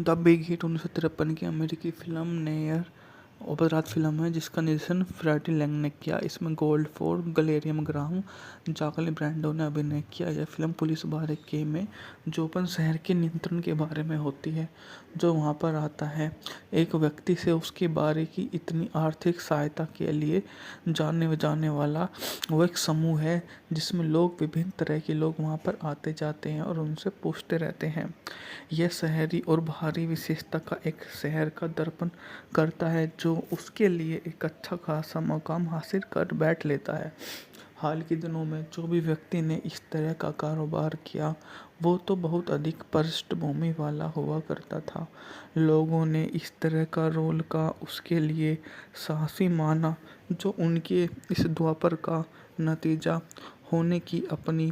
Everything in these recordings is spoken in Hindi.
द बिग हिट 1953 की अमेरिकी फिल्म नेयर अपराध फिल्म है जिसका निर्देशन फ्रेडी लैंग ने किया। इसमें गोल्डफोर्ड, गलेरियम ग्राहम, जाकली ब्रांडो ने अभिनय किया। यह फिल्म पुलिस बारह में जोपन शहर के नियंत्रण के बारे में होती है, जो वहां पर आता है। एक व्यक्ति से उसके बारे की इतनी आर्थिक सहायता के लिए जाने जाने वाला वो एक समूह है जिसमें लोग विभिन्न तरह के लोग वहां पर आते जाते हैं और उनसे पूछते रहते हैं। यह शहरी और बाहरी विशेषता का एक शहर का दर्पण करता है जो उसके लिए एक अच्छा खासा मकाम हासिल कर बैठ लेता है। हाल के दिनों में जो भी व्यक्ति ने इस तरह का कारोबार किया वो तो बहुत अधिक पृष्ठभूमि वाला हुआ करता था। लोगों ने इस तरह का रोल का उसके लिए साहसी माना जो उनके इस द्वापर का नतीजा होने की अपनी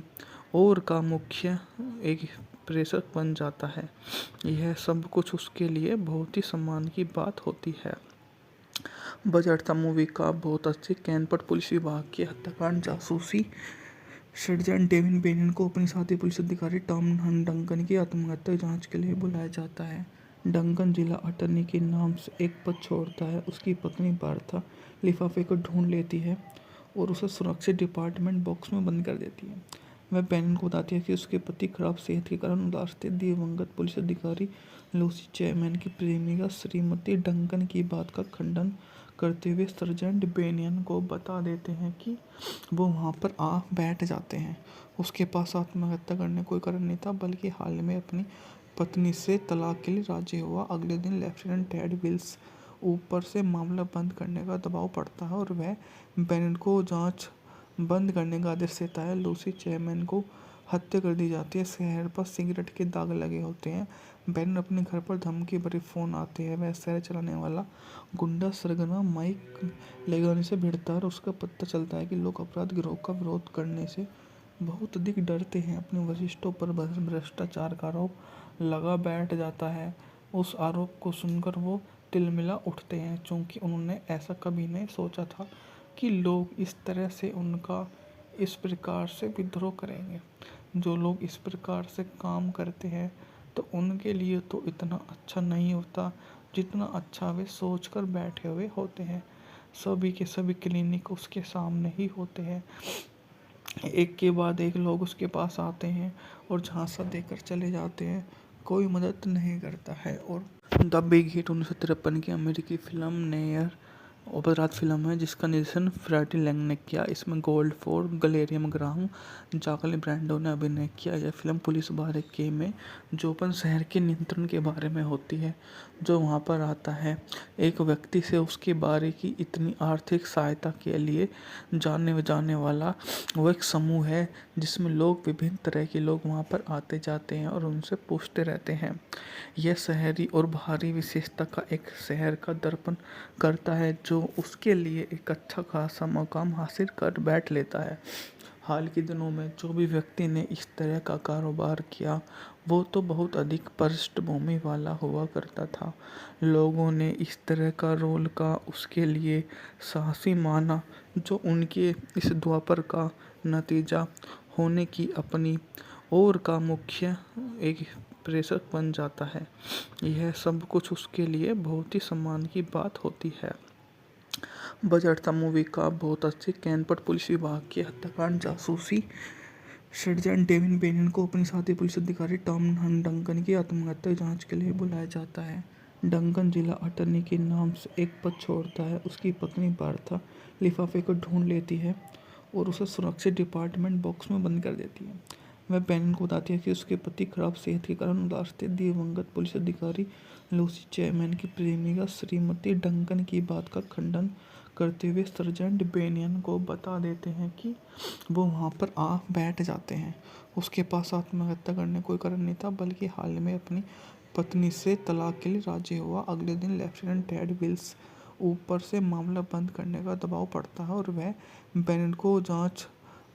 ओर का मुख्य एक प्रेषक बन जाता है। यह सब कुछ उसके लिए बहुत ही सम्मान की बात होती है। बजट था मूवी का बहुत अच्छी। कैनपट पुलिस विभाग के हत्याकांड जासूसी सर्जन डेविन बेनियन को अपनी साथी पुलिस अधिकारी टॉम डंकन की आत्महत्या जांच के लिए बुलाया जाता है। डंकन जिला अटॉर्नी के नाम से एक पद छोड़ता है। उसकी पत्नी बार्था लिफाफे को ढूंढ लेती है और उसे सुरक्षित डिपार्टमेंट बॉक्स में बंद कर देती है। वह बेनियन को बताती है कि उसके पति खराब सेहत के कारण उदास थे। दिवंगत पुलिस अधिकारी लूसी चैपमैन की प्रेमिका श्रीमती डंकन की बात का खंडन करते हुए सर्जेंट बेनियन को बता देते हैं कि वो वहाँ पर आ बैठ जाते हैं। उसके पास आत्महत्या करने कोई कारण नहीं था, बल्कि हाल में अपनी पत्नी से तलाक के लिए राजी हुआ। अगले दिन लेफ्टिनेंट टेड विल्स ऊपर से मामला बंद करने का दबाव पड़ता है और वह बेनियन को जांच बंद करने का आदेश देता है। लूसी चैपमैन को हत्या कर दी जाती है। शहर पर सिगरेट के दाग लगे होते हैं। बेनियन अपने घर पर धमकी भरे फोन आते हैं। वह शहर चलाने वाला गुंडा सरगना माइक लेगानी से भिड़ता है और उसका पता चलता है कि लोग अपराध गिरोह का विरोध करने से बहुत अधिक डरते हैं। अपने वरिष्ठों पर भ्रष्टाचार का आरोप लगा बैठ जाता है। उस आरोप को सुनकर वो तिलमिला उठते हैं, क्योंकि उन्होंने ऐसा कभी नहीं सोचा था कि लोग इस तरह से उनका इस प्रकार से विद्रोह करेंगे। जो लोग इस प्रकार से काम करते हैं तो उनके लिए तो इतना अच्छा नहीं होता जितना अच्छा वे सोच कर बैठे हुए होते हैं। सभी के सभी क्लिनिक उसके सामने ही होते हैं। एक के बाद एक लोग उसके पास आते हैं और झांसा देकर चले जाते हैं। कोई मदद नहीं करता है। और द बिग हिट 1953 की अमेरिकी फिल्म नेयर अपराध फिल्म है जिसका निर्देशन फ्रेडी लैंग ने किया। इसमें गोल्डफोर्ड, गलेरियम ग्राहम, जाकली ब्रांडो ने अभिनय किया। यह फिल्म पुलिस बारह में जोपन शहर के नियंत्रण के बारे में होती है, जो वहां पर आता है। एक व्यक्ति से उसके बारे की इतनी आर्थिक सहायता के लिए जाने जाने वाला वो एक समूह है जिसमें लोग विभिन्न तरह के लोग वहां पर आते जाते हैं और उनसे पूछते रहते हैं। यह शहरी और बाहरी विशेषता का एक शहर का दर्पण करता है जो उसके लिए एक अच्छा खासा मकाम हासिल कर बैठ लेता है। हाल के दिनों में जो भी व्यक्ति ने इस तरह का कारोबार किया वो तो बहुत अधिक पृष्ठभूमि वाला हुआ करता था। लोगों ने इस तरह का रोल का उसके लिए साहसी माना जो उनके इस द्वापर का नतीजा होने की अपनी ओर का मुख्य एक प्रेषक बन जाता है। यह सब कुछ उसके लिए बहुत ही सम्मान की बात होती है। बजट था मूवी का बहुत अच्छी। कैनपट पुलिस विभाग के हत्याकांड जासूसी सर्जन डेविन बेनियन को अपनी साथी पुलिस अधिकारी टॉम डंकन की आत्महत्या जांच के लिए बुलाया जाता है। डंकन जिला अटॉर्नी के नाम से एक पद छोड़ता है। उसकी पत्नी बार्था लिफाफे को ढूंढ लेती है और उसे सुरक्षित डिपार्टमेंट बॉक्स में बंद कर देती है। वह बेनियन को बताती है कि उसके पति खराब सेहत के कारण उदास थे। दिवंगत पुलिस अधिकारी लूसी चैपमैन की प्रेमिका श्रीमती डंकन की बात का खंडन करते हुए सर्जेंट बेनियन को बता देते हैं कि वो वहाँ पर आ बैठ जाते हैं। उसके पास आत्महत्या करने कोई कारण नहीं था, बल्कि हाल में अपनी पत्नी से तलाक के लिए राजी हुआ। अगले दिन लेफ्टिनेंट टेड विल्स ऊपर से मामला बंद करने का दबाव पड़ता है और वह बेनियन को जांच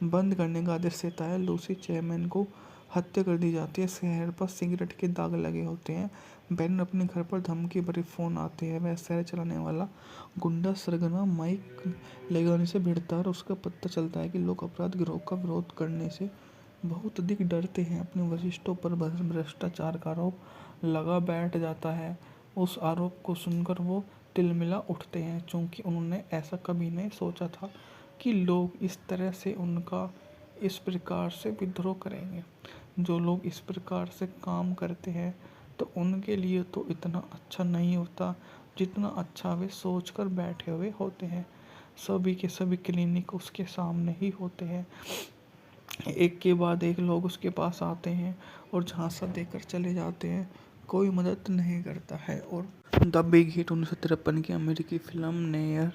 बंद करने का आदेश देता है। लूसी चैपमैन को हत्या कर दी जाती है। शहर पर सिगरेट के दाग लगे होते हैं। बेनियन अपने घर पर धमकी भरे फोन आते हैं। वह शहर चलाने वाला गुंडा सरगना माइक लेगानी से भिड़ता है और उसका पता चलता है कि लोग अपराध गिरोह का विरोध करने से बहुत अधिक डरते हैं। अपने वरिष्ठों पर भ्रष्टाचार का आरोप लगा बैठ जाता है। उस आरोप को सुनकर वो तिलमिला उठते हैं, क्योंकि उन्होंने ऐसा कभी नहीं सोचा था कि लोग इस तरह से उनका इस प्रकार से विद्रोह करेंगे। जो लोग इस प्रकार से काम करते हैं तो उनके लिए तो इतना अच्छा नहीं होता जितना अच्छा वे सोच कर बैठे हुए होते हैं। सभी के सभी क्लिनिक उसके सामने ही होते हैं। एक के बाद एक लोग उसके पास आते हैं और झांसा देकर चले जाते हैं। कोई मदद नहीं करता है। और द बिग हिट 1953 की अमेरिकी फिल्म नेयर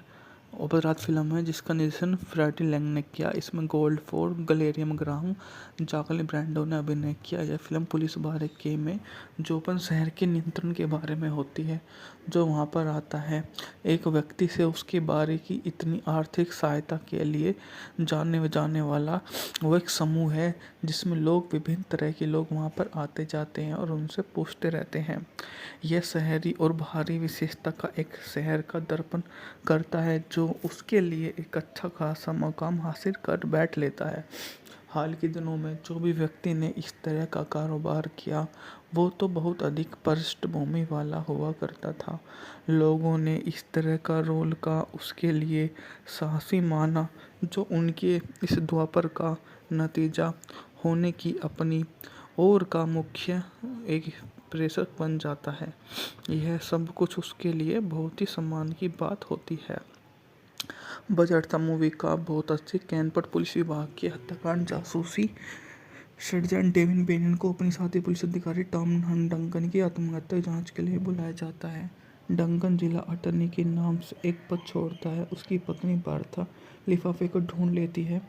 अपराध फिल्म है जिसका निर्देशन फ्रैटी लैंग ने किया। इसमें गोल्डफोर्ड, गलेरियम ग्राहम, जाकली ब्रांडो ने अभिनय किया। यह फिल्म पुलिस बारके में जोपन शहर के नियंत्रण के बारे में होती है, जो वहां पर आता है। एक व्यक्ति से उसके बारे की इतनी आर्थिक सहायता के लिए जाने वाला वो एक समूह है जिसमें लोग विभिन्न तरह के लोग वहां पर आते जाते हैं और उनसे पूछते रहते हैं। यह शहरी और बाहरी विशेषता का एक शहर का दर्पण करता है जो उसके लिए एक अच्छा खासा मकाम हासिल कर बैठ लेता है। हाल के दिनों में जो भी व्यक्ति ने इस तरह का कारोबार किया वो तो बहुत अधिक पृष्ठभूमि वाला हुआ करता था। लोगों ने इस तरह का रोल का उसके लिए साहसी माना, जो उनके इस द्वापर का नतीजा होने की अपनी ओर का मुख्य एक प्रेषक बन जाता है। यह सब कुछ उसके लिए बहुत ही सम्मान की बात होती है। बजट था मूवी का बहुत अच्छी। कैनपट पुलिस विभाग के हत्याकांड जासूसी सर्जन डेविन बेनियन को अपनी साथी पुलिस अधिकारी टॉम डंकन की आत्महत्या जांच के लिए बुलाया जाता है। डंकन जिला अटर्नी के नाम से एक पद छोड़ता है। उसकी पत्नी बार्था लिफाफे को ढूंढ लेती है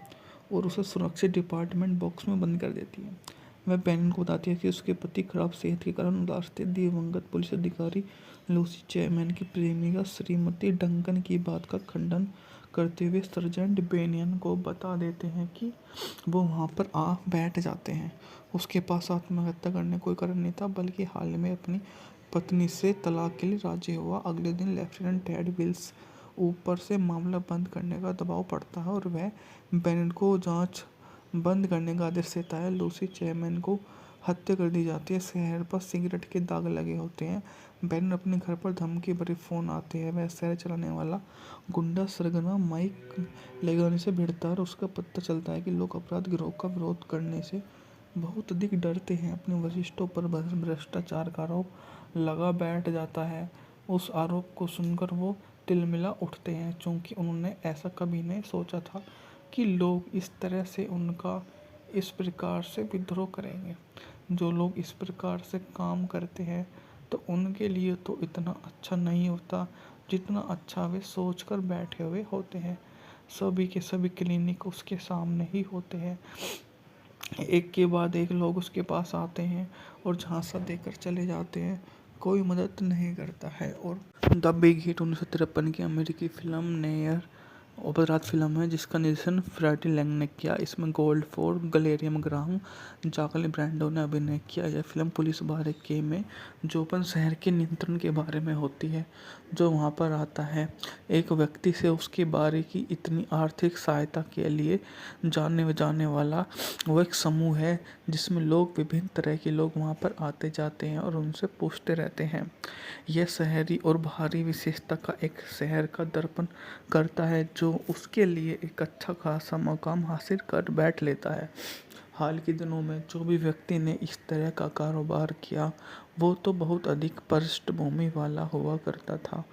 और उसे सुरक्षित डिपार्टमेंट बॉक्स में बंद कर देती है। वह बेनियन को बताती है कि उसके पति खराब सेहत के कारण उदास थे। दिवंगत पुलिस अधिकारी लूसी चैपमैन की प्रेमिका श्रीमती डंकन की बात का खंडन करते हुए सर्जेंट बेनियन को बता देते हैं कि वो वहाँ पर आ बैठ जाते हैं। उसके पास आत्महत्या करने कोई कारण नहीं था, बल्कि हाल में अपनी पत्नी से तलाक के लिए राजी हुआ। अगले दिन लेफ्टिनेंट टेड विल्स ऊपर से मामला बंद करने का दबाव पड़ता है और वह बेनियन को जांच बंद करने का आदेश देता है। लूसी चैपमैन को हत्या कर दी जाती है। शहर पर सिगरेट के दाग लगे होते हैं। बेनियन अपने घर पर धमकी भरे फोन आते हैं। वह शहर चलाने वाला गुंडा सरगना माइक लेगानी से भिड़ता है और उसका पता चलता है कि लोग अपराध गिरोह का विरोध करने से बहुत अधिक डरते हैं। अपने वरिष्ठों पर भ्रष्टाचार का आरोप लगा बैठ जाता है। उस आरोप को सुनकर वो तिलमिला उठते हैं, क्योंकि उन्होंने ऐसा कभी नहीं सोचा था कि लोग इस तरह से उनका इस प्रकार से विद्रोह करेंगे। जो लोग इस प्रकार से काम करते हैं तो उनके लिए तो इतना अच्छा नहीं होता जितना अच्छा वे सोच कर बैठे हुए होते हैं। सभी के सभी क्लिनिक उसके सामने ही होते हैं। एक के बाद एक लोग उसके पास आते हैं और झांसा देकर चले जाते हैं। कोई मदद नहीं करता है। और द बिग हिट 1953 की अमेरिकी फिल्म नेयर अपराध फिल्म है जिसका निर्देशन फ्रैटी लैंग ने किया। इसमें गोल्डफोर्ड, गलेरियम ग्राहम, जाकली ब्रांडो ने अभिनय किया। यह फिल्म पुलिस बारके में जोपन शहर के नियंत्रण के बारे में होती है, जो वहां पर आता है। एक व्यक्ति से उसके बारे की इतनी आर्थिक सहायता के लिए जाने वाला वो एक समूह है जिसमें लोग विभिन्न तरह के लोग वहां पर आते जाते हैं और उनसे पूछते रहते हैं। यह शहरी और बाहरी विशेषता का एक शहर का दर्पण करता है जो उसके लिए एक अच्छा खासा मकाम हासिल कर बैठ लेता है। हाल के दिनों में जो भी व्यक्ति ने इस तरह का कारोबार किया वो तो बहुत अधिक पृष्ठभूमि वाला हुआ करता था।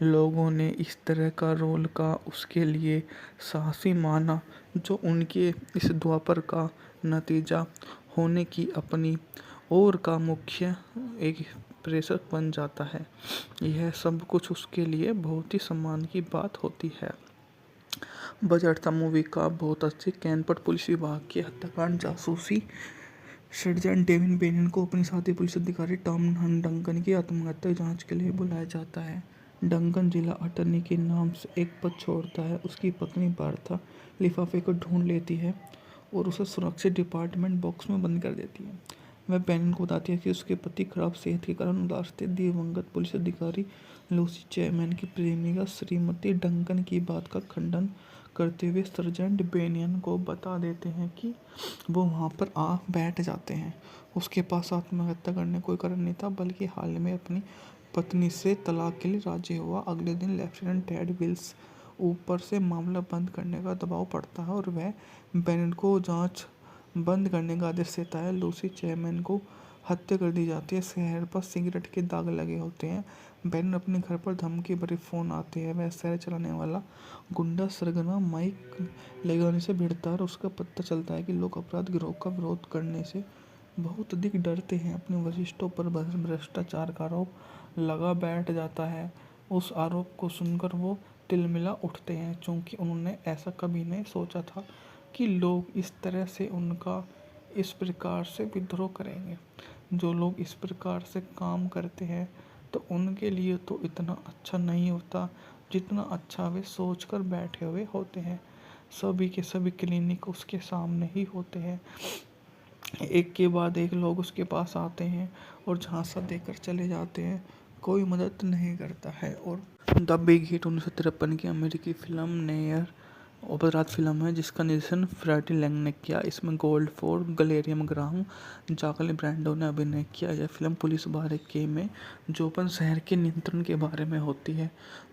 लोगों ने इस तरह का रोल का उसके लिए साहसी माना, जो उनके इस द्वापर का नतीजा होने की अपनी ओर का मुख्य एक प्रेषक बन जाता है। यह सब कुछ उसके लिए बहुत ही सम्मान की बात होती है। बजट था मूवी का बहुत अच्छी। कैनपट पुलिस विभाग के हत्याकांड जासूसी सर्जन डेविन बेनियन को अपनी साथी पुलिस अधिकारी टॉम डंकन की आत्महत्या जांच के लिए बुलाया जाता है। डंकन जिला अटर्नी के नाम से एक पद छोड़ता है। उसकी पत्नी बार्था लिफाफे को ढूंढ लेती है और उसे सुरक्षित डिपार्टमेंट बॉक्स में बंद कर देती है। वह बैनिन को बताती है कि उसके पति खराब सेहत के कारण उदास थे। दिवंगत पुलिस अधिकारी लूसी चैपमैन की प्रेमिका श्रीमती डंकन की बात का खंडन करते हुए सर्जेंट बेनियन को बता देते हैं कि वो वहाँ पर आ बैठ जाते हैं। उसके पास आत्महत्या करने कोई कारण नहीं था, बल्कि हाल में अपनी पत्नी से तलाक के लिए राजी हुआ। अगले दिन लेफ्टिनेंट टेड विल्स ऊपर से मामला बंद करने का दबाव पड़ता है और वह बेनिन को जांच बंद करने का आदेश देता है। लूसी चैपमैन को हत्या कर दी जाती है। शहर पर सिगरेट के दाग लगे होते हैं। बेनिन अपने घर पर धमकी भरे फ़ोन आते हैं। वह शहर चलाने वाला गुंडा सरगना माइक लेगानी से भिड़ता है और उसका पता चलता है कि लोग अपराध गिरोह का विरोध करने से बहुत अधिक डरते हैं। अपने वरिष्ठों पर भ्रष्टाचार का आरोप लगा बैठ जाता है। उस आरोप को सुनकर वो तिलमिला उठते हैं, क्योंकि उन्होंने ऐसा कभी नहीं सोचा था कि लोग इस तरह से उनका इस प्रकार से विद्रोह करेंगे। जो लोग इस प्रकार से काम करते हैं तो उनके लिए तो इतना अच्छा नहीं होता जितना अच्छा वे सोच कर बैठे हुए होते हैं। सभी के सभी क्लिनिक उसके सामने ही होते हैं। एक के बाद एक लोग उसके पास आते हैं और झांसा देकर चले जाते हैं। कोई मदद नहीं करता है। और द बिग हिट 1953 की अमेरिकी फिल्म नेयर अपराध फिल्म है जिसका निर्देशन फ्रैटी लैंग ने किया। इसमें गोल्डफोर्ड, गलेरियम ग्राहम, जाकली ब्रैंडो ने अभिनय किया। यह फिल्म पुलिस बारीकी में जोपन शहर के नियंत्रण के बारे में होती है,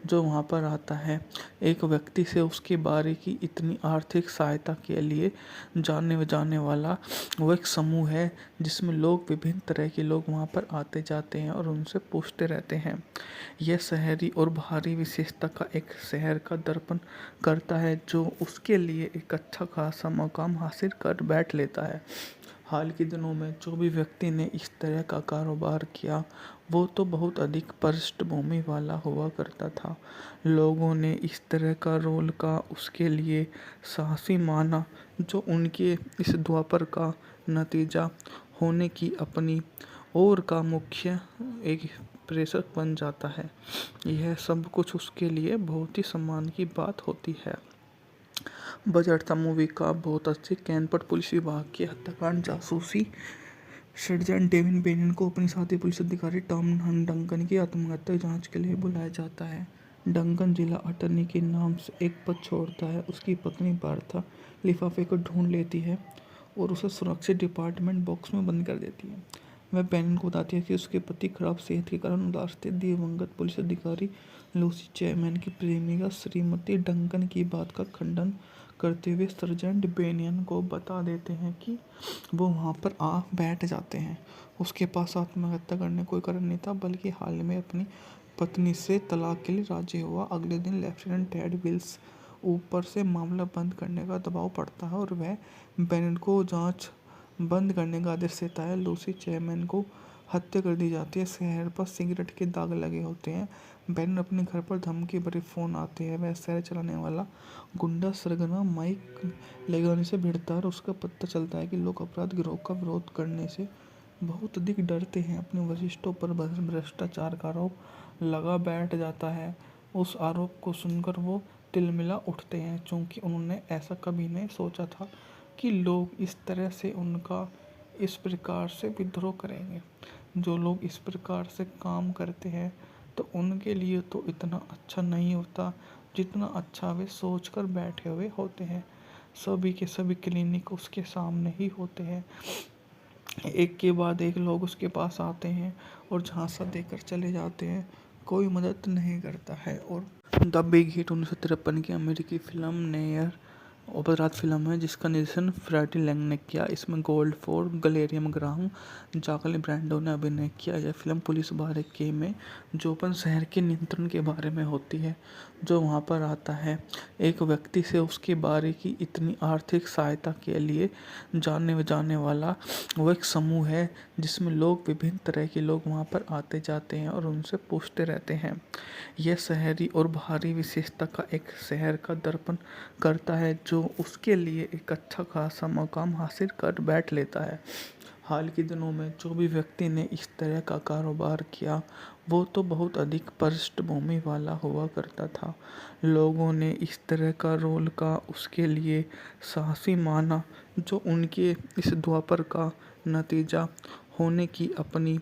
जो वहाँ पर आता है। एक व्यक्ति से उसके बारे की इतनी आर्थिक सहायता के लिए जाने वाला वो एक समूह है जिसमें लोग विभिन्न तरह के लोग वहाँ पर आते जाते हैं और उनसे पूछते रहते हैं। यह शहरी और बाहरी विशेषता का एक शहर का दर्पण करता है जो उसके लिए एक अच्छा खासा मकाम हासिल कर बैठ लेता है। हाल के दिनों में जो भी व्यक्ति ने इस तरह का कारोबार किया वो तो बहुत अधिक पृष्ठभूमि वाला हुआ करता था। लोगों ने इस तरह का रोल का उसके लिए साहसी माना, जो उनके इस द्वापर का नतीजा होने की अपनी ओर का मुख्य एक प्रेषक बन जाता है। यह सब कुछ उसके लिए बहुत ही सम्मान की बात होती है। बजट था मूवी का बहुत अच्छी। कैनपट पुलिस विभाग के हत्याकांड जासूसी सर्जेंट डेविन बेनियन को अपनी साथी पुलिस अधिकारी टॉम डंकन की आत्महत्या जांच के लिए बुलाया जाता है। डंकन जिला अटर्नी के नाम से एक पद छोड़ता है। उसकी पत्नी बार्था लिफाफे को ढूंढ लेती है और उसे सुरक्षित डिपार्टमेंट बॉक्स में बंद कर देती है। वह बेनियन को बताती है कि उसके पति खराब सेहत के कारण उदास थे। दिवंगत पुलिस अधिकारी लूसी चैपमैन की प्रेमिका श्रीमती डंकन की बात का खंडन करते हुए सर्जेंट बेनियन को बता देते हैं कि वो वहाँ पर आ बैठ जाते हैं। उसके पास आत्महत्या करने कोई कारण नहीं था, बल्कि हाल में अपनी पत्नी से तलाक के लिए राजी हुआ। अगले दिन लेफ्टिनेंट टेड विल्स ऊपर से मामला बंद करने का दबाव पड़ता है और वह बेनियन को जांच बंद करने का आदेश देता है। लूसी चैपमैन को हत्या कर दी जाती है। शहर पर सिगरेट के दाग लगे होते हैं। बेनियन अपने घर पर धमकी भरे फ़ोन आते हैं। वह शहर चलाने वाला गुंडा सरगना माइक लेगानी से भिड़ता है और उसका पता चलता है कि लोग अपराध गिरोह का विरोध करने से बहुत अधिक डरते हैं। अपने वरिष्ठों पर भ्रष्टाचार का आरोप लगा बैठ जाता है। उस आरोप को सुनकर वो तिलमिला उठते हैं, क्योंकि उन्होंने ऐसा कभी नहीं सोचा था कि लोग इस तरह से उनका इस प्रकार से विद्रोह करेंगे। जो लोग इस प्रकार से काम करते हैं तो उनके लिए तो इतना अच्छा नहीं होता जितना अच्छा वे सोच कर बैठे हुए होते हैं। सभी के सभी क्लिनिक उसके सामने ही होते हैं। एक के बाद एक लोग उसके पास आते हैं और झांसा देकर चले जाते हैं। कोई मदद नहीं करता है। और द बिग हिट 1953 की अमेरिकी फिल्म नेयर अपराध फिल्म है जिसका निर्देशन फ्रैटी लैंग ने किया। इसमें गोल्डफोर्ड, गलेरियम ग्राहम, जाकली ब्रैंडो ने अभिनय किया। यह फिल्म पुलिस बारीकी में जोपन शहर के नियंत्रण के बारे में होती है, जो वहाँ पर आता है। एक व्यक्ति से उसके बारे की इतनी आर्थिक सहायता के लिए जाने वाला वो एक समूह है जिसमें लोग विभिन्न तरह के लोग वहाँ पर आते जाते हैं और उनसे पूछते रहते हैं। यह शहरी और बाहरी विशेषता का एक शहर का दर्पण करता है जो उसके लिए एक अच्छा खासा मकाम हासिल कर बैठ लेता है। हाल के दिनों में जो भी व्यक्ति ने इस तरह का कारोबार किया वो तो बहुत अधिक पृष्ठभूमि वाला हुआ करता था। लोगों ने इस तरह का रोल का उसके लिए साहसी माना, जो उनके इस द्वापर का नतीजा होने की अपनी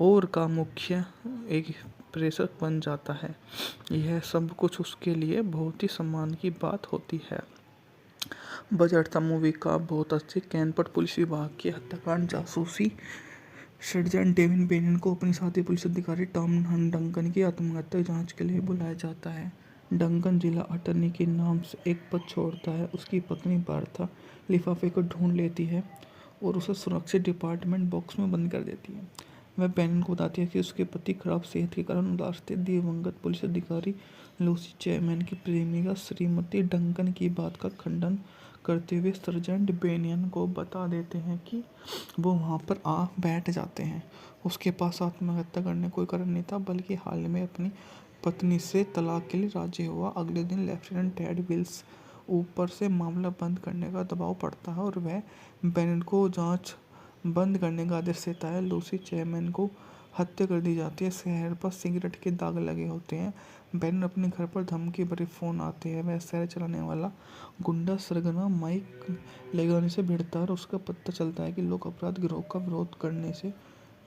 ओर का मुख्य एक प्रेषक बन जाता है। यह सब कुछ उसके लिए बहुत ही सम्मान की बात होती है। बजट था मूवी का बहुत अच्छे। कैनपट पुलिस विभाग के हत्याकांड जासूसी सर्जन डेविन बेनियन को अपनी साथी पुलिस अधिकारी टॉम डंकन की आत्महत्या जांच के लिए बुलाया जाता है। डंकन जिला अटॉर्नी के नाम से एक पद छोड़ता है। उसकी पत्नी बार्था लिफाफे को ढूंढ लेती है और उसे सुरक्षित डिपार्टमेंट बॉक्स में बंद कर देती है। वह बेनियन को बताती है कि उसके पति खराब सेहत के कारण उदास थे। दिवंगत पुलिस अधिकारी लूसी चैपमैन की प्रेमिका श्रीमती डंकन की बात का खंडन करते हुए सर्जेंट बेनियन को बता देते हैं कि वो वहाँ पर आ बैठ जाते हैं। उसके पास आत्महत्या करने कोई कारण नहीं था, बल्कि हाल में अपनी पत्नी से तलाक के लिए राजी हुआ। अगले दिन लेफ्टिनेंट टेड विल्स ऊपर से मामला बंद करने का दबाव पड़ता है और वह बेनियन को जांच बंद करने का आदेश देता है। लूसी चैपमैन को हत्या कर दी जाती है। शहर पर सिगरेट के दाग लगे होते हैं। बेनियन अपने घर पर धमकी भरे फोन आते हैं। वह शहर चलाने वाला गुंडा सरगना माइक लेगानी से भिड़ता है और उसका पता चलता है कि लोग अपराध गिरोह का विरोध करने से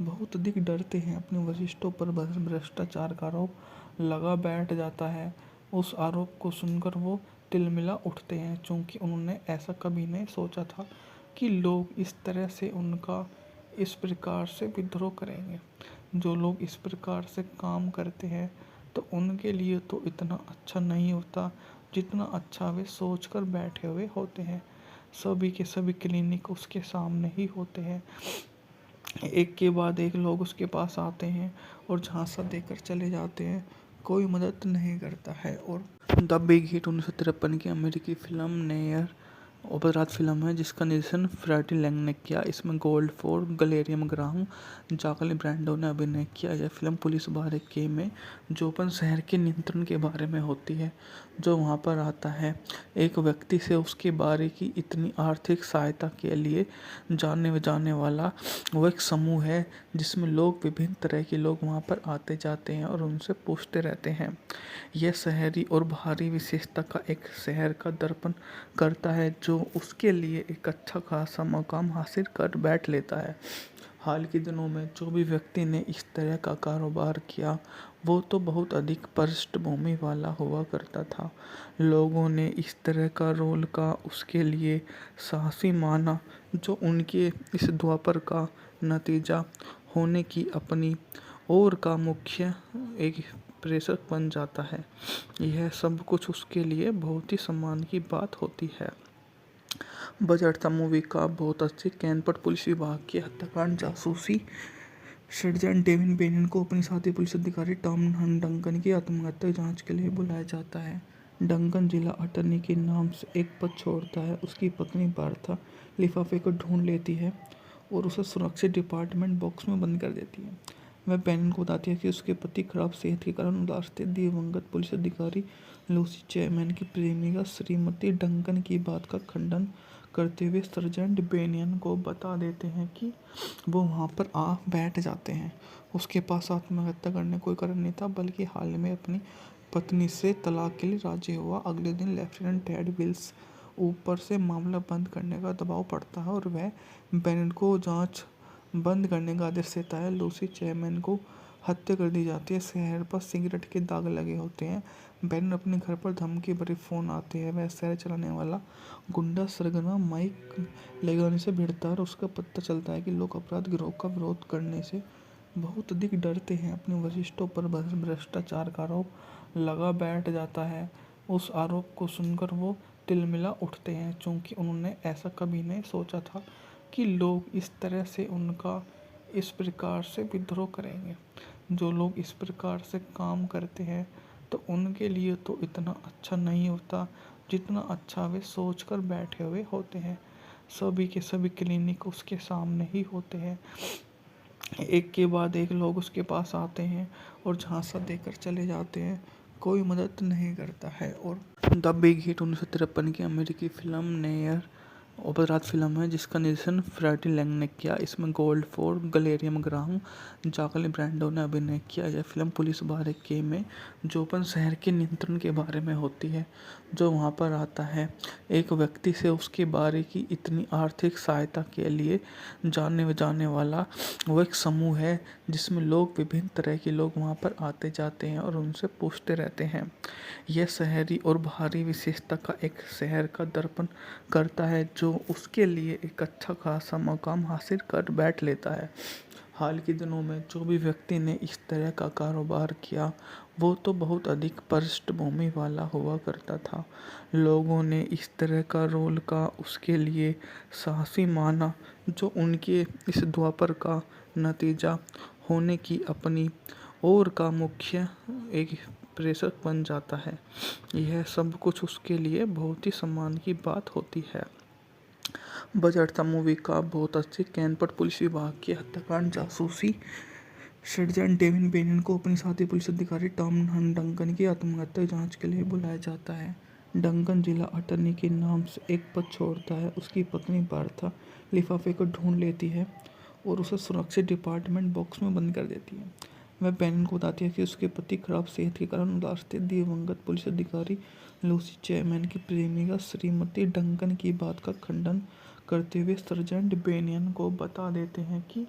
बहुत अधिक डरते हैं। अपने वरिष्ठों पर भ्रष्टाचार का आरोप लगा बैठ जाता है। उस आरोप को सुनकर वो तिलमिला उठते हैं, क्योंकि उन्होंने ऐसा कभी नहीं सोचा था कि लोग इस तरह से उनका इस प्रकार से विद्रोह करेंगे। जो लोग इस प्रकार से काम करते हैं तो उनके लिए तो इतना अच्छा नहीं होता जितना अच्छा वे सोच कर बैठे हुए होते हैं। सभी के सभी क्लिनिक उसके सामने ही होते हैं। एक के बाद एक लोग उसके पास आते हैं और झांसा देकर चले जाते हैं। कोई मदद नहीं करता है। और द बिग हिट 1953 की अमेरिकी फिल्म नेयर अपराध फिल्म है जिसका निर्देशन फ्रैटी लैंग ने किया। इसमें गोल्डफोर्ड, गलेरियम ग्राहम, जाकली ब्रांडो ने अभिनय किया। यह फिल्म पुलिस बारे में जोपन शहर के नियंत्रण के बारे में होती है, जो वहां पर आता है। एक व्यक्ति से उसके बारे की इतनी आर्थिक सहायता के लिए जाने जाने वाला वो एक समूह है जिसमें लोग विभिन्न तरह के लोग वहां पर आते जाते हैं और उनसे पूछते रहते हैं। यह शहरी और बाहरी विशेषता का एक शहर का दर्पण करता है जो उसके लिए एक अच्छा खासा मकाम हासिल कर बैठ लेता है। हाल के दिनों में जो भी व्यक्ति ने इस तरह का कारोबार किया वो तो बहुत अधिक पृष्ठभूमि वाला हुआ करता था। लोगों ने इस तरह का रोल का उसके लिए साहसी माना, जो उनके इस द्वापर का नतीजा होने की अपनी ओर का मुख्य एक प्रेषक बन जाता है। यह सब कुछ उसके लिए बहुत ही सम्मान की बात होती है। बजट था मूवी का बहुत अच्छे। कैनपट पुलिस विभाग के हत्याकांड जासूसी सर्जन डेविन बेनियन को अपनी साथी पुलिस अधिकारी टॉम डंकन की आत्महत्या जांच के लिए बुलाया जाता है। डंकन जिला अटॉर्नी के नाम से एक पद छोड़ता है। उसकी पत्नी बार्था लिफाफे को ढूंढ लेती है और उसे सुरक्षित डिपार्टमेंट बॉक्स में बंद कर देती है। वह बेनियन को बताती है कि उसके पति खराब सेहत के कारण उदास थे। दिवंगत पुलिस अधिकारी लूसी चैपमैन की प्रेमिका श्रीमती डंकन की बात का खंडन करते हुए सर्जेंट बेनियन को बता देते हैं कि वो वहाँ पर आ बैठ जाते हैं। उसके पास आत्महत्या करने कोई कारण नहीं था, बल्कि हाल में अपनी पत्नी से तलाक के लिए राजी हुआ। अगले दिन लेफ्टिनेंट टेड विल्स ऊपर से मामला बंद करने का दबाव पड़ता है और वह बेनियन को जांच बंद करने का आदेश देता है। लूसी चैपमैन को हत्या कर दी जाती है। शहर पर सिगरेट के दाग लगे होते हैं। बेनियन अपने घर पर धमकी भरे फोन आते हैं। वह शहर चलाने वाला गुंडा सरगना माइक लेगानी से भिड़ता है और उसका पता चलता है कि लोग अपराध गिरोह का विरोध करने से बहुत अधिक डरते हैं। अपने वरिष्ठों पर भ्रष्टाचार का आरोप लगा बैठ जाता है। उस आरोप को सुनकर वो तिलमिला उठते हैं, क्योंकि उन्होंने ऐसा कभी नहीं सोचा था कि लोग इस तरह से उनका इस प्रकार से विद्रोह करेंगे। जो लोग इस प्रकार से काम करते हैं तो उनके लिए तो इतना अच्छा नहीं होता जितना अच्छा वे सोच कर बैठे हुए होते हैं। सभी के सभी क्लिनिक उसके सामने ही होते हैं। एक के बाद एक लोग उसके पास आते हैं और झांसा देकर चले जाते हैं। कोई मदद नहीं करता है। और द बिग हिट 1953 की अमेरिकी फिल्म नेयर अपराध फिल्म है जिसका निर्देशन फ्रैटी लैंग ने किया। इसमें गोल्डफोर्ड, गलेरियम ग्राहम, जाकली ब्रांडो ने अभिनय किया। यह फिल्म पुलिस बारके में जोपन शहर के नियंत्रण के बारे में होती है, जो वहां पर आता है। एक व्यक्ति से उसके बारे की इतनी आर्थिक सहायता के लिए जाने वाला वो एक समूह है जिसमें लोग विभिन्न तरह के लोग वहां पर आते जाते हैं और उनसे पूछते रहते हैं। यह शहरी और बाहरी विशेषता का एक शहर का दर्पण करता है जो उसके लिए एक अच्छा खासा मकाम हासिल कर बैठ लेता है। हाल के दिनों में जो भी व्यक्ति ने इस तरह का कारोबार किया वो तो बहुत अधिक पृष्ठभूमि वाला हुआ करता था। लोगों ने इस तरह का रोल का उसके लिए साहसी माना जो उनके इस द्वापर का नतीजा होने की अपनी ओर का मुख्य एक प्रेषक बन जाता है। यह सब कुछ उसके लिए बहुत ही सम्मान की बात होती है। बजट था मूवी का बहुत अच्छी। कैनपट पुलिस विभाग के हत्याकांड जासूसी सर्जन डेविन बेनियन को अपनी साथी पुलिस अधिकारी टॉम डंकन की आत्महत्या जांच के लिए बुलाया जाता है। डंकन जिला अटॉर्नी के नाम से एक पद छोड़ता है। उसकी पत्नी बार्था लिफाफे को ढूंढ लेती है और उसे सुरक्षित डिपार्टमेंट बॉक्स में बंद कर देती है। वह बेनियन को बताती है कि उसके पति खराब सेहत के कारण उदास थे। दिवंगत पुलिस अधिकारी लूसी चैपमैन की प्रेमिका श्रीमती डंकन की बात का खंडन करते हुए सर्जेंट बेनियन को बता देते हैं कि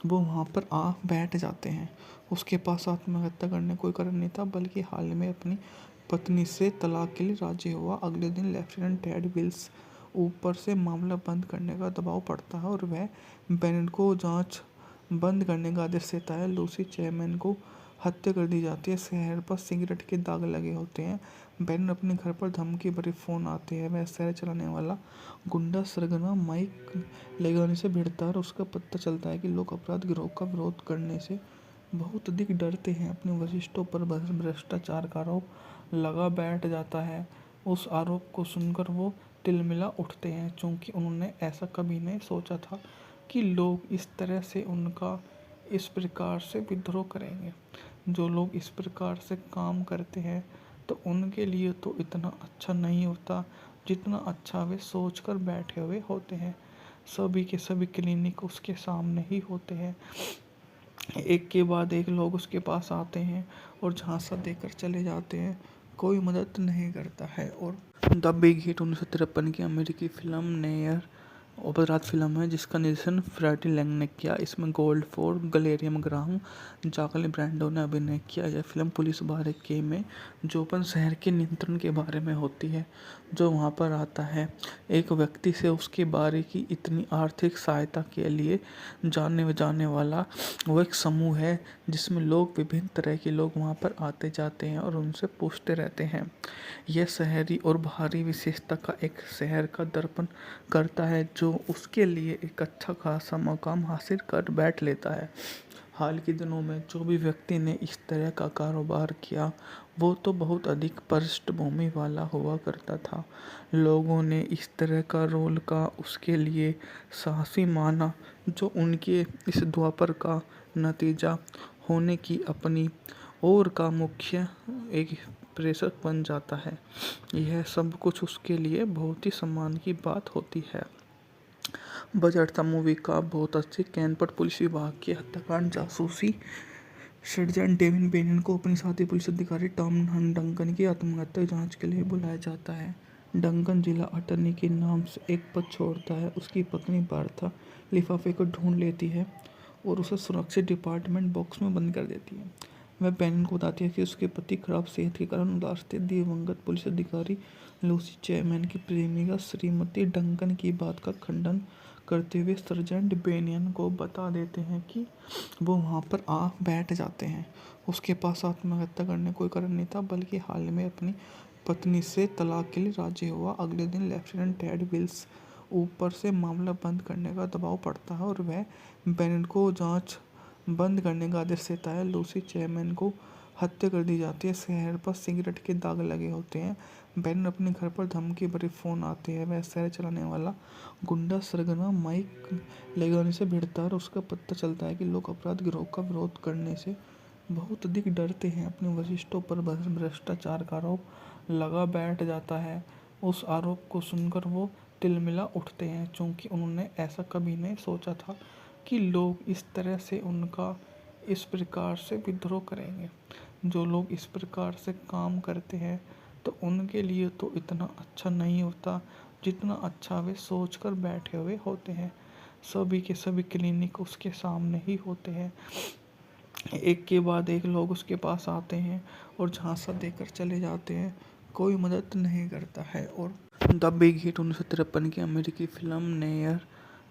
वो वहाँ पर आ बैठ जाते हैं। उसके पास आत्महत्या करने कोई कारण नहीं था, बल्कि हाल में अपनी पत्नी से तलाक के लिए राजी हुआ। अगले दिन लेफ्टिनेंट टेड विल्स ऊपर से मामला बंद करने का दबाव पड़ता है और वह बेनियन को जांच बंद करने का आदेश देता है। लूसी चैपमैन को हत्या कर दी जाती है। शहर पर सिगरेट के दाग लगे होते हैं। बेनियन अपने घर पर धमकी भरे फोन आते हैं। वह शहर चलाने वाला गुंडा सरगना माइक लेगानी से भिड़ता है और उसका पता चलता है कि लोग अपराध गिरोह का विरोध करने से बहुत अधिक डरते हैं। अपने वरिष्ठों पर भ्रष्टाचार का आरोप लगा बैठ जाता है। उस आरोप को सुनकर वो तिलमिला उठते हैं, क्योंकि उन्होंने ऐसा कभी नहीं सोचा था कि लोग इस तरह से उनका इस प्रकार से विद्रोह करेंगे। जो लोग इस प्रकार से काम करते हैं तो उनके लिए तो इतना अच्छा नहीं होता जितना अच्छा वे सोच कर बैठे हुए होते हैं। सभी के सभी क्लिनिक उसके सामने ही होते हैं। एक के बाद एक लोग उसके पास आते हैं और झांसा देकर चले जाते हैं। कोई मदद नहीं करता है। और द बिग हिट 1953 की अमेरिकी फिल्म नेयर अपराध फिल्म है जिसका निर्देशन फ्रैटी लैंग ने किया। इसमें गोल्डफोर्ड, गलेरियम ग्राहम, जाकली ब्रांडो ने अभिनय किया। यह फिल्म पुलिस बारके में जोपन शहर के नियंत्रण के बारे में होती है, जो वहां पर आता है। एक व्यक्ति से उसके बारे की इतनी आर्थिक सहायता के लिए जाने वाला वो एक समूह है जिसमें लोग विभिन्न तरह के लोग वहां पर आते जाते हैं और उनसे पूछते रहते हैं। यह शहरी और बाहरी विशेषता का एक शहर का दर्पण करता है जो उसके लिए एक अच्छा खासा मकाम हासिल कर बैठ लेता है। हाल के दिनों में जो भी व्यक्ति ने इस तरह का कारोबार किया वो तो बहुत अधिक पृष्ठभूमि वाला हुआ करता था। लोगों ने इस तरह का रोल का उसके लिए साहसी माना जो उनके इस द्वापर का नतीजा होने की अपनी ओर का मुख्य एक प्रेषक बन जाता है। यह सब कुछ उसके लिए बहुत ही सम्मान की बात होती है। बजट था मूवी का बहुत अच्छी। कैनपट पुलिस विभाग के हत्याकांड जासूसी सर्जन डेविन बेनियन को अपनी साथी पुलिस अधिकारी टॉम डंकन की आत्महत्या जांच के लिए बुलाया जाता है। डंकन जिला अटॉर्नी के नाम से एक पद छोड़ता है। उसकी पत्नी बार्था लिफाफे को ढूंढ लेती है और उसे सुरक्षित डिपार्टमेंट बॉक्स में बंद कर देती है। वह बेनियन को बताती है कि उसके पति खराब सेहत के कारण उदास थे। दिवंगत पुलिस अधिकारी लूसी चैपमैन की प्रेमिका श्रीमती डंकन की बात का खंडन करते हुए सर्जेंट बेनियन को बता देते हैं कि वो वहाँ पर आ बैठ जाते हैं। उसके पास आत्महत्या करने कोई कारण नहीं था, बल्कि हाल में अपनी पत्नी से तलाक के लिए राजी हुआ। अगले दिन लेफ्टिनेंट टेड विल्स ऊपर से मामला बंद करने का दबाव पड़ता है और वह बेनियन को जांच बंद करने का आदेश देता है। लूसी चैपमैन को हत्या कर दी जाती है। शहर पर सिगरेट के दाग लगे होते हैं। बेनियन अपने घर पर धमकी भरे फोन आते हैं। वह शहर चलाने वाला गुंडा सरगना माइक लेगानी से भिड़ता है और उसका पता चलता है कि लोग अपराध गिरोह का विरोध करने से बहुत अधिक डरते हैं। अपने वरिष्ठों पर भ्रष्टाचार का आरोप लगा बैठ जाता है। उस आरोप को सुनकर वो तिलमिला उठते हैं, क्योंकि उन्होंने ऐसा कभी नहीं सोचा था कि लोग इस तरह से उनका इस प्रकार से विद्रोह करेंगे। जो लोग इस प्रकार से काम करते हैं तो उनके लिए तो इतना अच्छा नहीं होता जितना अच्छा वे सोच कर बैठे हुए होते हैं। सभी के सभी क्लिनिक उसके सामने ही होते हैं। एक के बाद एक लोग उसके पास आते हैं और झांसा देकर चले जाते हैं। कोई मदद नहीं करता है। और द बिग हिट 1953 की अमेरिकी फिल्म नेयर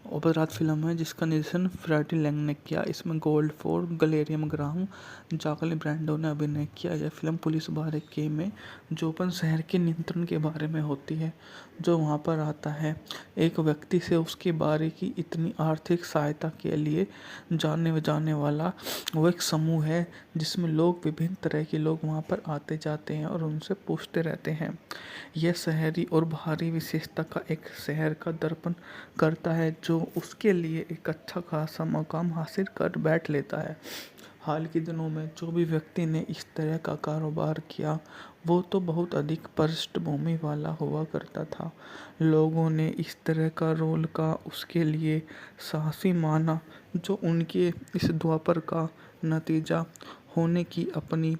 अपराध फिल्म है जिसका निर्देशन फ्रैटी लैंग ने किया। इसमें गोल्डफोर्ड, गलेरियम ग्राहम, जाकली ब्रैंडो ने अभिनय किया। यह फिल्म पुलिस बारके में जोपन शहर के नियंत्रण के बारे में होती है। जो वहाँ पर आता है, एक व्यक्ति से उसके बारे की इतनी आर्थिक सहायता के लिए जाने जाने वाला वो एक समूह है जिसमें लोग विभिन्न तरह के लोग वहाँ पर आते जाते हैं और उनसे पूछते रहते हैं। यह शहरी और बाहरी विशेषता का एक शहर का दर्पण करता है जो उसके लिए एक अच्छा खासा मकाम हासिल कर बैठ लेता है। हाल के दिनों में जो भी व्यक्ति ने इस तरह का कारोबार किया वो तो बहुत अधिक पृष्ठभूमि वाला हुआ करता था। लोगों ने इस तरह का रोल का उसके लिए साहसी माना जो उनके इस द्वापर का नतीजा होने की अपनी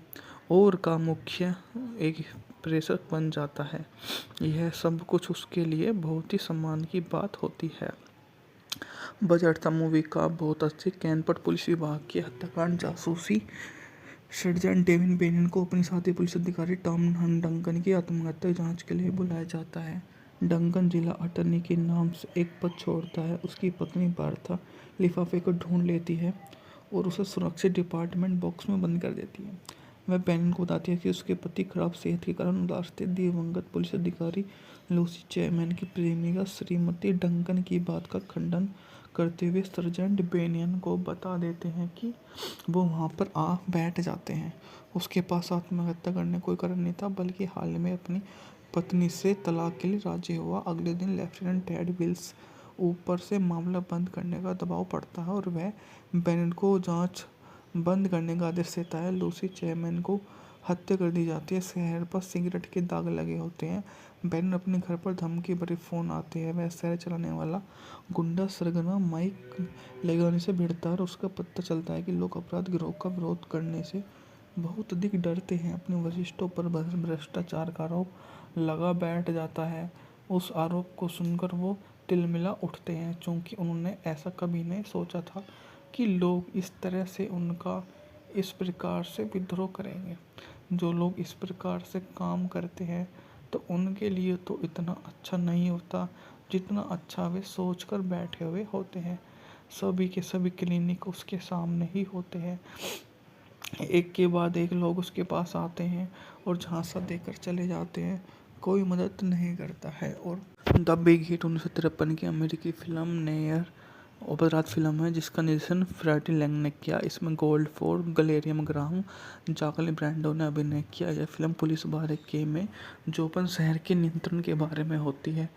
ओर का मुख्य एक प्रेषक बन जाता है। यह सब कुछ उसके लिए बहुत ही सम्मान की बात होती है। बजट था मूवी का बहुत अच्छी। कैनपट पुलिस विभाग की हत्याकांड जासूसी सर्जन डेविन बेनियन को अपने साथी पुलिस अधिकारी टॉम डंकन की आत्महत्या जांच के लिए बुलाया जाता है। डंकन जिला अटर्नी के नाम से एक पद छोड़ता है। उसकी पत्नी बार्था लिफाफे को ढूंढ लेती है और उसे सुरक्षित डिपार्टमेंट बॉक्स में बंद कर देती है। वह बेनियन को बताती है कि उसके पति खराब सेहत के कारण उदास थे। दिवंगत पुलिस अधिकारी लूसी चैपमैन की प्रेमिका श्रीमती डंकन की बात का खंडन करते हुए सर्जेंट बेनियन को बता देते हैं कि वो वहाँ पर आ बैठ जाते हैं। उसके पास आत्महत्या करने कोई कारण नहीं था, बल्कि हाल में अपनी पत्नी से तलाक के लिए राजी हुआ। अगले दिन लेफ्टिनेंट टेड विल्स ऊपर से मामला बंद करने का दबाव पड़ता है और वह बेनियन को जांच बंद करने का आदेश देता है। लूसी चैपमैन को हत्या कर दी जाती है। शहर पर सिगरेट के दाग लगे होते हैं। बेनियन अपने घर पर धमकी भरे फ़ोन आते हैं। वह शहर चलाने वाला गुंडा सरगना माइक लेगानी से भिड़ता है और उसका पता चलता है कि लोग अपराध गिरोह का विरोध करने से बहुत अधिक डरते हैं। अपने वरिष्ठों पर भ्रष्टाचार का आरोप लगा बैठ जाता है। उस आरोप को सुनकर वो तिलमिला उठते हैं, क्योंकि उन्होंने ऐसा कभी नहीं सोचा था कि लोग इस तरह से उनका इस प्रकार से विद्रोह करेंगे। जो लोग इस प्रकार से काम करते हैं तो उनके लिए तो इतना अच्छा नहीं होता जितना अच्छा वे सोच कर बैठे हुए होते हैं। सभी के सभी क्लिनिक उसके सामने ही होते हैं। एक के बाद एक लोग उसके पास आते हैं और झांसा देकर चले जाते हैं। कोई मदद नहीं करता है। और द बिग हिट 1953 की अमेरिकी फिल्म नेयर अपराध फिल्म है जिसका निर्देशन फ्रैटी लैंग ने किया। इसमें गोल्डफोर्ड, गलेरियम ग्राहम, जाकली ब्रैंडो ने अभिनय किया। यह फिल्म पुलिस बारके में जोपन शहर के नियंत्रण के बारे में होती है।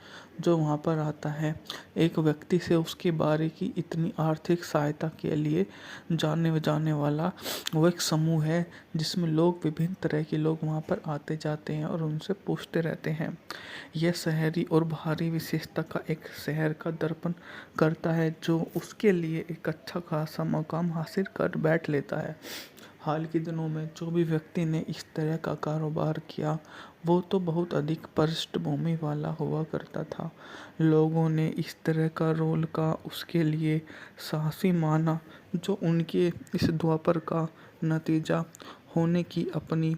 जो वहाँ पर आता है, एक व्यक्ति से उसके बारे की इतनी आर्थिक सहायता के लिए जाने जाने वाला वो एक समूह है जिसमें लोग विभिन्न तरह के लोग वहाँ पर आते जाते हैं और उनसे पूछते रहते हैं। यह शहरी और बाहरी विशेषता का एक शहर का दर्पण करता है जो उसके लिए एक अच्छा खासा मकाम हासिल कर बैठ लेता है। हाल के दिनों में जो भी व्यक्ति ने इस तरह का कारोबार किया वो तो बहुत अधिक पृष्ठभूमि वाला हुआ करता था। लोगों ने इस तरह का रोल का उसके लिए साहसी माना जो उनके इस द्वापर का नतीजा होने की अपनी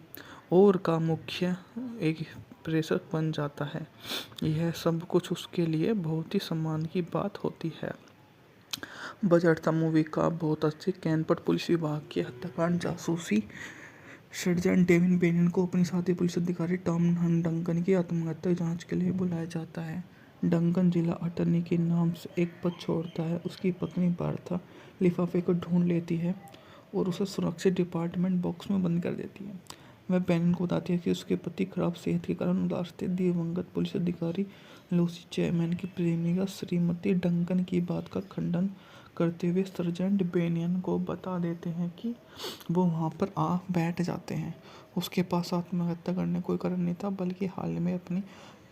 ओर का मुख्य एक प्रेषक बन जाता है। यह सब कुछ उसके लिए बहुत ही सम्मान की बात होती है। बजट था मूवी का बहुत अच्छी। कैनपट पुलिस विभाग की हत्याकांड जासूसी सर्जन डेविन बेनियन को अपने साथी पुलिस अधिकारी टॉम डंकन की आत्महत्या जांच के लिए बुलाया जाता है। डंकन जिला अटर्नी के नाम से एक पद छोड़ता है। उसकी पत्नी बार्था लिफाफे को ढूंढ लेती है और उसे सुरक्षित डिपार्टमेंट बॉक्स में बंद कर देती है। वह बेनियन को बताती है कि उसके पति खराब सेहत के कारण उदास थे। दिवंगत पुलिस अधिकारी लूसी चैपमैन की प्रेमिका श्रीमती डंकन की बात का खंडन करते हुए सर्जेंट बेनियन को बता देते हैं कि वो वहाँ पर आ बैठ जाते हैं। उसके पास आत्महत्या करने कोई कारण नहीं था, बल्कि हाल में अपनी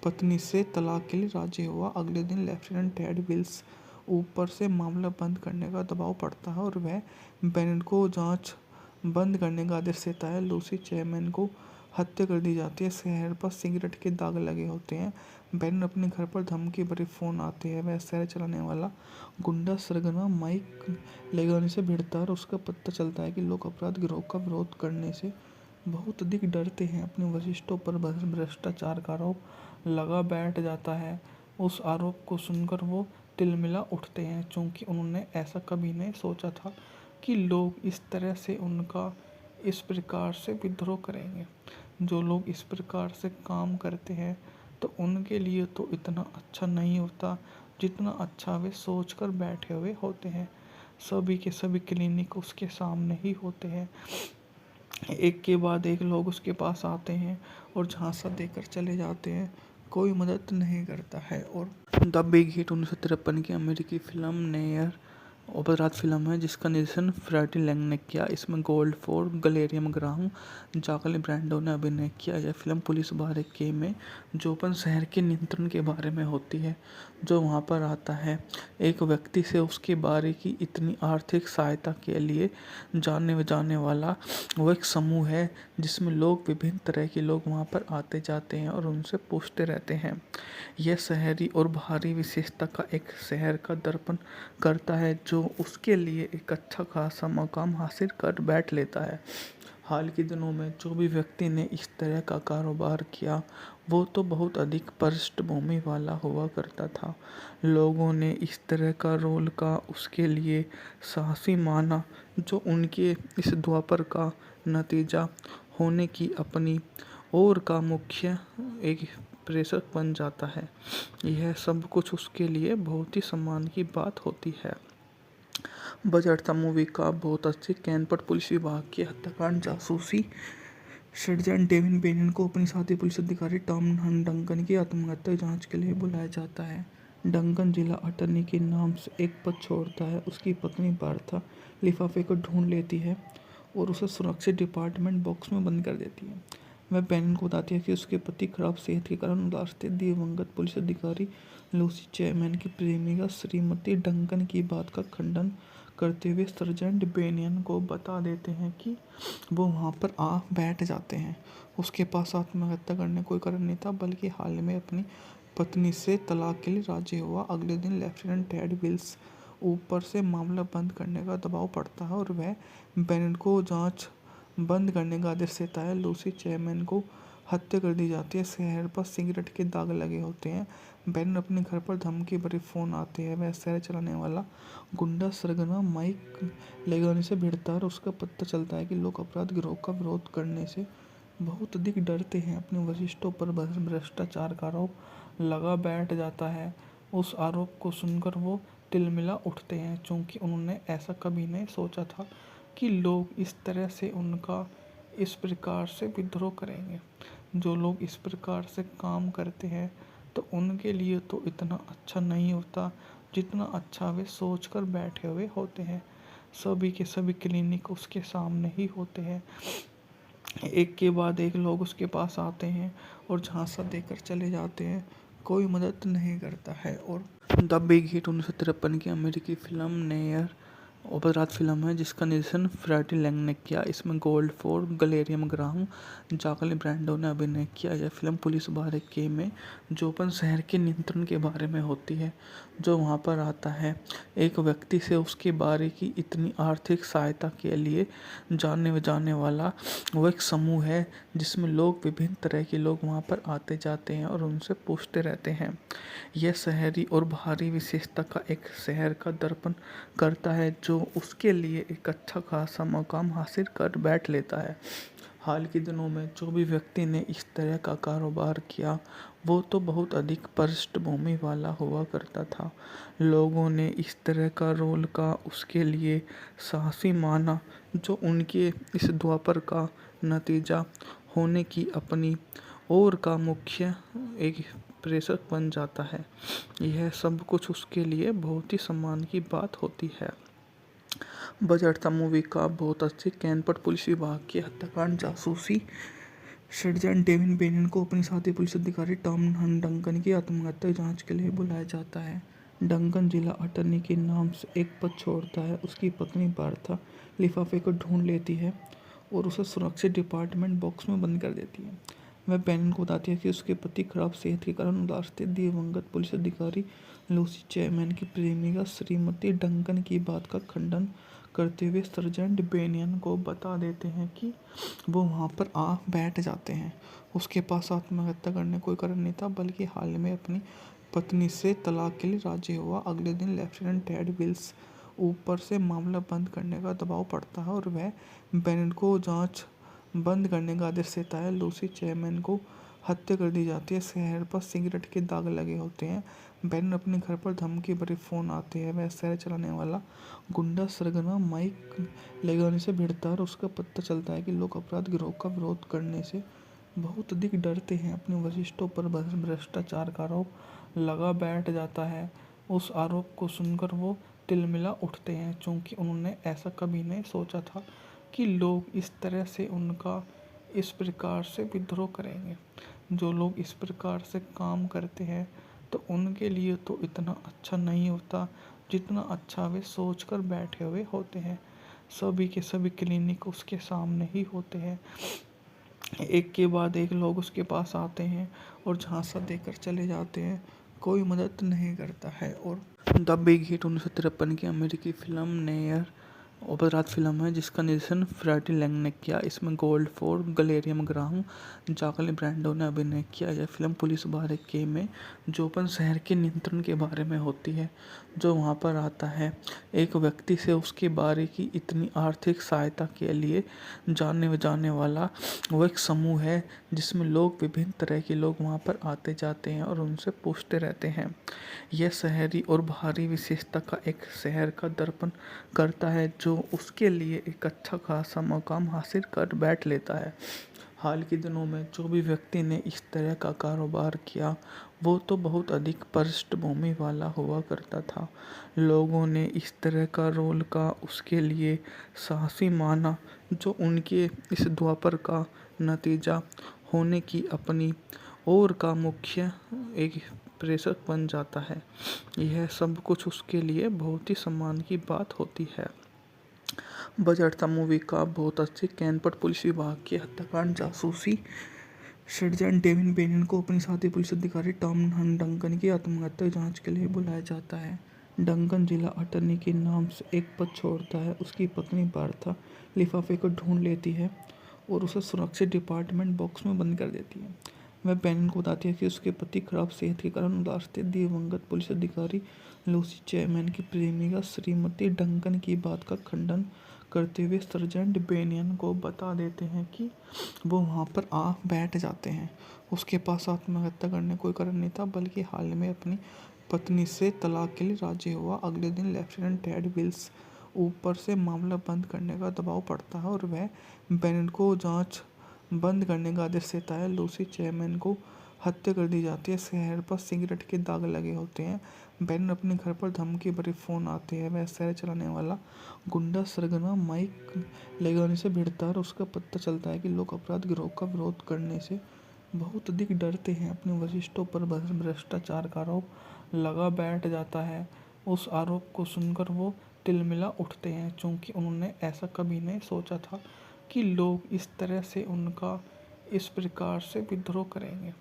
पत्नी से तलाक के लिए राजी हुआ। अगले दिन लेफ्टिनेंट टेड विल्स ऊपर से मामला बंद करने का दबाव पड़ता है और वह बेनेट को जांच बंद करने का आदेश देता है। लूसी चैपमैन को हत्या कर दी जाती है। शहर पर सिगरेट के दाग लगे होते हैं। बेनेट अपने घर पर धमकी भरे फोन आते हैं। वह शहर चलाने वाला गुंडा सरगना माइक लेगानी से भिड़ता है और उसका पता चलता है कि लोग अपराध गिरोह का विरोध करने से बहुत अधिक डरते हैं। अपने वरिष्ठों पर भ्रष्टाचार का आरोप लगा बैठ जाता है। उस आरोप को सुनकर वो तिलमिला उठते हैं, क्योंकि उन्होंने ऐसा कभी नहीं सोचा था कि लोग इस तरह से उनका इस प्रकार से विद्रोह करेंगे। जो लोग इस प्रकार से काम करते हैं तो उनके लिए तो इतना अच्छा नहीं होता जितना अच्छा वे सोच कर बैठे हुए होते हैं। सभी के सभी क्लिनिक उसके सामने ही होते हैं। एक के बाद एक लोग उसके पास आते हैं और झांसा देकर चले जाते हैं। कोई मदद नहीं करता है। और द बिग हिट 1953 की अमेरिकी फिल्म नेयर अपराध फिल्म है जिसका निर्देशन फ्रैटी लैंग ने किया। इसमें गोल्डफोर्ड, गलेरियम ग्राहम, जाकली ब्रैंडो ने अभिनय किया। यह फिल्म पुलिस बारके में जोपन शहर के नियंत्रण के बारे में होती है। जो वहां पर आता है, एक व्यक्ति से उसके बारे की इतनी आर्थिक सहायता के लिए जाने वाला वो एक समूह है जिसमें लोग विभिन्न तरह के लोग वहां पर आते जाते हैं और उनसे पूछते रहते हैं। यह शहरी और बाहरी विशेषता का एक शहर का दर्पण करता है जो उसके लिए एक अच्छा खासा मकाम हासिल कर बैठ लेता है। हाल के दिनों में जो भी व्यक्ति ने इस तरह का कारोबार किया वो तो बहुत अधिक पृष्ठभूमि वाला हुआ करता था। लोगों ने इस तरह का रोल का उसके लिए साहसी माना जो उनके इस द्वापर का नतीजा होने की अपनी ओर का मुख्य एक प्रेषक बन जाता है। यह सब कुछ उसके लिए बहुत ही सम्मान की बात होती है। बजट था मूवी का बहुत अच्छी। कैनपट पुलिस विभाग के हत्याकांड जासूसी सर्जन डेविन बेनिन को अपनी साथी पुलिस अधिकारी टॉम डंकन की आत्महत्या जांच के लिए बुलाया जाता है। डंकन जिला अटर्नी के नाम से एक पद छोड़ता है। उसकी पत्नी बार्था लिफाफे को ढूंढ लेती है और उसे सुरक्षित डिपार्टमेंट बॉक्स में बंद कर देती है। वह बेनिन को बताती है कि उसके पति खराब सेहत के कारण उदास थे। दिवंगत पुलिस अधिकारी लूसी चैपमैन की प्रेमिका श्रीमती डंकन की बात का खंडन करते हुए सर्जेंट बेनियन को बता देते हैं कि वो वहाँ पर आ बैठ जाते हैं। उसके पास आत्महत्या करने कोई कारण नहीं था, बल्कि हाल में अपनी पत्नी से तलाक के लिए राजी हुआ। अगले दिन लेफ्टिनेंट टेड विल्स ऊपर से मामला बंद करने का दबाव पड़ता है और वह बेनेट को जांच बंद करने का आदेश देता है। लूसी चैपमैन को हत्या कर दी जाती है। शहर पर सिगरेट के दाग लगे होते हैं। बेनेट अपने घर पर धमकी भरे फोन आते हैं। वह शहर चलाने वाला गुंडा सरगना माइक लेगानी से भिड़ता है और उसका पता चलता है कि लोग अपराध गिरोह का विरोध करने से बहुत अधिक डरते हैं। अपने वरिष्ठों पर भ्रष्टाचार का आरोप लगा बैठ जाता है। उस आरोप को सुनकर वो तिलमिला उठते हैं, क्योंकि उन्होंने ऐसा कभी नहीं सोचा था कि लोग इस तरह से उनका इस प्रकार से विद्रोह करेंगे। जो लोग इस प्रकार से काम करते हैं तो उनके लिए तो इतना अच्छा नहीं होता जितना अच्छा वे सोच कर बैठे हुए होते हैं। सभी के सभी क्लिनिक उसके सामने ही होते हैं। एक के बाद एक लोग उसके पास आते हैं और झांसा देकर चले जाते हैं। कोई मदद नहीं करता है। और द बिग हिट 1953 की अमेरिकी फिल्म नेयर अपराध फिल्म है जिसका निर्देशन फ्रैटी लैंग ने किया। इसमें गोल्डफोर्ड, गलेरियम ग्राहम, जाकली ब्रैंडो ने अभिनय किया। यह फिल्म पुलिस बारके में जोपन शहर के नियंत्रण के बारे में होती है। जो वहां पर आता है, एक व्यक्ति से उसके बारे की इतनी आर्थिक सहायता के लिए जाने वाला वो एक समूह है जिसमें लोग विभिन्न तरह के लोग वहां पर आते जाते हैं और उनसे पूछते रहते हैं। यह शहरी और बाहरी विशेषता का एक शहर का दर्पण करता है जो उसके लिए एक अच्छा खासा मकाम हासिल कर बैठ लेता है। हाल के दिनों में जो भी व्यक्ति ने इस तरह का कारोबार किया वो तो बहुत अधिक पृष्ठभूमि वाला हुआ करता था। लोगों ने इस तरह का रोल का उसके लिए साहसी माना जो उनके इस द्वापर का नतीजा होने की अपनी ओर का मुख्य एक प्रेषक बन जाता है। यह सब कुछ उसके लिए बहुत ही सम्मान की बात होती है। बजट था मूवी का बहुत अच्छी। कैनपट पुलिस विभाग के हत्याकांड जासूसी सर्जेंट डेविन बेनियन को अपनी साथी पुलिस अधिकारी टॉम डंकन की आत्महत्या जांच के लिए बुलाया जाता है। डंकन जिला अटॉर्नी के नाम से एक पद छोड़ता है। उसकी पत्नी बार्था लिफाफे को ढूंढ लेती है और उसे सुरक्षित डिपार्टमेंट बॉक्स में बंद कर देती है। वह बेनियन को बताती है कि उसके पति खराब सेहत के कारण उदास थे। दिवंगत पुलिस अधिकारी लूसी चैपमैन की प्रेमिका श्रीमती डंकन की बात का खंडन करते हुए सर्जेंट बेनियन को बता देते हैं कि वो वहाँ पर आ बैठ जाते हैं। उसके पास आत्महत्या करने कोई कारण नहीं था, बल्कि हाल में अपनी पत्नी से तलाक के लिए राजी हुआ। अगले दिन लेफ्टिनेंट टेड विल्स ऊपर से मामला बंद करने का दबाव पड़ता है और वह बेनियन को जांच बंद करने का आदेश देता है। लूसी चैपमैन को हत्या कर दी जाती है। शहर पर सिगरेट के दाग लगे होते हैं। बेनियन अपने घर पर धमकी भरे फ़ोन आते हैं। वह शहर चलाने वाला गुंडा सरगना माइक लेगानी से भिड़ता है और उसका पता चलता है कि लोग अपराध गिरोह का विरोध करने से बहुत अधिक डरते हैं। अपने वरिष्ठों पर भ्रष्टाचार का आरोप लगा बैठ जाता है। उस आरोप को सुनकर वो तिलमिला उठते हैं, क्योंकि उन्होंने ऐसा कभी नहीं सोचा था कि लोग इस तरह से उनका इस प्रकार से विद्रोह करेंगे। जो लोग इस प्रकार से काम करते हैं तो उनके लिए तो इतना अच्छा नहीं होता जितना अच्छा वे सोच कर बैठे हुए होते हैं। सभी के सभी क्लिनिक उसके सामने ही होते हैं। एक के बाद एक लोग उसके पास आते हैं और झांसा देकर चले जाते हैं। कोई मदद नहीं करता है। और द बिग हिट 1953 की अमेरिकी फिल्म नेयर अपराध फिल्म है जिसका निर्देशन फ्रैटी लैंग ने किया। इसमें गोल्डफोर्ड, गलेरियम ग्राहम, जाकली ब्रैंडो ने अभिनय किया। यह फिल्म पुलिस बारके में जोपन शहर के नियंत्रण के बारे में होती है, जो वहाँ पर आता है। एक व्यक्ति से उसके बारे की इतनी आर्थिक सहायता के लिए जाने वाला वो एक समूह है जिसमें लोग विभिन्न तरह के लोग वहाँ पर आते जाते हैं और उनसे पूछते रहते हैं। यह शहरी और बाहरी विशेषता का एक शहर का दर्पण करता है जो उसके लिए एक अच्छा खासा मकाम हासिल कर बैठ लेता है। हाल के दिनों में जो भी व्यक्ति ने इस तरह का कारोबार किया वो तो बहुत अधिक पृष्ठभूमि वाला हुआ करता था। लोगों ने इस तरह का रोल का उसके लिए साहसी माना, जो उनके इस द्वापर का नतीजा होने की अपनी ओर का मुख्य एक प्रेषक बन जाता है। यह सब कुछ उसके लिए बहुत ही सम्मान की बात होती है। बजट था मूवी का बहुत अच्छी। कैनपट पुलिस विभाग के हत्याकांड जासूसी सर्जेंट डेविन बेनियन को अपनी साथी पुलिस अधिकारी टॉम डंकन की आत्महत्या जांच के लिए बुलाया जाता है। डंकन जिला अटॉर्नी के नाम से एक पद छोड़ता है। उसकी पत्नी बार्था लिफाफे को ढूंढ लेती है और उसे सुरक्षित डिपार्टमेंट बॉक्स में बंद कर देती है। वह बेनियन को बताती है कि उसके पति खराब सेहत के कारण उदास थे। दिवंगत पुलिस अधिकारी लूसी चैपमैन की प्रेमिका श्रीमती डंकन की बात का खंडन करते हुए सर्जेंट बेनियन को बता देते हैं कि वो वहाँ पर आ बैठ जाते हैं। उसके पास आत्महत्या करने कोई कारण नहीं था, बल्कि हाल में अपनी पत्नी से तलाक के लिए राजी हुआ। अगले दिन लेफ्टिनेंट टेड विल्स ऊपर से मामला बंद करने का दबाव पड़ता है और वह बेनियन को जांच बंद करने का आदेश देता है। लूसी चैपमैन को हत्या कर दी जाती है। शहर पर सिगरेट के दाग लगे होते हैं। बेनियन अपने घर पर धमकी भरे फ़ोन आते हैं। वह शहर चलाने वाला गुंडा सरगना माइक लेगानी से भिड़ता है और उसका पता चलता है कि लोग अपराध गिरोह का विरोध करने से बहुत अधिक डरते हैं। अपने वरिष्ठों पर भ्रष्टाचार का आरोप लगा बैठ जाता है। उस आरोप को सुनकर वो तिलमिला उठते हैं, क्योंकि उन्होंने ऐसा कभी नहीं सोचा था कि लोग इस तरह से उनका इस प्रकार से विद्रोह करेंगे।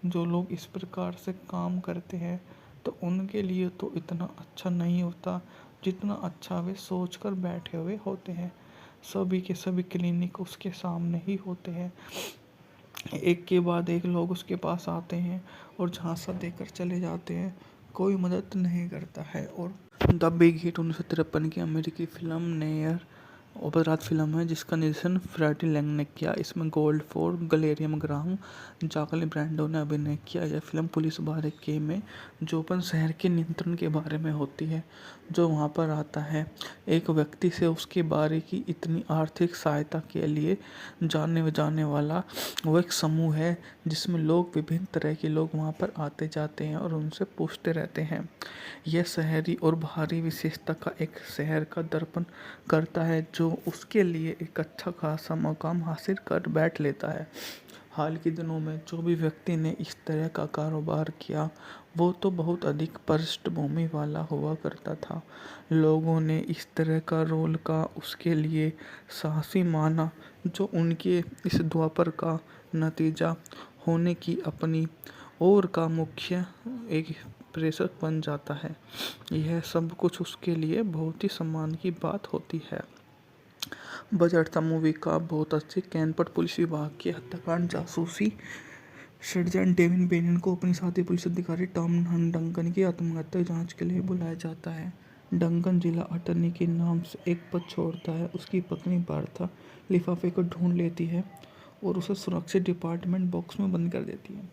जो लोग इस प्रकार से काम करते हैं तो उनके लिए तो इतना अच्छा नहीं होता जितना अच्छा वे सोच कर बैठे हुए होते हैं। सभी के सभी क्लिनिक उसके सामने ही होते हैं। एक के बाद एक लोग उसके पास आते हैं और झांसा देकर चले जाते हैं। कोई मदद नहीं करता है। और द बिग हिट 1953 की अमेरिकी फिल्म नेयर अपराध फिल्म है जिसका निर्देशन फ्रैटी लैंग ने किया। इसमें गोल्डफोर्ड, गलेरियम ग्राहम, जाकली ब्रैंडो ने अभिनय किया। यह फिल्म पुलिस बारके में जोपन शहर के नियंत्रण के बारे में होती है, जो वहाँ पर आता है। एक व्यक्ति से उसके बारे की इतनी आर्थिक सहायता के लिए जाने वाला वो एक समूह है जिसमें लोग विभिन्न तरह के लोग वहाँ पर आते जाते हैं और उनसे पूछते रहते हैं। यह शहरी और बाहरी विशेषता का एक शहर का दर्पण करता है जो उसके लिए एक अच्छा खासा मकाम हासिल कर बैठ लेता है। हाल के दिनों में जो भी व्यक्ति ने इस तरह का कारोबार किया वो तो बहुत अधिक पृष्ठभूमि वाला हुआ करता था। लोगों ने इस तरह का रोल का उसके लिए साहसी माना जो उनके इस द्वापर का नतीजा होने की अपनी ओर का मुख्य एक प्रेषक बन जाता है। यह सब कुछ उसके लिए बहुत ही सम्मान की बात होती है। बजट था मूवी का बहुत अच्छी। कैनपट पुलिस विभाग के हत्याकांड जासूसी सर्जन डेविन बेनियन को अपनी साथी पुलिस अधिकारी टॉम डंकन की आत्महत्या जांच के लिए बुलाया जाता है। डंकन जिला अटॉर्नी के नाम से एक पद छोड़ता है। उसकी पत्नी बार्था लिफाफे को ढूंढ लेती है और उसे सुरक्षित डिपार्टमेंट बॉक्स में बंद कर देती है।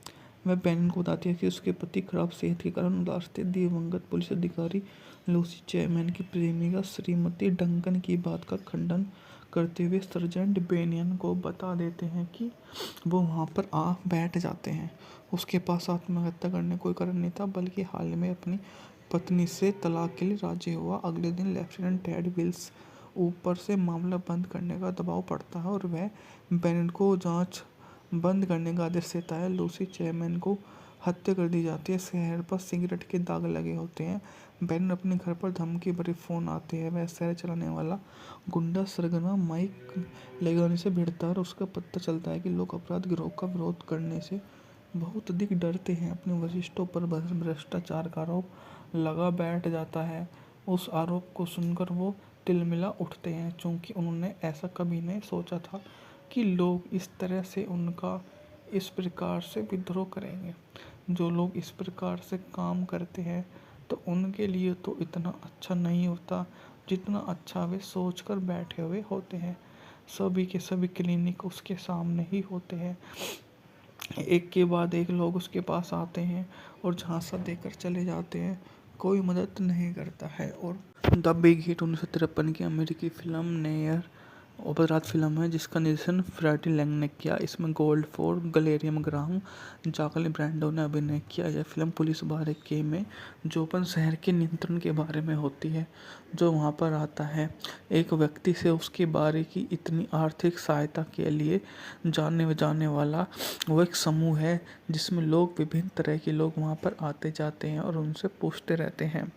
वह बेनियन को बताती है कि उसके पति खराब सेहत के कारण उदास थे। दिवंगत पुलिस अधिकारी लूसी चैपमैन की प्रेमिका श्रीमती डंकन की बात का खंडन करते हुए सर्जेंट बेनियन को बता देते हैं कि वो वहाँ पर आ बैठ जाते हैं। उसके पास आत्महत्या करने कोई कारण नहीं था, बल्कि हाल में अपनी पत्नी से तलाक के लिए राजी हुआ। अगले दिन लेफ्टिनेंट टेड विल्स ऊपर से मामला बंद करने का दबाव पड़ता है और वह बेनियन को जांच बंद करने का आदेश देता है। लूसी चैपमैन को हत्या कर दी जाती है। शहर पर सिगरेट के दाग लगे होते हैं। बेनियन अपने घर पर धमकी भरे फ़ोन आते हैं। वह शहर चलाने वाला गुंडा सरगना माइक लेगानी से भिड़ता है और उसका पता चलता है कि लोग अपराध गिरोह का विरोध करने से बहुत अधिक डरते हैं। अपने वरिष्ठों पर भ्रष्टाचार का आरोप लगा बैठ जाता है। उस आरोप को सुनकर वो तिलमिला उठते हैं, क्योंकि उन्होंने ऐसा कभी नहीं सोचा था कि लोग इस तरह से उनका इस प्रकार से विद्रोह करेंगे। जो लोग इस प्रकार से काम करते हैं तो उनके लिए तो इतना अच्छा नहीं होता जितना अच्छा वे सोच कर बैठे हुए होते हैं। सभी के सभी क्लिनिक उसके सामने ही होते हैं। एक के बाद एक लोग उसके पास आते हैं और झांसा देकर चले जाते हैं। कोई मदद नहीं करता है। और द बिग हिट 1953 की अमेरिकी फिल्म नेयर अपराध फिल्म है जिसका निर्देशन फ्रैटी लैंग ने किया। इसमें गोल्डफोर्ड, गलेरियम ग्राहम, जाकली ब्रैंडो ने अभिनय किया। यह फिल्म पुलिस बारके में जोपन शहर के नियंत्रण के बारे में होती है। जो वहाँ पर आता है, एक व्यक्ति से उसके बारे की इतनी आर्थिक सहायता के लिए जाने वाला वो एक समूह है जिसमें लोग विभिन्न तरह के लोग वहाँ पर आते जाते हैं और उनसे पूछते रहते हैं।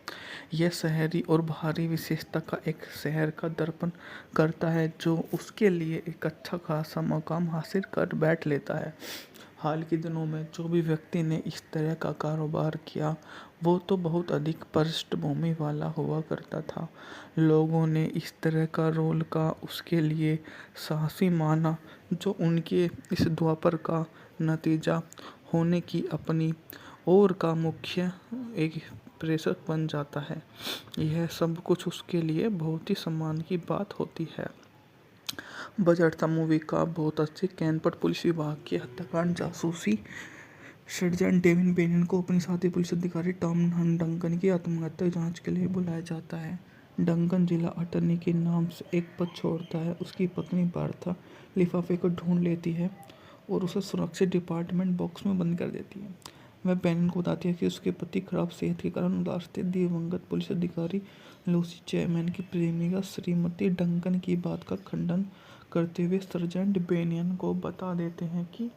यह शहरी और बाहरी विशेषता का एक शहर का दर्पण करता है जो उसके लिए एक अच्छा खासा मकाम हासिल कर बैठ लेता है। हाल के दिनों में जो भी व्यक्ति ने इस तरह का कारोबार किया वो तो बहुत अधिक पृष्ठभूमि वाला हुआ करता था। लोगों ने इस तरह का रोल का उसके लिए साहसी माना जो उनके इस द्वापर का नतीजा होने की अपनी ओर का मुख्य एक प्रेषक बन जाता है। यह सब कुछ उसके लिए बहुत ही सम्मान की बात होती है। बजट था मूवी का बहुत अच्छी। कैनपट पुलिस विभाग के हत्याकांड जासूसी सर्जन डेविन बेनियन को अपनी साथी पुलिस अधिकारी टॉम डंकन की आत्महत्या जांच के लिए बुलाया जाता है। डंकन जिला अटॉर्नी के नाम से एक पद छोड़ता है। उसकी पत्नी बार्था लिफाफे को ढूंढ लेती है और उसे सुरक्षित डिपार्टमेंट बॉक्स में बंद कर देती है। वह बेनियन को बताती है कि उसके पति खराब सेहत के कारण उदास थे। दिवंगत पुलिस अधिकारी लूसी चैपमैन की प्रेमिका श्रीमती डंकन की बात का खंडन करते हुए सर्जेंट बेनियन को बता देते हैं कि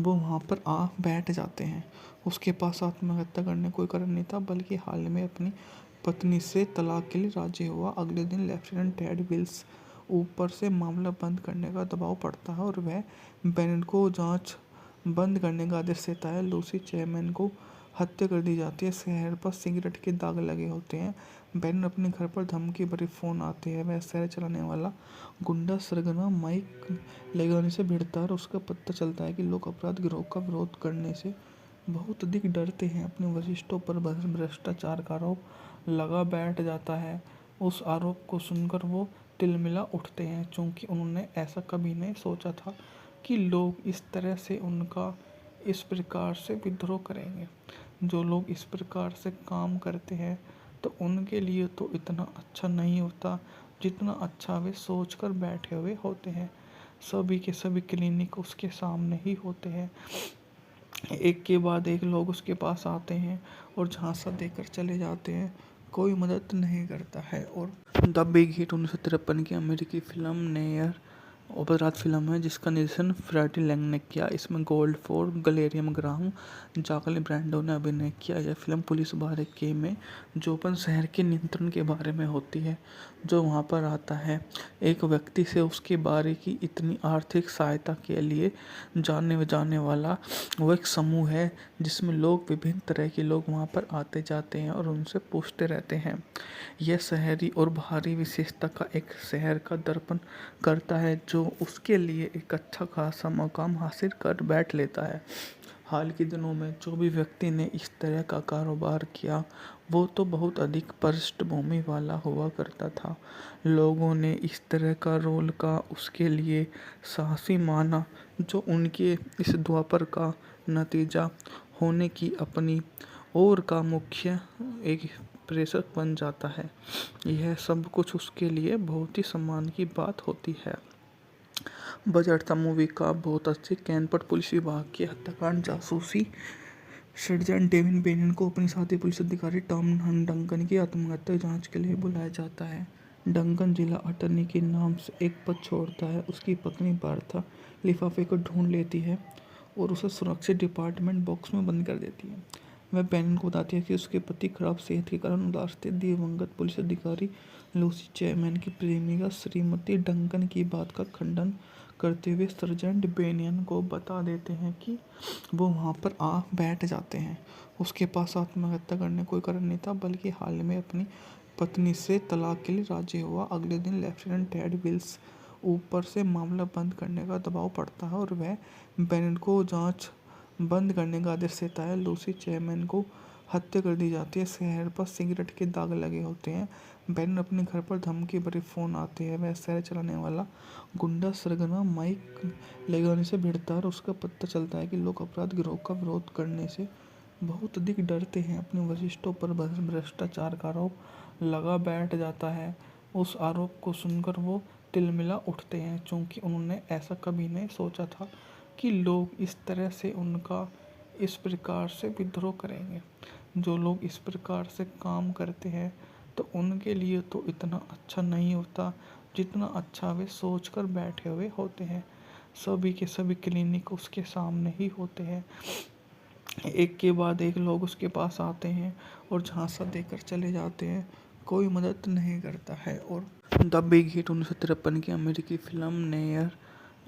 वो वहाँ पर आ बैठ जाते हैं। उसके पास आत्महत्या करने कोई कारण नहीं था, बल्कि हाल में अपनी पत्नी से तलाक के लिए राजी हुआ। अगले दिन लेफ्टिनेंट टेड विल्स ऊपर से मामला बंद करने का दबाव पड़ता है और वह बेनियन को जांच बंद करने का आदेश देता है। लूसी चैपमैन को हत्या कर दी जाती है। शहर पर सिगरेट के दाग लगे होते हैं। बेनियन अपने घर पर धमकी भरे फ़ोन आते हैं। वह शहर चलाने वाला गुंडा सरगना माइक लेगानी से भिड़ता है और उसका पता चलता है कि लोग अपराध गिरोह का विरोध करने से बहुत अधिक डरते हैं। अपने वरिष्ठों पर भ्रष्टाचार का आरोप लगा बैठ जाता है। उस आरोप को सुनकर वो तिलमिला उठते हैं, क्योंकि उन्होंने ऐसा कभी नहीं सोचा था कि लोग इस तरह से उनका इस प्रकार से विद्रोह करेंगे। जो लोग इस प्रकार से काम करते हैं तो उनके लिए तो इतना अच्छा नहीं होता जितना अच्छा वे सोच कर बैठे हुए होते हैं। सभी के सभी क्लिनिक उसके सामने ही होते हैं। एक के बाद एक लोग उसके पास आते हैं और झांसा देकर चले जाते हैं। कोई मदद नहीं करता है। और द बिग हिट 1953 की अमेरिकी फिल्म नेयर अपराध फिल्म है जिसका निर्देशन फ्रैटी लैंग ने किया। इसमें गोल्ड फोर, गलेरियम ग्राहम, जाकली ब्रांडो ने अभिनय किया। यह फिल्म पुलिस बारके में जोपन शहर के नियंत्रण के बारे में होती है, जो वहां पर आता है। एक व्यक्ति से उसके बारे की इतनी आर्थिक सहायता के लिए जानने जाने वाला वो एक समूह है जिसमें लोग विभिन्न तरह के लोग वहां पर आते जाते हैं और उनसे पूछते रहते हैं। यह शहरी और बाहरी विशेषता का एक शहर का दर्पण करता है जो उसके लिए एक अच्छा खासा मकाम हासिल कर बैठ लेता है। हाल के दिनों में जो भी व्यक्ति ने इस तरह का कारोबार किया वो तो बहुत अधिक पृष्ठभूमि वाला हुआ करता था। लोगों ने इस तरह का रोल का उसके लिए साहसी माना जो उनके इस द्वापर का नतीजा होने की अपनी ओर का मुख्य एक प्रेषक बन जाता है। यह सब कुछ उसके लिए बहुत ही सम्मान की बात होती है। बजट था मूवी का बहुत अच्छी। कैनपट पुलिस विभाग के हत्याकांड जासूसी सर्जन डेविन बेनियन को अपने साथी पुलिस अधिकारी टॉम डंकन की आत्महत्या जांच के लिए बुलाया जाता है। डंकन जिला अटॉर्नी के नाम से एक पद छोड़ता है। उसकी पत्नी बार्था लिफाफे को ढूंढ लेती है और उसे सुरक्षित डिपार्टमेंट बॉक्स में बंद कर देती है। वह बेनियन को बताती है कि उसके पति खराब सेहत के कारण उदास थे। दिवंगत पुलिस अधिकारी लूसी चैपमैन की प्रेमिका श्रीमती डंकन की बात का खंडन करते हुए सर्जेंट बेनियन को बता देते हैं कि वो वहाँ पर आ बैठ जाते हैं। उसके पास आत्महत्या करने कोई कारण नहीं था, बल्कि हाल में अपनी पत्नी से तलाक के लिए राजी हुआ। अगले दिन लेफ्टिनेंट टेड विल्स ऊपर से मामला बंद करने का दबाव पड़ता है और वह बेनियन को जांच बंद करने का आदेश देता है। लूसी चैपमैन को हत्या कर दी जाती है। शहर पर सिगरेट के दाग लगे होते हैं। बेनियन अपने घर पर धमकी भरे फोन आते हैं। वह शहर चलाने वाला गुंडा सरगना माइक लेगानी से भिड़ता है और उसका पता चलता है कि लोग अपराध गिरोह का विरोध करने से बहुत अधिक डरते हैं। अपने वरिष्ठों पर भ्रष्टाचार का आरोप लगा बैठ जाता है। उस आरोप को सुनकर वो तिलमिला उठते हैं, क्योंकि उन्होंने ऐसा कभी नहीं सोचा था कि लोग इस तरह से उनका इस प्रकार से विद्रोह करेंगे। जो लोग इस प्रकार से काम करते हैं तो उनके लिए तो इतना अच्छा नहीं होता जितना अच्छा वे सोच कर बैठे हुए होते हैं। सभी के सभी क्लिनिक उसके सामने ही होते हैं। एक के बाद एक लोग उसके पास आते हैं और झांसा देकर चले जाते हैं। कोई मदद नहीं करता है। और द बिग हिट 1953 की अमेरिकी फिल्म नेयर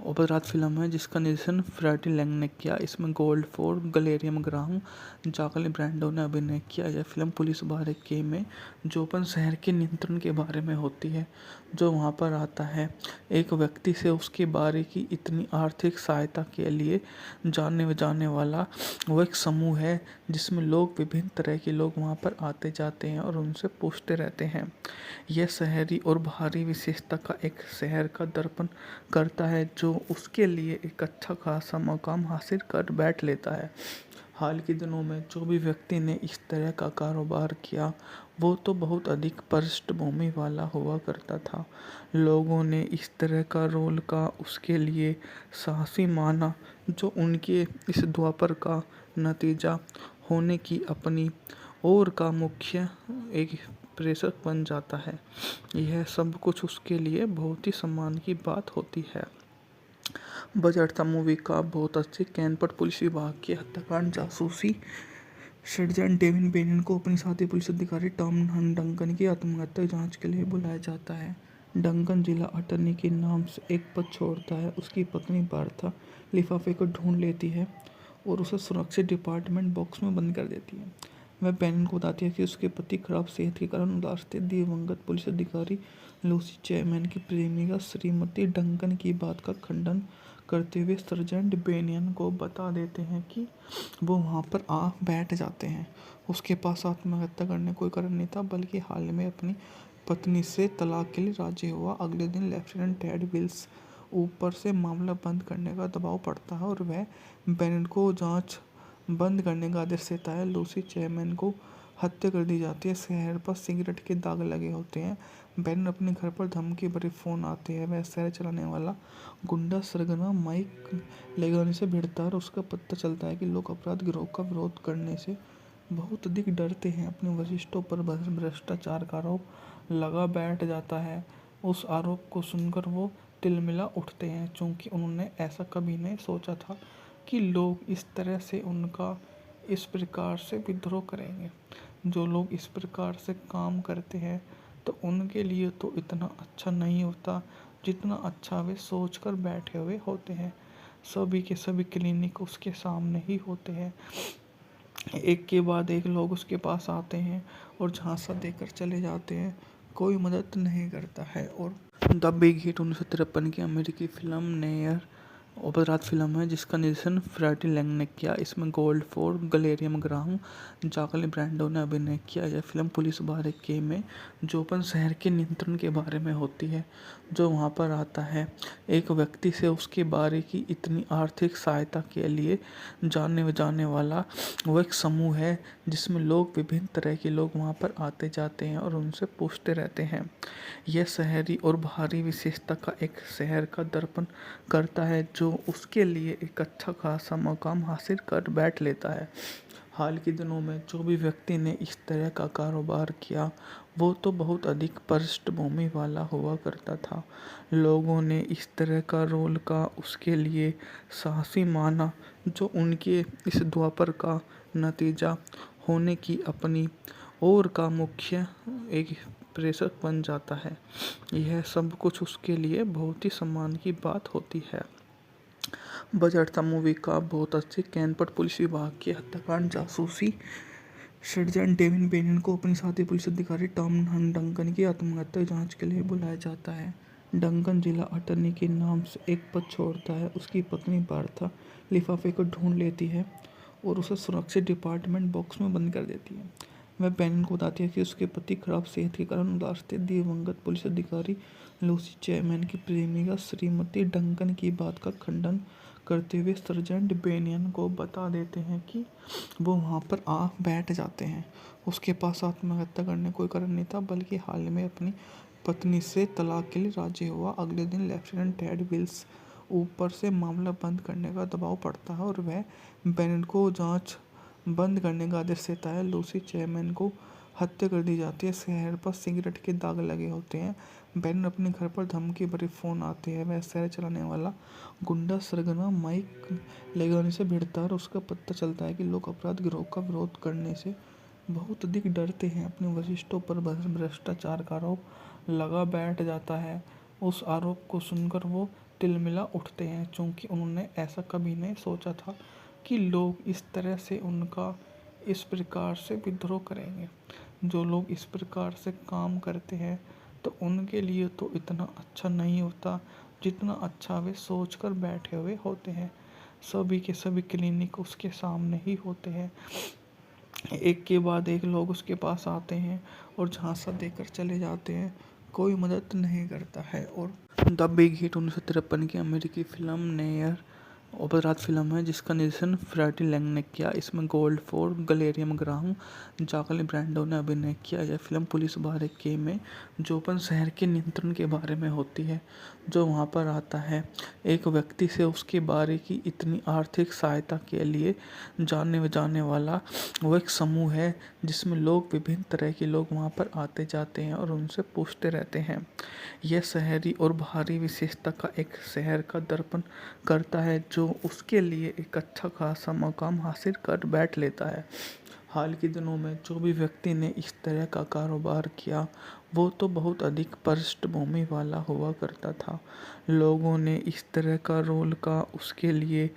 अपराध फिल्म है जिसका निर्देशन फ्रैटी लैंग ने किया। इसमें गोल्ड फोर, गलेरियम ग्राहम, जाकली ब्रांडो ने अभिनय किया। यह फिल्म पुलिस बारके में जोपन शहर के नियंत्रण के बारे में होती है, जो वहां पर आता है। एक व्यक्ति से उसके बारे की इतनी आर्थिक सहायता के लिए जानने जाने वाला वो एक समूह है जिसमें लोग विभिन्न तरह के लोग वहां पर आते जाते हैं और उनसे पूछते रहते हैं। यह शहरी और बाहरी विशेषता का एक शहर का दर्पण करता है जो उसके लिए एक अच्छा खासा मकाम हासिल कर बैठ लेता है। हाल के दिनों में जो भी व्यक्ति ने इस तरह का कारोबार किया वो तो बहुत अधिक पृष्ठभूमि वाला हुआ करता था। लोगों ने इस तरह का रोल का उसके लिए साहसी माना जो उनके इस द्वापर का नतीजा होने की अपनी ओर का मुख्य एक प्रेषक बन जाता है। यह सब कुछ उसके लिए बहुत ही सम्मान की बात होती है। बजट था मूवी का बहुत अच्छी। कैनपट पुलिस विभाग के हत्याकांड जासूसी सर्जन डेविन बेनियन को अपने साथी पुलिस अधिकारी टॉम डंकन की आत्महत्या जांच के लिए बुलाया जाता है। डंकन जिला अटॉर्नी के नाम से एक पद छोड़ता है। उसकी पत्नी बार्था लिफाफे को ढूंढ लेती है और उसे सुरक्षित डिपार्टमेंट बॉक्स में बंद कर देती है। वह बेनियन को बताती है कि उसके पति खराब सेहत के कारण उदास थे। दिवंगत पुलिस अधिकारी लूसी चैपमैन की प्रेमिका श्रीमती डंकन की बात का खंडन करते हुए सर्जेंट बेनियन को बता देते हैं कि वो वहाँ पर आ बैठ जाते हैं। उसके पास आत्महत्या करने कोई कारण नहीं था, बल्कि हाल में अपनी पत्नी से तलाक के लिए राजी हुआ। अगले दिन लेफ्टिनेंट टेड विल्स ऊपर से मामला बंद करने का दबाव पड़ता है और वह बेनियन को जांच बंद करने का आदेश देता है। लूसी चैपमैन को हत्या कर दी जाती है। शहर पर सिगरेट के दाग लगे होते हैं। बेनियन अपने घर पर धमकी भरे फोन आते हैं। वह शहर चलाने वाला गुंडा सरगना माइक लेगानी से भिड़ता है और उसका पता चलता है कि लोग अपराध गिरोह का विरोध करने से बहुत अधिक डरते हैं। अपने वरिष्ठों पर भ्रष्टाचार का आरोप लगा बैठ जाता है। उस आरोप को सुनकर वो तिलमिला उठते हैं, क्योंकि उन्होंने ऐसा कभी नहीं सोचा था कि लोग इस तरह से उनका इस प्रकार से विद्रोह करेंगे। जो लोग इस प्रकार से काम करते हैं तो उनके लिए तो इतना अच्छा नहीं होता जितना अच्छा वे सोच कर बैठे हुए होते हैं। सभी के सभी क्लिनिक उसके सामने ही होते हैं। एक के बाद एक लोग उसके पास आते हैं और झांसा देकर चले जाते हैं। कोई मदद नहीं करता है। और द बिग हिट 1953 की अमेरिकी फिल्म नेयर अपराध फिल्म है जिसका निर्देशन फ्रैटी लैंग ने किया। इसमें गोल्डफोर्ड, गलेरियम ग्राहम, जाकली ब्रांडो ने अभिनय किया। यह फिल्म पुलिस बारके में जोपन शहर के नियंत्रण के बारे में होती है। जो वहाँ पर आता है, एक व्यक्ति से उसके बारे की इतनी आर्थिक सहायता के लिए जाने वाला वो एक समूह है जिसमें लोग विभिन्न तरह के लोग वहाँ पर आते जाते हैं और उनसे पूछते रहते हैं। यह शहरी और बाहरी विशेषता का एक शहर का दर्पण करता है जो उसके लिए एक अच्छा खासा मकाम हासिल कर बैठ लेता है। हाल के दिनों में जो भी व्यक्ति ने इस तरह का कारोबार किया वो तो बहुत अधिक पृष्ठभूमि वाला हुआ करता था। लोगों ने इस तरह का रोल का उसके लिए साहसी माना जो उनके इस द्वापर का नतीजा होने की अपनी ओर का मुख्य एक प्रेषक बन जाता है। यह सब कुछ उसके लिए बहुत ही सम्मान की बात होती है। बजट था मूवी का बहुत अच्छे। कैनपट पुलिस विभाग के हत्याकांड जासूसी सर्जन डेविन बेनियन को अपने साथी पुलिस अधिकारी टॉम डंकन की आत्महत्या जांच के लिए बुलाया जाता है। डंकन जिला अटर्नी के नाम से एक पद छोड़ता है। उसकी पत्नी बार्था लिफाफे को ढूंढ लेती है और उसे सुरक्षित डिपार्टमेंट बॉक्स में बंद कर देती है। वह बेनियन को बताती है कि उसके पति खराब सेहत के कारण उदास थे। दिवंगत पुलिस अधिकारी लूसी चैपमैन की प्रेमिका श्रीमती डंकन की बात का खंडन करते हुए सर्जेंट बेनियन को बता देते हैं कि वो वहाँ पर आ बैठ जाते हैं। उसके पास आत्महत्या करने कोई कारण नहीं था, बल्कि हाल में अपनी पत्नी से तलाक के लिए राजी हुआ। अगले दिन लेफ्टिनेंट टेड विल्स ऊपर से मामला बंद करने का दबाव पड़ता है और वह बेनियन को जांच बंद करने का आदेश देता है। लूसी चैपमैन को हत्या कर दी जाती है। शहर पर सिगरेट के दाग लगे होते हैं। बेनियन अपने घर पर धमकी भरे फ़ोन आते हैं। वह शहर चलाने वाला गुंडा सरगना माइक लेगानी से भिड़ता है और उसका पता चलता है कि लोग अपराध गिरोह का विरोध करने से बहुत अधिक डरते हैं। अपने वरिष्ठों पर भ्रष्टाचार का आरोप लगा बैठ जाता है। उस आरोप को सुनकर वो तिलमिला उठते हैं, क्योंकि उन्होंने ऐसा कभी नहीं सोचा था कि लोग इस तरह से उनका इस प्रकार से विद्रोह करेंगे। जो लोग इस प्रकार से काम करते हैं तो उनके लिए तो इतना अच्छा नहीं होता जितना अच्छा वे सोच कर बैठे हुए होते हैं। सभी के सभी क्लिनिक उसके सामने ही होते हैं। एक के बाद एक लोग उसके पास आते हैं और झांसा देकर चले जाते हैं। कोई मदद नहीं करता है। और द बिग हिट 1953 की अमेरिकी फिल्म नेयर अपराध फिल्म है जिसका निर्देशन फ्रैटी लैंग ने किया। इसमें गोल्डफोर्ड, गलेरियम ग्राहम, जाकली ब्रांडो ने अभिनय किया। यह फिल्म पुलिस बारके में जोपन शहर के नियंत्रण के बारे में होती है। जो वहाँ पर आता है, एक व्यक्ति से उसके बारे की इतनी आर्थिक सहायता के लिए जाने वाला वो एक समूह है जिसमें लोग विभिन्न तरह के लोग वहाँ पर आते जाते हैं और उनसे पूछते रहते हैं। यह शहरी और बाहरी विशेषता का एक शहर का दर्पण करता है जो उसके लिए एक अच्छा खासा मकाम हासिल कर बैठ लेता है। हाल के दिनों में जो भी व्यक्ति ने इस तरह का कारोबार किया वो तो बहुत अधिक पृष्ठभूमि वाला हुआ करता था। लोगों ने इस तरह का रोल का उसके लिए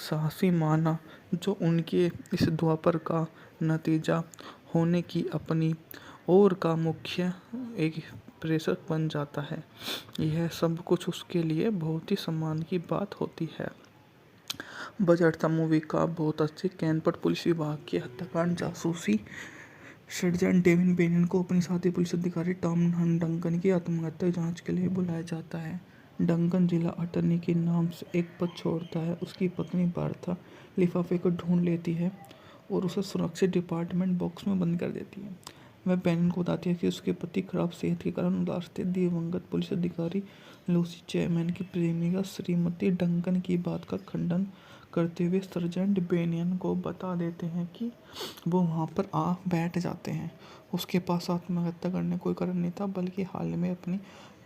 साहसी माना जो उनके इस द्वापर का नतीजा होने की अपनी ओर का मुख्य एक प्रेषक बन जाता है। यह सब कुछ उसके लिए बहुत ही सम्मान की बात होती है। बजट था मूवी का बहुत अच्छे। कैनपट पुलिस विभाग के हत्याकांड जासूसी सर्जन डेविन बेनियन को अपने साथी पुलिस अधिकारी टॉम डंकन की आत्महत्या जांच के लिए बुलाया जाता है। डंकन जिला अटर्नी के नाम से एक पद छोड़ता है। उसकी पत्नी बार्था लिफाफे को ढूंढ लेती है और उसे सुरक्षित डिपार्टमेंट बॉक्स में बंद कर देती है। वह बेनियन को बताती है कि उसके पति खराब सेहत के कारण उदास थे। दिवंगत पुलिस अधिकारी लूसी चैपमैन की प्रेमिका श्रीमती डंकन की बात का खंडन करते हुए सर्जेंट बेनियन को बता देते हैं कि वो वहाँ पर आ बैठ जाते हैं। उसके पास आत्महत्या करने कोई कारण नहीं था, बल्कि हाल में अपनी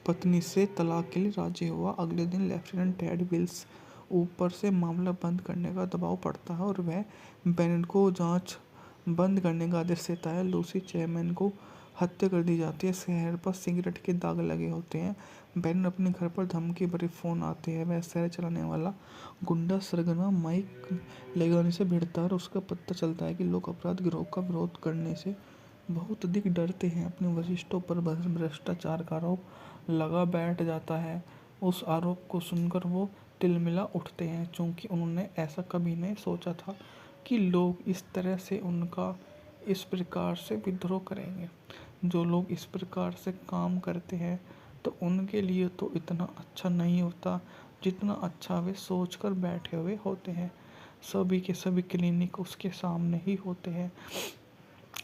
पत्नी से तलाक के लिए राजी हुआ। अगले दिन लेफ्टिनेंट टेड विल्स ऊपर से मामला बंद करने का दबाव पड़ता है और वह बेनेट को जांच बंद करने का आदेश देता है। लूसी चैपमैन को हत्या कर दी जाती है। शहर पर सिगरेट के दाग लगे होते हैं। बेनेट अपने घर पर धमकी भरे फोन आते हैं। वह शहर चलाने वाला गुंडा सरगना माइक लेगानी से भिड़ता है और उसका पता चलता है कि लोग अपराध गिरोह का विरोध करने से बहुत अधिक डरते हैं। अपने वरिष्ठों पर भ्रष्टाचार का आरोप लगा बैठ जाता है। उस आरोप को सुनकर वो तिलमिला उठते हैं, क्योंकि उन्होंने ऐसा कभी नहीं सोचा था कि लोग इस तरह से उनका इस प्रकार से विद्रोह करेंगे। जो लोग इस प्रकार से काम करते हैं तो उनके लिए तो इतना अच्छा नहीं होता जितना अच्छा वे सोच कर बैठे हुए होते हैं। सभी के सभी क्लिनिक उसके सामने ही होते हैं।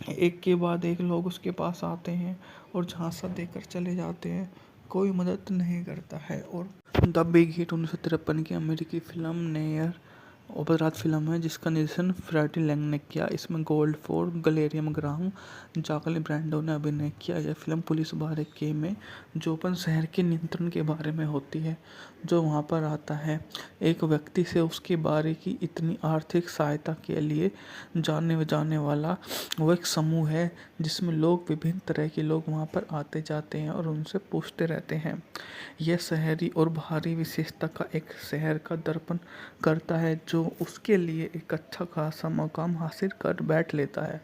एक के बाद एक लोग उसके पास आते हैं और झांसा देकर चले जाते हैं। कोई मदद नहीं करता है। और द बिग हिट 1953 की अमेरिकी फिल्म नेयर अपराध फिल्म है जिसका निर्देशन फ्रैटी लैंग ने किया। इसमें गोल्डफोर्ड, गलेरियम ग्राहम, जाकली ब्रैंडो ने अभिनय किया। यह फिल्म पुलिस बारे के में जोपन शहर के नियंत्रण के बारे में होती है जो वहां पर आता है। एक व्यक्ति से उसके बारे की इतनी आर्थिक सहायता के लिए जाने वाला वो एक समूह है जिसमें लोग विभिन्न तरह के लोग वहां पर आते जाते हैं और उनसे पूछते रहते हैं। यह शहरी और बाहरी विशेषता का एक शहर का दर्पण करता है जो उसके लिए एक अच्छा खासा मकाम हासिल कर बैठ लेता है।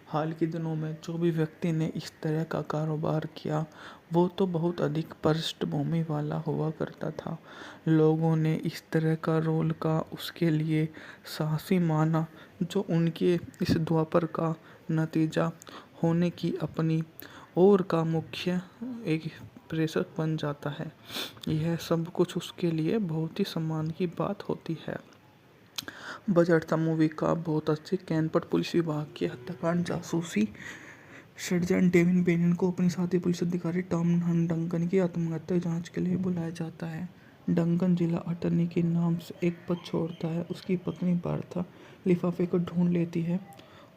हाल के दिनों में जो भी व्यक्ति ने इस तरह का कारोबार किया वो तो बहुत अधिक पृष्ठभूमि वाला हुआ करता था। लोगों ने इस तरह का रोल का उसके लिए साहसी माना जो उनके इस द्वापर का नतीजा होने की अपनी ओर का मुख्य एक प्रेषक बन जाता है। यह सब कुछ उसके लिए बहुत ही सम्मान की बात होती है। बजट था मूवी का बहुत अच्छी। कैनपट पुलिस विभाग के हत्याकांड जासूसी सर्जन डेविन बेनियन को अपने साथी पुलिस अधिकारी टॉम डंकन की आत्महत्या जांच के लिए बुलाया जाता है। डंकन जिला अटर्नी के नाम से एक पद छोड़ता है। उसकी पत्नी बार्था लिफाफे को ढूंढ लेती है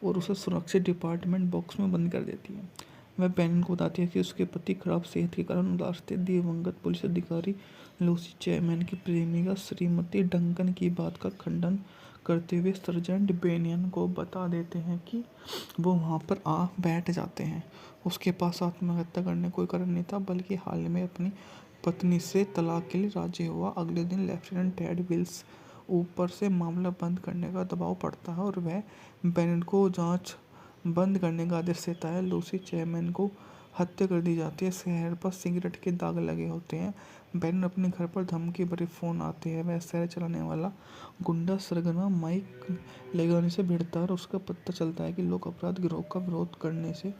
और उसे सुरक्षित डिपार्टमेंट बॉक्स में बंद कर देती है। वह बेनियन को बताती है कि उसके पति खराब सेहत के कारण उदास थे। दिवंगत पुलिस अधिकारी लूसी चैपमैन की प्रेमिका श्रीमती डंकन की बात का खंडन करते हुए सर्जेंट बेनियन को बता देते हैं कि वो वहाँ पर आ बैठ जाते हैं। उसके पास आत्महत्या करने कोई कारण नहीं था, बल्कि हाल में अपनी पत्नी से तलाक के लिए राजी हुआ। अगले दिन लेफ्टिनेंट टेड विल्स ऊपर से मामला बंद करने का दबाव पड़ता है और वह बेनेट को जांच बंद करने का आदेश देता है। लूसी चैपमैन को हत्या कर दी जाती है। शहर पर सिगरेट के दाग लगे होते हैं। बेनेट अपने घर पर धमकी भरे फोन आते हैं। वह शहर चलाने वाला गुंडा सरगना माइक लेगानी से भिड़ता है और उसका पता चलता है कि लोग अपराध गिरोह का विरोध करने से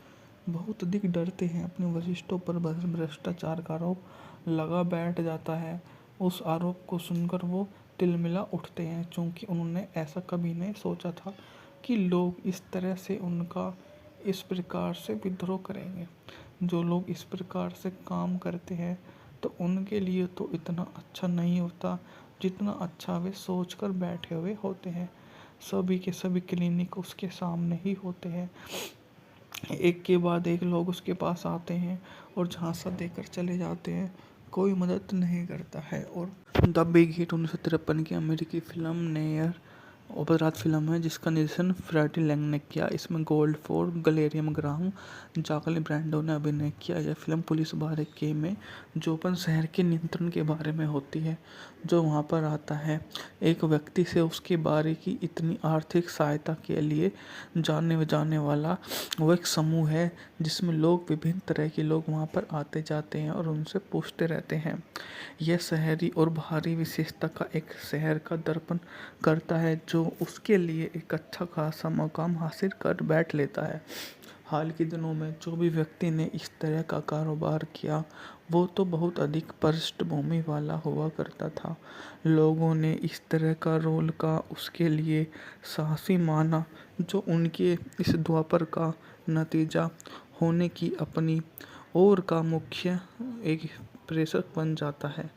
बहुत अधिक डरते हैं। अपने वरिष्ठों पर भ्रष्टाचार का आरोप लगा बैठ जाता है। उस आरोप को सुनकर वो तिलमिला उठते हैं, क्योंकि उन्होंने ऐसा कभी नहीं सोचा था कि लोग इस तरह से उनका इस प्रकार से विद्रोह करेंगे। जो लोग इस प्रकार से काम करते हैं तो उनके लिए तो इतना अच्छा नहीं होता जितना अच्छा वे सोच कर बैठे हुए होते हैं। सभी के सभी क्लिनिक उसके सामने ही होते हैं। एक के बाद एक लोग उसके पास आते हैं और झांसा देकर चले जाते हैं। कोई मदद नहीं करता है। और द बिग हिट 1953 की अमेरिकी फिल्म नेयर अपराध फिल्म है जिसका निर्देशन फ्रैटी लैंग ने किया। इसमें गोल्डफोर्ड, गलेरियम ग्राहम, जाकली ब्रैंडो ने अभिनय किया। यह फिल्म पुलिस बारे के में जोपन शहर के नियंत्रण के बारे में होती है जो वहां पर आता है। एक व्यक्ति से उसके बारे की इतनी आर्थिक सहायता के लिए जाने वाला वो एक समूह है जिसमें लोग विभिन्न तरह के लोग वहां पर आते जाते हैं और उनसे पूछते रहते हैं। यह शहरी और बाहरी विशेषता का एक शहर का दर्पण करता है जो उसके लिए एक अच्छा खासा मकाम हासिल कर बैठ लेता है। हाल के दिनों में जो भी व्यक्ति ने इस तरह का कारोबार किया वो तो बहुत अधिक पृष्ठभूमि वाला हुआ करता था। लोगों ने इस तरह का रोल का उसके लिए साहसी माना जो उनके इस द्वापर का नतीजा होने की अपनी ओर का मुख्य एक प्रेषक बन जाता है।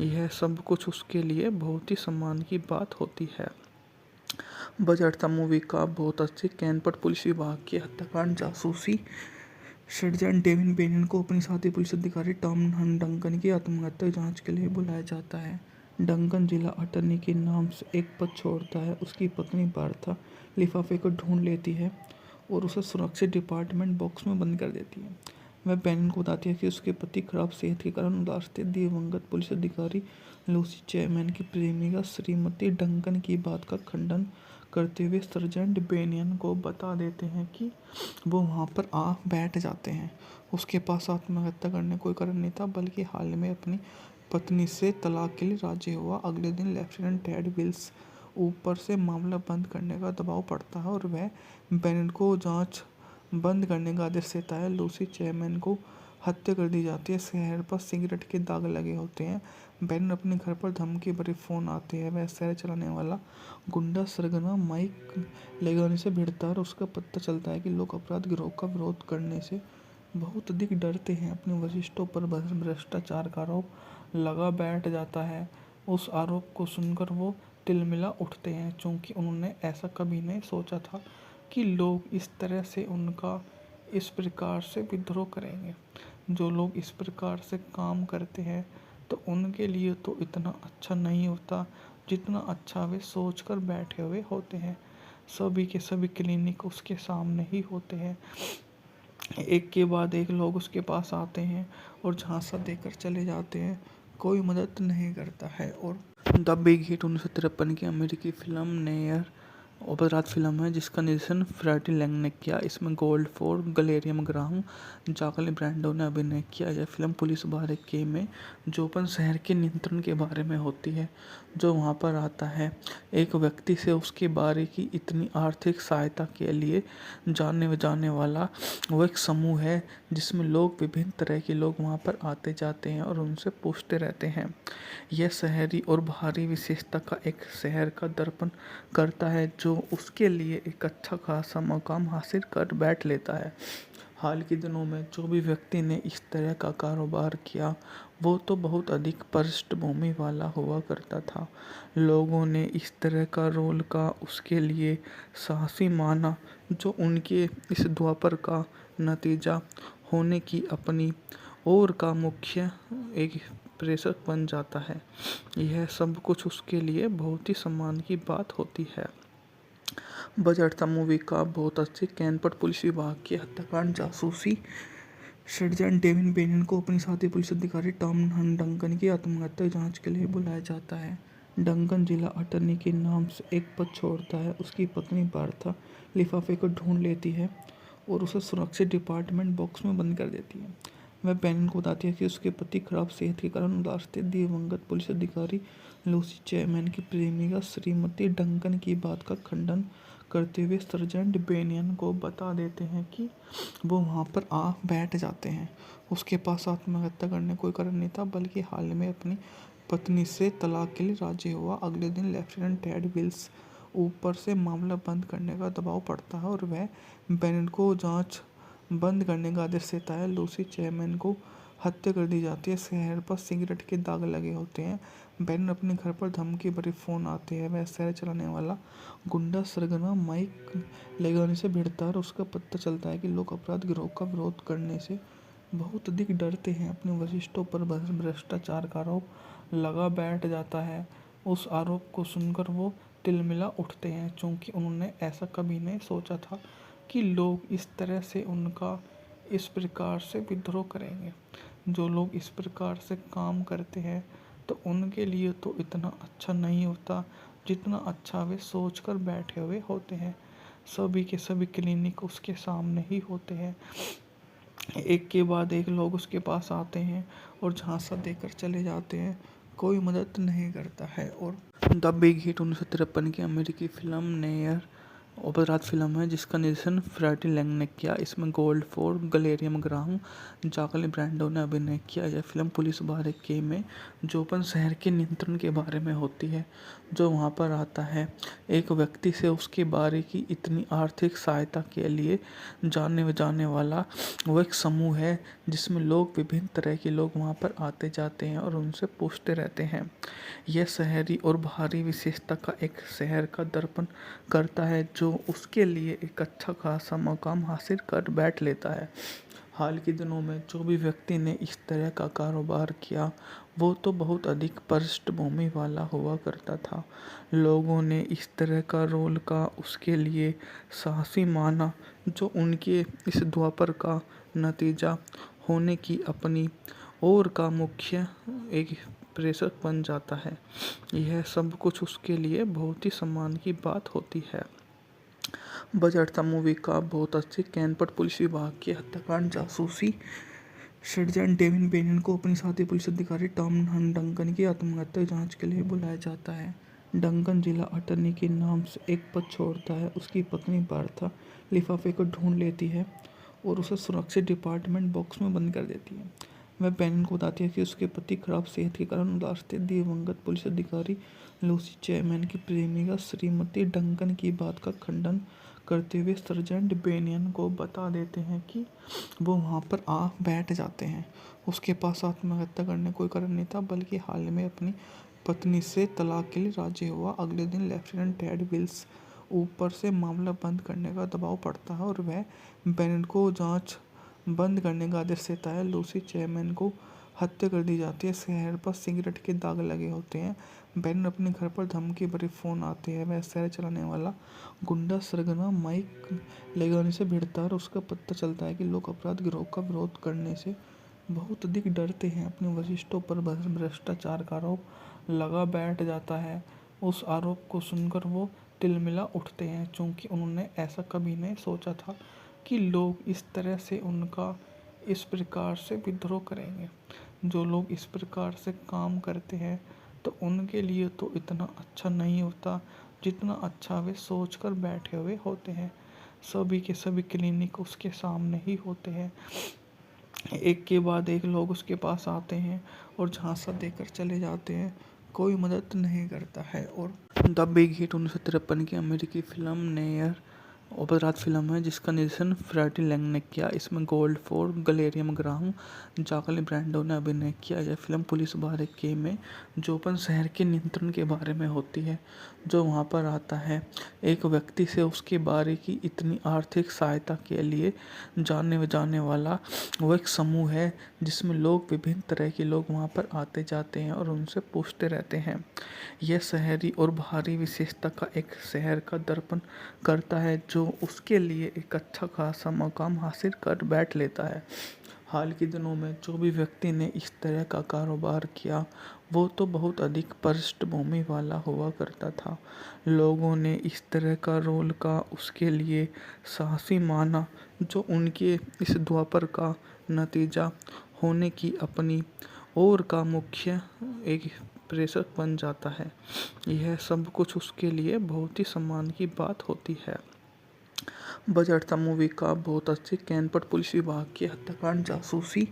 यह सब कुछ उसके लिए बहुत ही सम्मान की बात होती है। बजट था मूवी का बहुत अच्छी। कैनपट पुलिस विभाग के हत्याकांड जासूसी सर्जेंट डेविन बेनियन को अपनी साथी पुलिस अधिकारी टॉम डंकन की आत्महत्या जांच के लिए बुलाया जाता है। डंकन जिला अटॉर्नी के नाम से एक पद छोड़ता है। उसकी पत्नी बार्था लिफाफे को ढूंढ लेती है और उसे सुरक्षित डिपार्टमेंट बॉक्स में बंद कर देती है। वह बेनियन को बताती है कि उसके पति खराब सेहत के कारण उदास थे। दिवंगत पुलिस अधिकारी लूसी चैपमैन की प्रेमिका श्रीमती डंकन की बात का खंडन करते हुए सर्जेंट बेनियन को बता देते हैं कि वो वहाँ पर आ बैठ जाते हैं। उसके पास आत्महत्या करने कोई कारण नहीं था, बल्कि हाल में अपनी पत्नी से तलाक के लिए राजी हुआ। अगले दिन लेफ्टिनेंट टेड विल्स ऊपर से मामला बंद करने का दबाव पड़ता है और वह बेनियन को जांच बंद करने का आदेश देता है। लूसी चैपमैन को हत्या कर दी जाती है। शहर पर सिगरेट के दाग लगे होते हैं। बेनियन अपने घर पर धमकी भरे फ़ोन आते हैं। वह शहर चलाने वाला गुंडा सरगना माइक लेगानी से भिड़ता है और उसका पता चलता है कि लोग अपराध गिरोह का विरोध करने से बहुत अधिक डरते हैं। अपने वरिष्ठों पर भ्रष्टाचार का आरोप लगा बैठ जाता है। उस आरोप को सुनकर वो तिलमिला उठते हैं, क्योंकि उन्होंने ऐसा कभी नहीं सोचा था कि लोग इस तरह से उनका इस प्रकार से विद्रोह करेंगे। जो लोग इस प्रकार से काम करते हैं तो उनके लिए तो इतना अच्छा नहीं होता जितना अच्छा वे सोच कर बैठे हुए होते हैं। सभी के सभी क्लिनिक उसके सामने ही होते हैं। एक के बाद एक लोग उसके पास आते हैं और झांसा देकर चले जाते हैं। कोई मदद नहीं करता है। और द बिग हिट 1953 की अमेरिकी फिल्म नेयर अपराध फिल्म है जिसका निर्देशन फ्रैटी लैंग ने किया। इसमें गोल्डफोर्ड, गलेरियम ग्राहम, जाकली ब्रैंडो ने अभिनय किया। यह फिल्म पुलिस बारके में जोपन शहर के नियंत्रण के बारे में होती है, जो वहां पर आता है। एक व्यक्ति से उसके बारे की इतनी आर्थिक सहायता के लिए जाने जाने वाला वो एक समूह है जिसमें लोग विभिन्न तरह के लोग वहां पर आते जाते हैं और उनसे पूछते रहते हैं। यह शहरी और बाहरी विशेषता का एक शहर का दर्पण करता है जो उसके लिए एक अच्छा खासा मकाम हासिल कर बैठ लेता है। हाल के दिनों में जो भी व्यक्ति ने इस तरह का कारोबार किया वो तो बहुत अधिक पृष्ठभूमि वाला हुआ करता था। लोगों ने इस तरह का रोल का उसके लिए साहसी माना, जो उनके इस द्वापर का नतीजा होने की अपनी ओर का मुख्य एक प्रेषक बन जाता है। यह सब कुछ उसके लिए बहुत ही सम्मान की बात होती है। बजट था मूवी का बहुत अच्छी। कैनपट पुलिस विभाग की हत्याकांड जासूसी सर्जेंट डेविन बेनियन को अपनी साथी पुलिस अधिकारी टॉम डंकन की आत्महत्या जांच के लिए बुलाया जाता है। डंकन जिला अटॉर्नी के नाम से एक पद छोड़ता है। उसकी पत्नी बार्था लिफाफे को ढूंढ लेती है और उसे सुरक्षित डिपार्टमेंट बॉक्स में बंद कर देती है। वह बेनियन को बताती है कि उसके पति खराब सेहत के कारण उदास थे। दिवंगत पुलिस अधिकारी लूसी चैपमैन की प्रेमिका श्रीमती डंकन की बात का खंडन करते हुए सर्जेंट बेनियन को बता देते हैं कि वो वहाँ पर आ बैठ जाते हैं। उसके पास आत्महत्या करने कोई कारण नहीं था, बल्कि हाल में अपनी पत्नी से तलाक के लिए राजी हुआ। अगले दिन लेफ्टिनेंट टेड विल्स ऊपर से मामला बंद करने का दबाव पड़ता है और वह बेनियन को जांच बंद करने का आदेश देता है। लूसी चैपमैन को हत्या कर दी जाती है। शहर पर सिगरेट के दाग लगे होते हैं। बेनियन अपने घर पर धमकी भरे फ़ोन आते हैं। वह शहर चलाने वाला गुंडा सरगना माइक लेगानी से भिड़ता है और उसका पता चलता है कि लोग अपराध गिरोह का विरोध करने से बहुत अधिक डरते हैं। अपने वरिष्ठों पर भ्रष्टाचार का आरोप लगा बैठ जाता है। उस आरोप को सुनकर वो तिलमिला उठते हैं, क्योंकि उन्होंने ऐसा कभी नहीं सोचा था कि लोग इस तरह से उनका इस प्रकार से विद्रोह करेंगे। जो लोग इस प्रकार से काम करते हैं तो उनके लिए तो इतना अच्छा नहीं होता जितना अच्छा वे सोच कर बैठे हुए होते हैं। सभी के सभी क्लिनिक उसके सामने ही होते हैं। एक के बाद एक लोग उसके पास आते हैं और झांसा देकर चले जाते हैं। कोई मदद नहीं करता है। और द बिग हिट 1953 की अमेरिकी फिल्म नेयर अपराध फिल्म है जिसका निर्देशन फ्रैटी लैंग ने किया। इसमें गोल्डफोर्ड, गलेरियम ग्राहम, जाकली ब्रैंडो ने अभिनय किया। यह फिल्म पुलिस बारके में जोपन शहर के नियंत्रण के बारे में होती है, जो वहां पर आता है। एक व्यक्ति से उसके बारे की इतनी आर्थिक सहायता के लिए जाने जाने वाला वो एक समूह है जिसमें लोग विभिन्न तरह के लोग वहां पर आते जाते हैं और उनसे पूछते रहते हैं। यह शहरी और बाहरी विशेषता का एक शहर का दर्पण करता है जो उसके लिए एक अच्छा खासा मकाम हासिल कर बैठ लेता है। हाल के दिनों में जो भी व्यक्ति ने इस तरह का कारोबार किया वो तो बहुत अधिक पृष्ठभूमि वाला हुआ करता था। लोगों ने इस तरह का रोल का उसके लिए साहसी माना जो उनके इस द्वापर का नतीजा होने की अपनी ओर का मुख्य एक प्रेषक बन जाता है। यह सब कुछ उसके लिए बहुत ही सम्मान की बात होती है। बजट था मूवी का बहुत अच्छी। कैनपट पुलिस विभाग के हत्याकांड जासूसी सर्जन डेविन बेनियन को अपने साथी पुलिस अधिकारी टॉम डंकन की आत्महत्या जांच के लिए बुलाया जाता है। डंकन जिला अटर्नी के नाम से एक पद छोड़ता है। उसकी पत्नी बार्था लिफाफे को ढूंढ लेती है और उसे सुरक्षित डिपार्टमेंट बॉक्स में बंद कर देती है। वह बेनियन को बताती है कि उसके पति खराब सेहत के कारण उदास थे। दिवंगत पुलिस अधिकारी लूसी चैपमैन की प्रेमिका श्रीमती डंकन की बात का खंडन करते हुए सर्जेंट बेनियन को बता देते हैं कि वो वहाँ पर आ बैठ जाते हैं। उसके पास आत्महत्या करने कोई कारण नहीं था, बल्कि हाल में अपनी पत्नी से तलाक के लिए राजी हुआ। अगले दिन लेफ्टिनेंट टेड विल्स ऊपर से मामला बंद करने का दबाव पड़ता है और वह बेनियन को जांच बंद करने का आदेश देता है। लूसी चैपमैन को हत्या कर दी जाती है। शहर पर सिगरेट के दाग लगे होते हैं। बेनियन अपने घर पर धमकी भरे फ़ोन आते हैं। वह शहर चलाने वाला गुंडा सरगना माइक लेगानी से भिड़ता है और उसका पता चलता है कि लोग अपराध गिरोह का विरोध करने से बहुत अधिक डरते हैं। अपने वरिष्ठों पर भ्रष्टाचार का आरोप लगा बैठ जाता है। उस आरोप को सुनकर वो तिलमिला उठते हैं, क्योंकि उन्होंने ऐसा कभी नहीं सोचा था कि लोग इस तरह से उनका इस प्रकार से विद्रोह करेंगे। जो लोग इस प्रकार से काम करते हैं तो उनके लिए तो इतना अच्छा नहीं होता जितना अच्छा वे सोच कर बैठे हुए होते हैं। सभी के सभी क्लिनिक उसके सामने ही होते हैं। एक के बाद एक लोग उसके पास आते हैं और झांसा देकर चले जाते हैं। कोई मदद नहीं करता है। और द बिग हिट 1953 की अमेरिकी फिल्म नेयर अपराध फिल्म है जिसका निर्देशन फ्रैटी लैंग ने किया। इसमें गोल्डफोर्ड, गलेरियम ग्राहम, जाकली ब्रैंडो ने अभिनय किया। यह फिल्म पुलिस बारके में जोपन शहर के नियंत्रण के बारे में होती है, जो वहां पर आता है। एक व्यक्ति से उसके बारे की इतनी आर्थिक सहायता के लिए जाने जाने वाला वो एक समूह है जिसमें लोग विभिन्न तरह के लोग वहां पर आते जाते हैं और उनसे पूछते रहते हैं। यह शहरी और बाहरी विशेषता का एक शहर का दर्पण करता है जो उसके लिए एक अच्छा खासा मकाम हासिल कर बैठ लेता है। हाल के दिनों में जो भी व्यक्ति ने इस तरह का कारोबार किया वो तो बहुत अधिक पृष्ठभूमि वाला हुआ करता था। लोगों ने इस तरह का रोल का उसके लिए साहसी माना जो उनके इस द्वापर का नतीजा होने की अपनी ओर का मुख्य एक प्रेषक बन जाता है। यह सब कुछ उसके लिए बहुत ही सम्मान की बात होती है। बजट था मूवी का बहुत अच्छी। कैनपट पुलिस विभाग के हत्याकांड जासूसी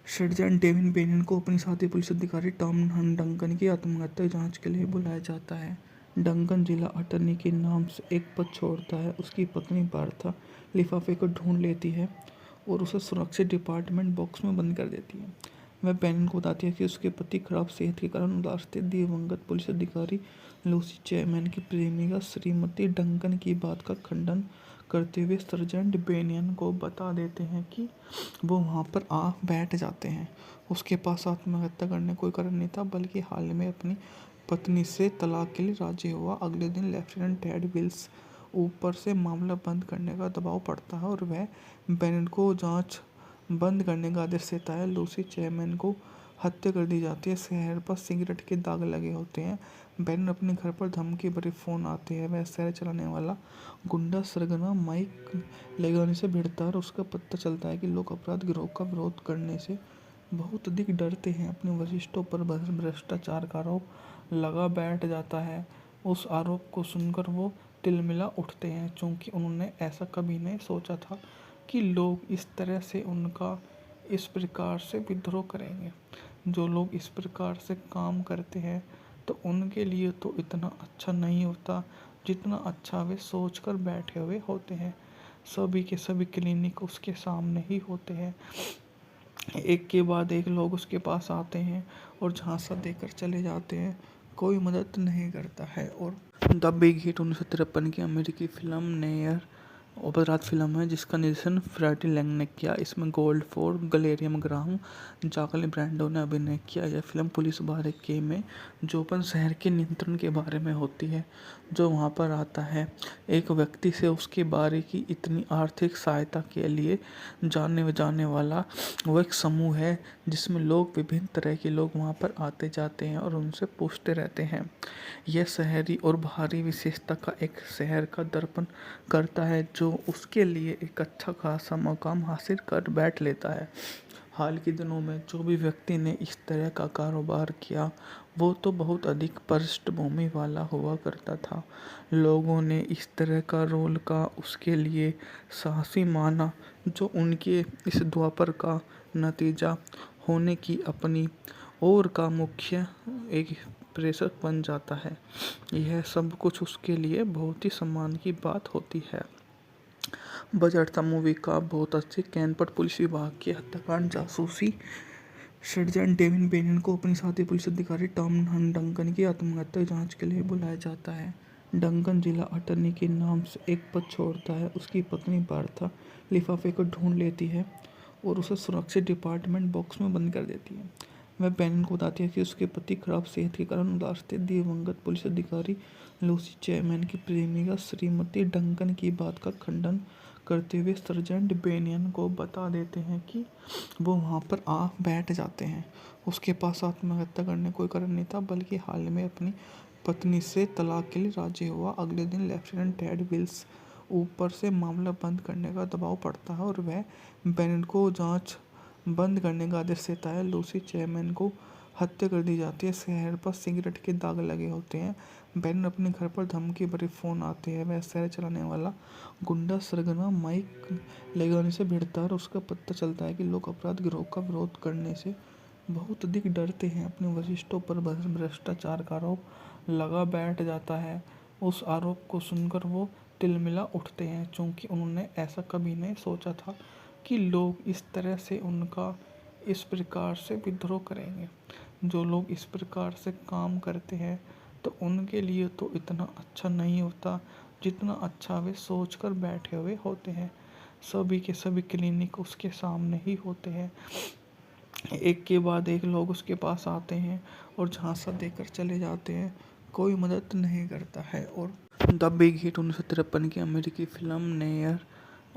सर्जन डेविन बेनियन को अपने साथी पुलिस अधिकारी टॉम डंकन की आत्महत्या जांच के लिए बुलाया जाता है। डंकन जिला अटर्नी के नाम से एक पद छोड़ता है। उसकी पत्नी बार्था लिफाफे को ढूंढ लेती है और उसे सुरक्षित डिपार्टमेंट बॉक्स में बंद कर देती है। वह बेनियन को बताती है कि उसके पति खराब सेहत के कारण उदास थे। दिवंगत पुलिस अधिकारी लूसी चैपमैन की प्रेमिका श्रीमती डंकन की बात का खंडन करते हुए सर्जेंट बेनियन को बता देते हैं कि वो वहाँ पर आ बैठ जाते हैं। उसके पास आत्महत्या करने कोई कारण नहीं था, बल्कि हाल में अपनी पत्नी से तलाक के लिए राजी हुआ। अगले दिन लेफ्टिनेंट टेड विल्स ऊपर से मामला बंद करने का दबाव पड़ता है और वह बेनियन को जांच बंद करने का आदेश देता है। लूसी चैपमैन को हत्या कर दी जाती है। शहर पर सिगरेट के दाग लगे होते हैं। बेनियन अपने घर पर धमकी भरे फ़ोन आते हैं। वह शहर चलाने वाला गुंडा सरगना माइक लेगानी से भिड़ता है और उसका पता चलता है कि लोग अपराध गिरोह का विरोध करने से बहुत अधिक डरते हैं। अपने वरिष्ठों पर भ्रष्टाचार का आरोप लगा बैठ जाता है। उस आरोप को सुनकर वो तिलमिला उठते हैं, क्योंकि उन्होंने ऐसा कभी नहीं सोचा था कि लोग इस तरह से उनका इस प्रकार से विद्रोह करेंगे। जो लोग इस प्रकार से काम करते हैं तो उनके लिए तो इतना अच्छा नहीं होता जितना अच्छा वे सोच कर बैठे हुए होते हैं। सभी के सभी क्लिनिक उसके सामने ही होते हैं। एक के बाद एक लोग उसके पास आते हैं और झांसा देकर चले जाते हैं। कोई मदद नहीं करता है। और द बिग हिट 1953 की अमेरिकी फिल्म नेयर अपराध फिल्म है जिसका निर्देशन फ्रैटी लैंग ने किया। इसमें गोल्डफोर्ड, गलेरियम ग्राहम, जाकली ब्रैंडो ने अभिनय किया। यह फिल्म पुलिस बारके में जोपन शहर के नियंत्रण के बारे में होती है, जो वहां पर आता है। एक व्यक्ति से उसके बारे की इतनी आर्थिक सहायता के लिए जाने जाने वाला वो एक समूह है जिसमें लोग विभिन्न तरह के लोग वहां पर आते जाते हैं और उनसे पूछते रहते हैं। यह शहरी और बाहरी विशेषता का एक शहर का दर्पण करता है जो उसके लिए एक अच्छा खासा मकाम हासिल कर बैठ लेता है। हाल के दिनों में जो भी व्यक्ति ने इस तरह का कारोबार किया वो तो बहुत अधिक पृष्ठभूमि वाला हुआ करता था। लोगों ने इस तरह का रोल का उसके लिए साहसी माना जो उनके इस द्वापर का नतीजा होने की अपनी ओर का मुख्य एक प्रेषक बन जाता है। यह सब कुछ उसके लिए बहुत ही सम्मान की बात होती है। बजट था मूवी का बहुत अच्छी। कैनपट पुलिस विभाग के हत्याकांड जासूसी सर्जन डेविन बेनियन को अपनी साथी पुलिस अधिकारी टॉम डंकन की आत्महत्या जांच के लिए बुलाया जाता है। डंकन जिला अटर्नी के नाम से एक पद छोड़ता है। उसकी पत्नी बार्था लिफाफे को ढूंढ लेती है और उसे सुरक्षित डिपार्टमेंट बॉक्स में बंद कर देती है। वह बेनियन को बताती है कि उसके पति खराब सेहत के कारण उदास थे। दिवंगत पुलिस अधिकारी लूसी चैपमैन की प्रेमिका श्रीमती डंकन की बात का खंडन करते हुए सर्जेंट बेनियन को बता देते हैं कि वो वहाँ पर आ बैठ जाते हैं। उसके पास आत्महत्या करने कोई कारण नहीं था, बल्कि हाल में अपनी पत्नी से तलाक के लिए राजी हुआ। अगले दिन लेफ्टिनेंट टेड विल्स ऊपर से मामला बंद करने का दबाव पड़ता है और वह बेनियन को जांच बंद करने का आदेश देता है। लूसी चैपमैन को हत्या कर दी जाती है। शहर पर सिगरेट के दाग लगे होते हैं। बेनियन अपने घर पर धमकी भरे फोन आते हैं। वह शहर चलाने वाला गुंडा सरगना माइक लेगानी से भिड़ता है और उसका पता चलता है कि लोग अपराध गिरोह का विरोध करने से बहुत अधिक डरते हैं। अपने वरिष्ठों पर भ्रष्टाचार का आरोप लगा बैठ जाता है। उस आरोप को सुनकर वो तिलमिला उठते हैं, क्योंकि उन्होंने ऐसा कभी नहीं सोचा था कि लोग इस तरह से उनका इस प्रकार से विद्रोह करेंगे। जो लोग इस प्रकार से काम करते हैं तो उनके लिए तो इतना अच्छा नहीं होता जितना अच्छा वे सोच कर बैठे हुए होते हैं। सभी के सभी क्लिनिक उसके सामने ही होते हैं। एक के बाद एक लोग उसके पास आते हैं और झांसा देकर चले जाते हैं। कोई मदद नहीं करता है। और द बिग हिट 1953 की अमेरिकी फिल्म नेयर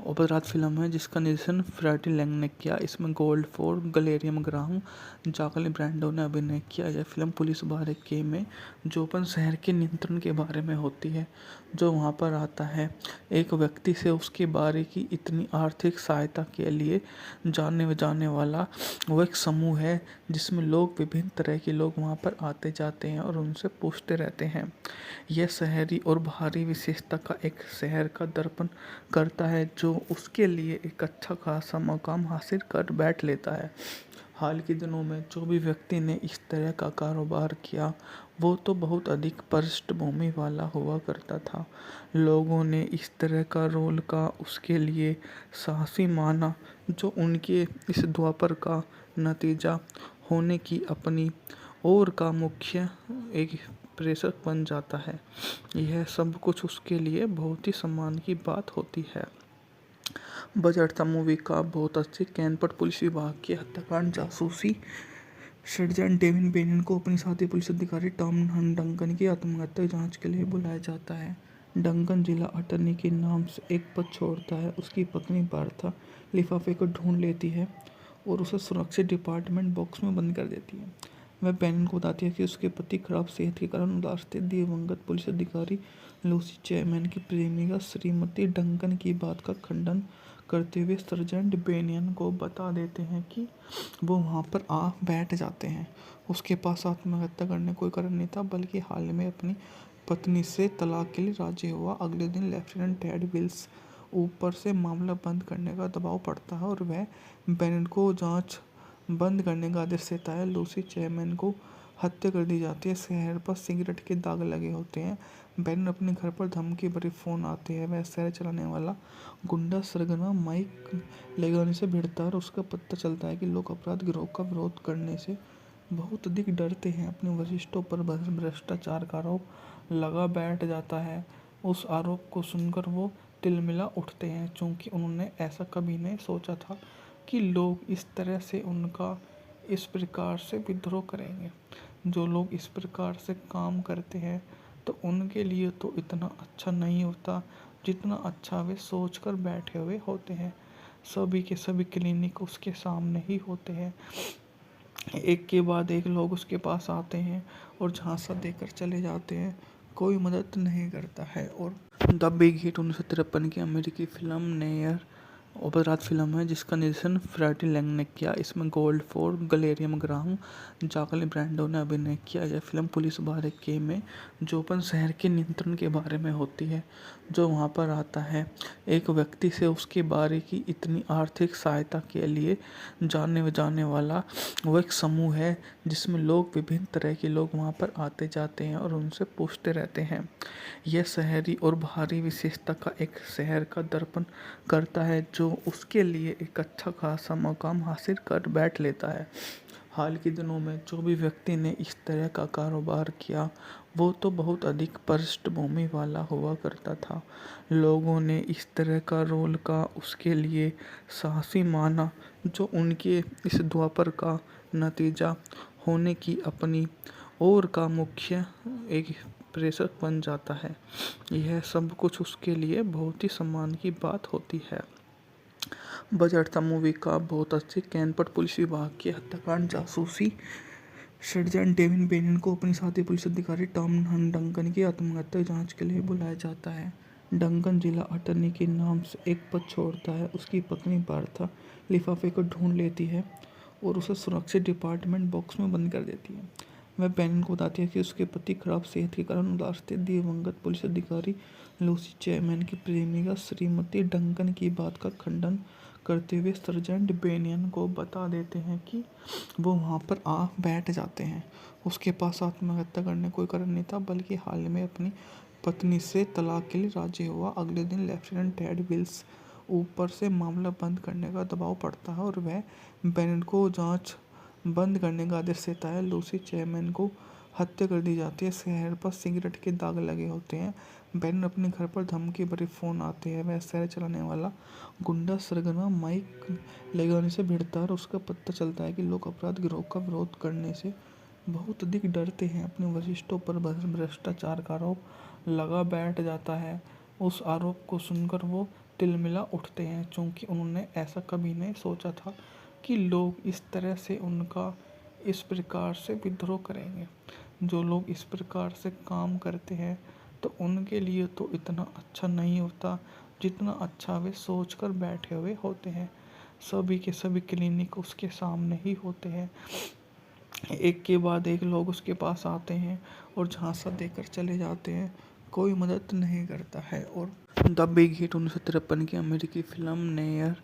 अपराध फिल्म है जिसका निर्देशन फ्रैटी लैंग ने किया। इसमें गोल्डफोर्ड, गलेरियम ग्राहम, जाकली ब्रैंडो ने अभिनय किया। यह फिल्म पुलिस बारके में जोपन शहर के नियंत्रण के बारे में होती है, जो वहां पर आता है। एक व्यक्ति से उसके बारे की इतनी आर्थिक सहायता के लिए जाने जाने वाला वो एक समूह है जिसमें लोग विभिन्न तरह के लोग वहां पर आते जाते हैं और उनसे पूछते रहते हैं। यह शहरी और बाहरी विशेषता का एक शहर का दर्पण करता है जो उसके लिए एक अच्छा खासा मकाम हासिल कर बैठ लेता है। हाल के दिनों में जो भी व्यक्ति ने इस तरह का कारोबार किया वो तो बहुत अधिक पृष्ठभूमि वाला हुआ करता था। लोगों ने इस तरह का रोल का उसके लिए साहसी माना जो उनके इस द्वापर का नतीजा होने की अपनी ओर का मुख्य एक प्रेषक बन जाता है। यह सब कुछ उसके लिए बहुत ही सम्मान की बात होती है। बजट था मूवी का बहुत अच्छी। कैनपट पुलिस विभाग के हत्याकांड जासूसी सर्जन डेविन बेनियन को अपनी साथी पुलिस अधिकारी टॉम डंकन की आत्महत्या जांच के लिए बुलाया जाता है। डंकन जिला अटर्नी के नाम से एक पद छोड़ता है। उसकी पत्नी बार्था लिफाफे को ढूंढ लेती है और उसे सुरक्षित डिपार्टमेंट बॉक्स में बंद कर देती है। वह बेनियन को बताती है कि उसके पति खराब सेहत के कारण उदास थे। दिवंगत पुलिस अधिकारी लूसी चैपमैन की प्रेमिका श्रीमती डंकन की बात का खंडन करते हुए सर्जेंट बेनियन को बता देते हैं कि वो वहाँ पर आ बैठ जाते हैं। उसके पास आत्महत्या करने कोई कारण नहीं था, बल्कि हाल में अपनी पत्नी से तलाक के लिए राजी हुआ। अगले दिन लेफ्टिनेंट टेड विल्स ऊपर से मामला बंद करने का दबाव पड़ता है और वह बेनियन को जांच बंद करने का आदेश देता है। लूसी चैपमैन को हत्या कर दी जाती है। शहर पर सिगरेट के दाग लगे होते हैं। बेनियन अपने घर पर धमकी भरे फोन आते हैं। वह शहर चलाने वाला गुंडा सरगना माइक लेगानी से भिड़ता है और उसका पता चलता है कि लोग अपराध गिरोह का विरोध करने से बहुत अधिक डरते हैं। अपने वरिष्ठों पर भ्रष्टाचार का आरोप लगा बैठ जाता है। उस आरोप को सुनकर वो तिलमिला उठते हैं, क्योंकि उन्होंने ऐसा कभी नहीं सोचा था कि लोग इस तरह से उनका इस प्रकार से विद्रोह करेंगे। जो लोग इस प्रकार से काम करते हैं तो उनके लिए तो इतना अच्छा नहीं होता जितना अच्छा वे सोच कर बैठे हुए होते हैं। सभी के सभी क्लिनिक उसके सामने ही होते हैं, एक के बाद एक लोग उसके पास आते हैं और झांसा देकर चले जाते हैं, कोई मदद नहीं करता है। और द बिग हिट 1953 की अमेरिकी फिल्म नेयर अपराध फिल्म है जिसका निर्देशन फ्रैटी लैंग ने किया। इसमें गोल्डफोर्ड, गलेरियम ग्राहम, जाकली ब्रांडो ने अभिनय किया। यह फिल्म पुलिस बारके में जोपन शहर के नियंत्रण के बारे में होती है, जो वहां पर आता है। एक व्यक्ति से उसके बारे की इतनी आर्थिक सहायता के लिए जाने वाला वो एक समूह है जिसमें लोग विभिन्न तरह के लोग वहां पर आते जाते हैं और उनसे पूछते रहते हैं। यह शहरी और बाहरी विशेषता का एक शहर का दर्पण करता है जो उसके लिए एक अच्छा खासा मकाम हासिल कर बैठ लेता है। हाल के दिनों में जो भी व्यक्ति ने इस तरह का कारोबार किया वो तो बहुत अधिक पृष्ठभूमि वाला हुआ करता था। लोगों ने इस तरह का रोल का उसके लिए साहसी माना जो उनके इस द्वापर का नतीजा होने की अपनी ओर का मुख्य एक प्रेषक बन जाता है। यह सब कुछ उसके लिए बहुत ही सम्मान की बात होती है। बजट था मूवी का बहुत अच्छी। कैनपट पुलिस विभाग के हत्याकांड जासूसी सर्जेंट डेविन बेनियन को अपनी साथी पुलिस अधिकारी टॉम डंकन की आत्महत्या जांच के लिए बुलाया जाता है। डंकन जिला अटर्नी के नाम से एक पद छोड़ता है। उसकी पत्नी बार्था लिफाफे को ढूंढ लेती है और उसे सुरक्षित डिपार्टमेंट बॉक्स में बंद कर देती है। वह बेनियन को बताती है कि उसके पति खराब सेहत के कारण उदास थे। दिवंगत पुलिस अधिकारी लूसी चैपमैन की प्रेमिका श्रीमती डंकन की बात का खंडन करते हुए सर्जेंट बेनियन को बता देते हैं कि वो वहाँ पर आ बैठ जाते हैं। उसके पास आत्महत्या करने कोई कारण नहीं था, बल्कि हाल में अपनी पत्नी से तलाक के लिए राजी हुआ। अगले दिन लेफ्टिनेंट टेड विल्स ऊपर से मामला बंद करने का दबाव पड़ता है और वह बेनियन को जांच बंद करने का आदेश देता है। लूसी चैपमैन को हत्या कर दी जाती है। शहर पर सिगरेट के दाग लगे होते हैं। बेनियन अपने घर पर धमकी भरे फोन आते हैं। वह शहर चलाने वाला गुंडा सरगना माइक लेगानी से भिड़ता है और उसका पता चलता है कि लोग अपराध गिरोह का विरोध करने से बहुत अधिक डरते हैं। अपने वरिष्ठों पर भ्रष्टाचार का आरोप लगा बैठ जाता है। उस आरोप को सुनकर वो तिलमिला उठते हैं, क्योंकि उन्होंने ऐसा कभी नहीं सोचा था कि लोग इस तरह से उनका इस प्रकार से विद्रोह करेंगे। जो लोग इस प्रकार से काम करते हैं तो उनके लिए तो इतना अच्छा नहीं होता जितना अच्छा वे सोच कर बैठे हुए होते हैं। सभी के सभी क्लिनिक उसके सामने ही होते हैं, एक के बाद एक लोग उसके पास आते हैं और झांसा देकर चले जाते हैं, कोई मदद नहीं करता है। और द बिग हिट 1953 की अमेरिकी फिल्म नेयर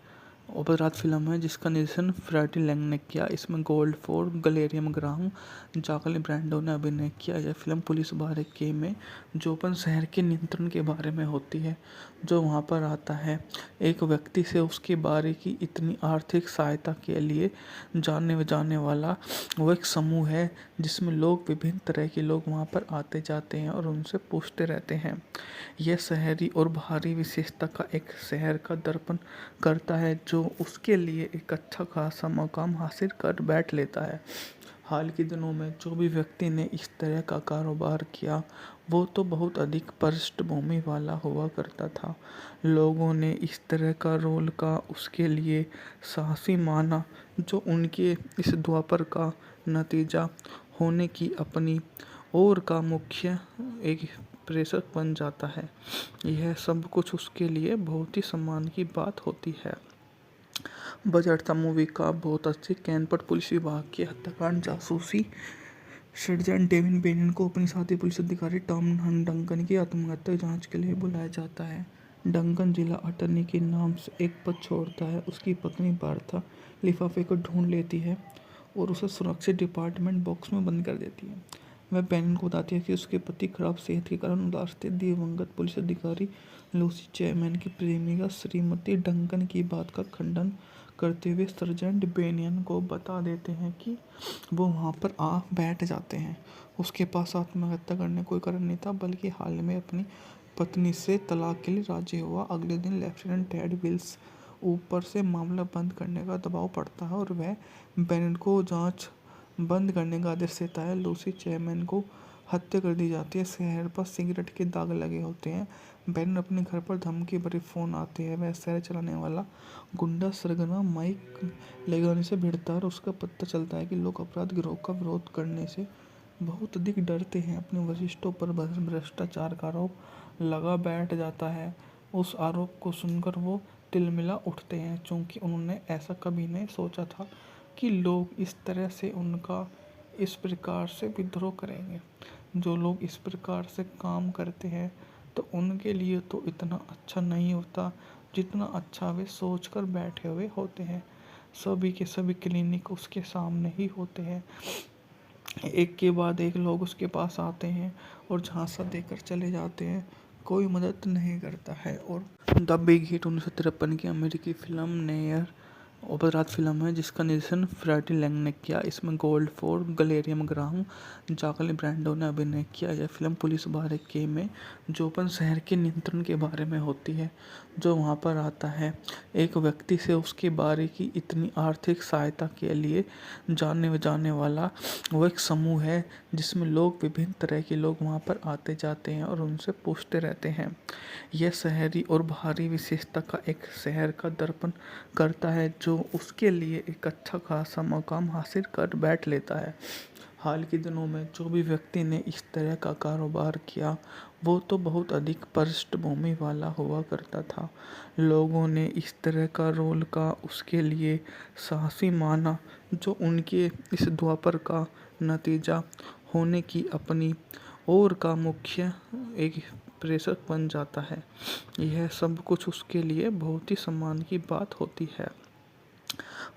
अपराध फिल्म है जिसका निर्देशन फ्रैटी लैंग ने किया। इसमें गोल्डफोर्ड, गलेरियम ग्राहम, जाकली ब्रांडो ने अभिनय किया। यह फिल्म पुलिस बारके में जोपन शहर के नियंत्रण के बारे में होती है, जो वहां पर आता है। एक व्यक्ति से उसके बारे की इतनी आर्थिक सहायता के लिए जाने वाला वो एक समूह है जिसमें लोग विभिन्न तरह के लोग वहां पर आते जाते हैं और उनसे पूछते रहते हैं। यह शहरी और बाहरी विशेषता का एक शहर का दर्पण करता है जो उसके लिए एक अच्छा खासा मकाम हासिल कर बैठ लेता है। हाल के दिनों में जो भी व्यक्ति ने इस तरह का कारोबार किया वो तो बहुत अधिक पृष्ठभूमि वाला हुआ करता था। लोगों ने इस तरह का रोल का उसके लिए साहसी माना जो उनके इस द्वापर का नतीजा होने की अपनी ओर का मुख्य एक प्रेषक बन जाता है। यह सब कुछ उसके लिए बहुत ही सम्मान की बात होती है। बजट था मूवी का बहुत अच्छी। कैनपट पुलिस विभाग के हत्याकांड जासूसी सर्जेंट डेविन बेनियन को अपनी साथी पुलिस अधिकारी टॉम डंकन की आत्महत्या जांच के लिए बुलाया जाता है। डंकन जिला अटर्नी के नाम से एक पद छोड़ता है। उसकी पत्नी बार्था लिफाफे को ढूंढ लेती है और उसे सुरक्षित डिपार्टमेंट बॉक्स में बंद कर देती है। वह बेनियन को बताती है कि उसके पति खराब सेहत के कारण उदास थे। दिवंगत पुलिस अधिकारी लूसी चैपमैन की प्रेमिका श्रीमती डंकन की बात का खंडन करते हुए सर्जेंट बेनियन को बता देते हैं कि वो वहाँ पर आ बैठ जाते हैं। उसके पास आत्महत्या करने कोई कारण नहीं था, बल्कि हाल में अपनी पत्नी से तलाक के लिए राजी हुआ। अगले दिन लेफ्टिनेंट टेड विल्स ऊपर से मामला बंद करने का दबाव पड़ता है और वह बेनेट को जांच बंद करने का आदेश देता है। लूसी चैपमैन को हत्या कर दी जाती है। शहर पर सिगरेट के दाग लगे होते हैं। बेनेट अपने घर पर धमकी भरे फोन आते हैं। वह शहर चलाने वाला गुंडा सरगना माइक लेगानी से भिड़ता है और उसका पता चलता है कि लोग अपराध गिरोह का विरोध करने से बहुत अधिक डरते हैं। अपने वरिष्ठों पर भ्रष्टाचार का आरोप लगा बैठ जाता है। उस आरोप को सुनकर वो तिलमिला उठते हैं, क्योंकि उन्होंने ऐसा कभी नहीं सोचा था कि लोग इस तरह से उनका इस प्रकार से विद्रोह करेंगे। जो लोग इस प्रकार से काम करते हैं तो उनके लिए तो इतना अच्छा नहीं होता जितना अच्छा वे सोच कर बैठे हुए होते हैं। सभी के सभी क्लिनिक उसके सामने ही होते हैं। एक के बाद एक लोग उसके पास आते हैं और झांसा देकर चले जाते हैं। कोई मदद नहीं करता है। और द बिग हिट 1953 की अमेरिकी फिल्म नेयर अपराध फिल्म है जिसका निर्देशन फ्रैटी लैंग ने किया। इसमें गोल्डफोर्ड, गलेरियम ग्राहम, जाकली ब्रैंडो ने अभिनय किया। यह फिल्म पुलिस बारके में जोपन शहर के नियंत्रण के बारे में होती है, जो वहां पर आता है। एक व्यक्ति से उसके बारे की इतनी आर्थिक सहायता के लिए जाने वाला वो एक समूह है जिसमें लोग विभिन्न तरह के लोग वहां पर आते जाते हैं और उनसे पूछते रहते हैं। यह शहरी और बाहरी विशेषता का एक शहर का दर्पण करता है जो उसके लिए एक अच्छा खासा मकाम हासिल कर बैठ लेता है। हाल के दिनों में जो भी व्यक्ति ने इस तरह का कारोबार किया वो तो बहुत अधिक पृष्ठभूमि वाला हुआ करता था। लोगों ने इस तरह का रोल का उसके लिए साहसी माना, जो उनके इस द्वापर का नतीजा होने की अपनी ओर का मुख्य एक प्रेषक बन जाता है। यह सब कुछ उसके लिए बहुत ही सम्मान की बात होती है।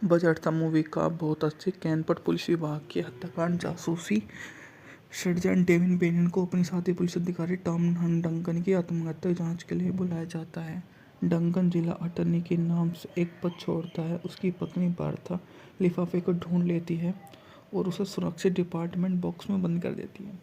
बजट था मूवी का बहुत अच्छी। कैनपट पुलिस विभाग के हत्याकांड जासूसी सर्जेंट डेविन बेनिन को अपनी साथी पुलिस अधिकारी टॉम डंकन की आत्महत्या जांच के लिए बुलाया जाता है। डंकन जिला अटर्नी के नाम से एक पद छोड़ता है। उसकी पत्नी बार्था लिफाफे को ढूंढ लेती है और उसे सुरक्षित डिपार्टमेंट बॉक्स में बंद कर देती है।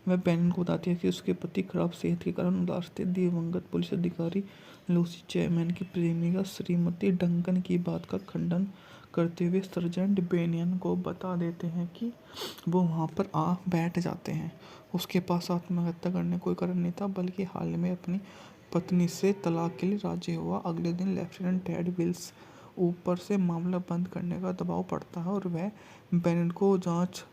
वह बेनिन को बताती है कि उसके पति खराब सेहत के कारण उदास थे। दिवंगत पुलिस अधिकारी लूसी चैपमैन की प्रेमिका श्रीमती डंकन की बात का खंडन करते हुए सर्जेंट बेनियन को बता देते हैं कि वो वहाँ पर आ बैठ जाते हैं। उसके पास आत्महत्या करने कोई कारण नहीं था, बल्कि हाल में अपनी पत्नी से तलाक के लिए राजी हुआ। अगले दिन लेफ्टिनेंट टेड विल्स ऊपर से मामला बंद करने का दबाव पड़ता है और वह बेनेट को जांच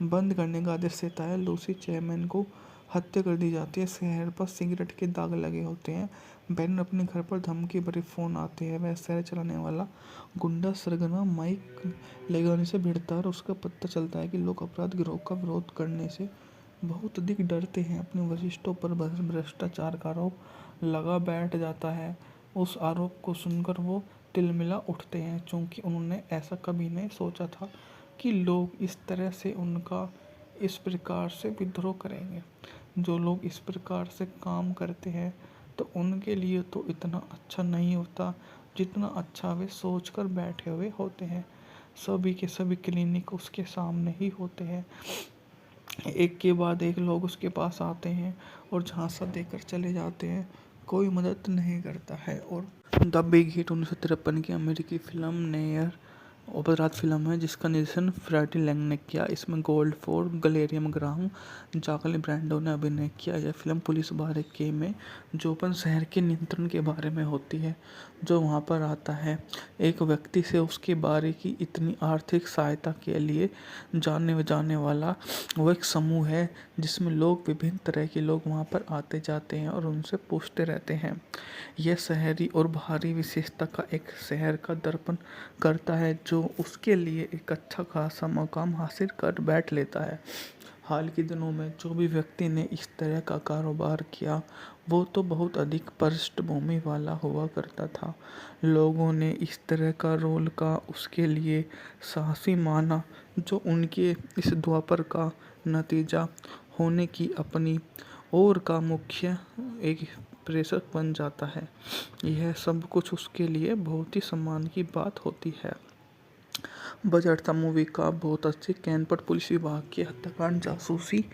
बंद करने का आदेश देता है। लूसी चैपमैन को हत्या कर दी जाती है। शहर पर सिगरेट के दाग लगे होते हैं। बेनेट अपने घर पर धमकी भरे फोन आते हैं। वह शहर चलाने वाला गुंडा सरगना माइक लेगानी से भिड़ता है और उसका पता चलता है कि लोग अपराध गिरोह का विरोध करने से बहुत अधिक डरते हैं। अपने वरिष्ठों पर भ्रष्टाचार का आरोप लगा बैठ जाता है। उस आरोप को सुनकर वो तिलमिला उठते हैं, क्योंकि उन्होंने ऐसा कभी नहीं सोचा था कि लोग इस तरह से उनका इस प्रकार से विद्रोह करेंगे। जो लोग इस प्रकार से काम करते हैं तो उनके लिए तो इतना अच्छा नहीं होता जितना अच्छा वे सोच कर बैठे हुए होते हैं। सभी के सभी क्लिनिक उसके सामने ही होते हैं। एक के बाद एक लोग उसके पास आते हैं और झांसा देकर चले जाते हैं। कोई मदद नहीं करता है। और द बिग हिट 1953 की अमेरिकी फिल्म नेयर अपराध फिल्म है जिसका निर्देशन फ्रैटी लैंग ने किया। इसमें गोल्डफोर्ड, गलेरियम ग्राहम, जाकली ब्रैंडो ने अभिनय किया। यह फिल्म पुलिस बारके में जोपन शहर के नियंत्रण के बारे में होती है, जो वहां पर आता है। एक व्यक्ति से उसके बारे की इतनी आर्थिक सहायता के लिए जाने वाला वो एक समूह है जिसमें लोग विभिन्न तरह के लोग वहां पर आते जाते हैं और उनसे पूछते रहते हैं। यह शहरी और बाहरी विशेषता का एक शहर का दर्पण करता है जो उसके लिए एक अच्छा खासा मकाम हासिल कर बैठ लेता है। हाल के दिनों में जो भी व्यक्ति ने इस तरह का कारोबार किया वो तो बहुत अधिक पृष्ठभूमि वाला हुआ करता था। लोगों ने इस तरह का रोल का उसके लिए साहसी माना, जो उनके इस द्वापर का नतीजा होने की अपनी ओर का मुख्य एक प्रेषक बन जाता है। यह सब कुछ उसके लिए बहुत ही सम्मान की बात होती है। बजट था मूवी का बहुत अच्छी। कैनपट पुलिस विभाग के हत्याकांड जासूसी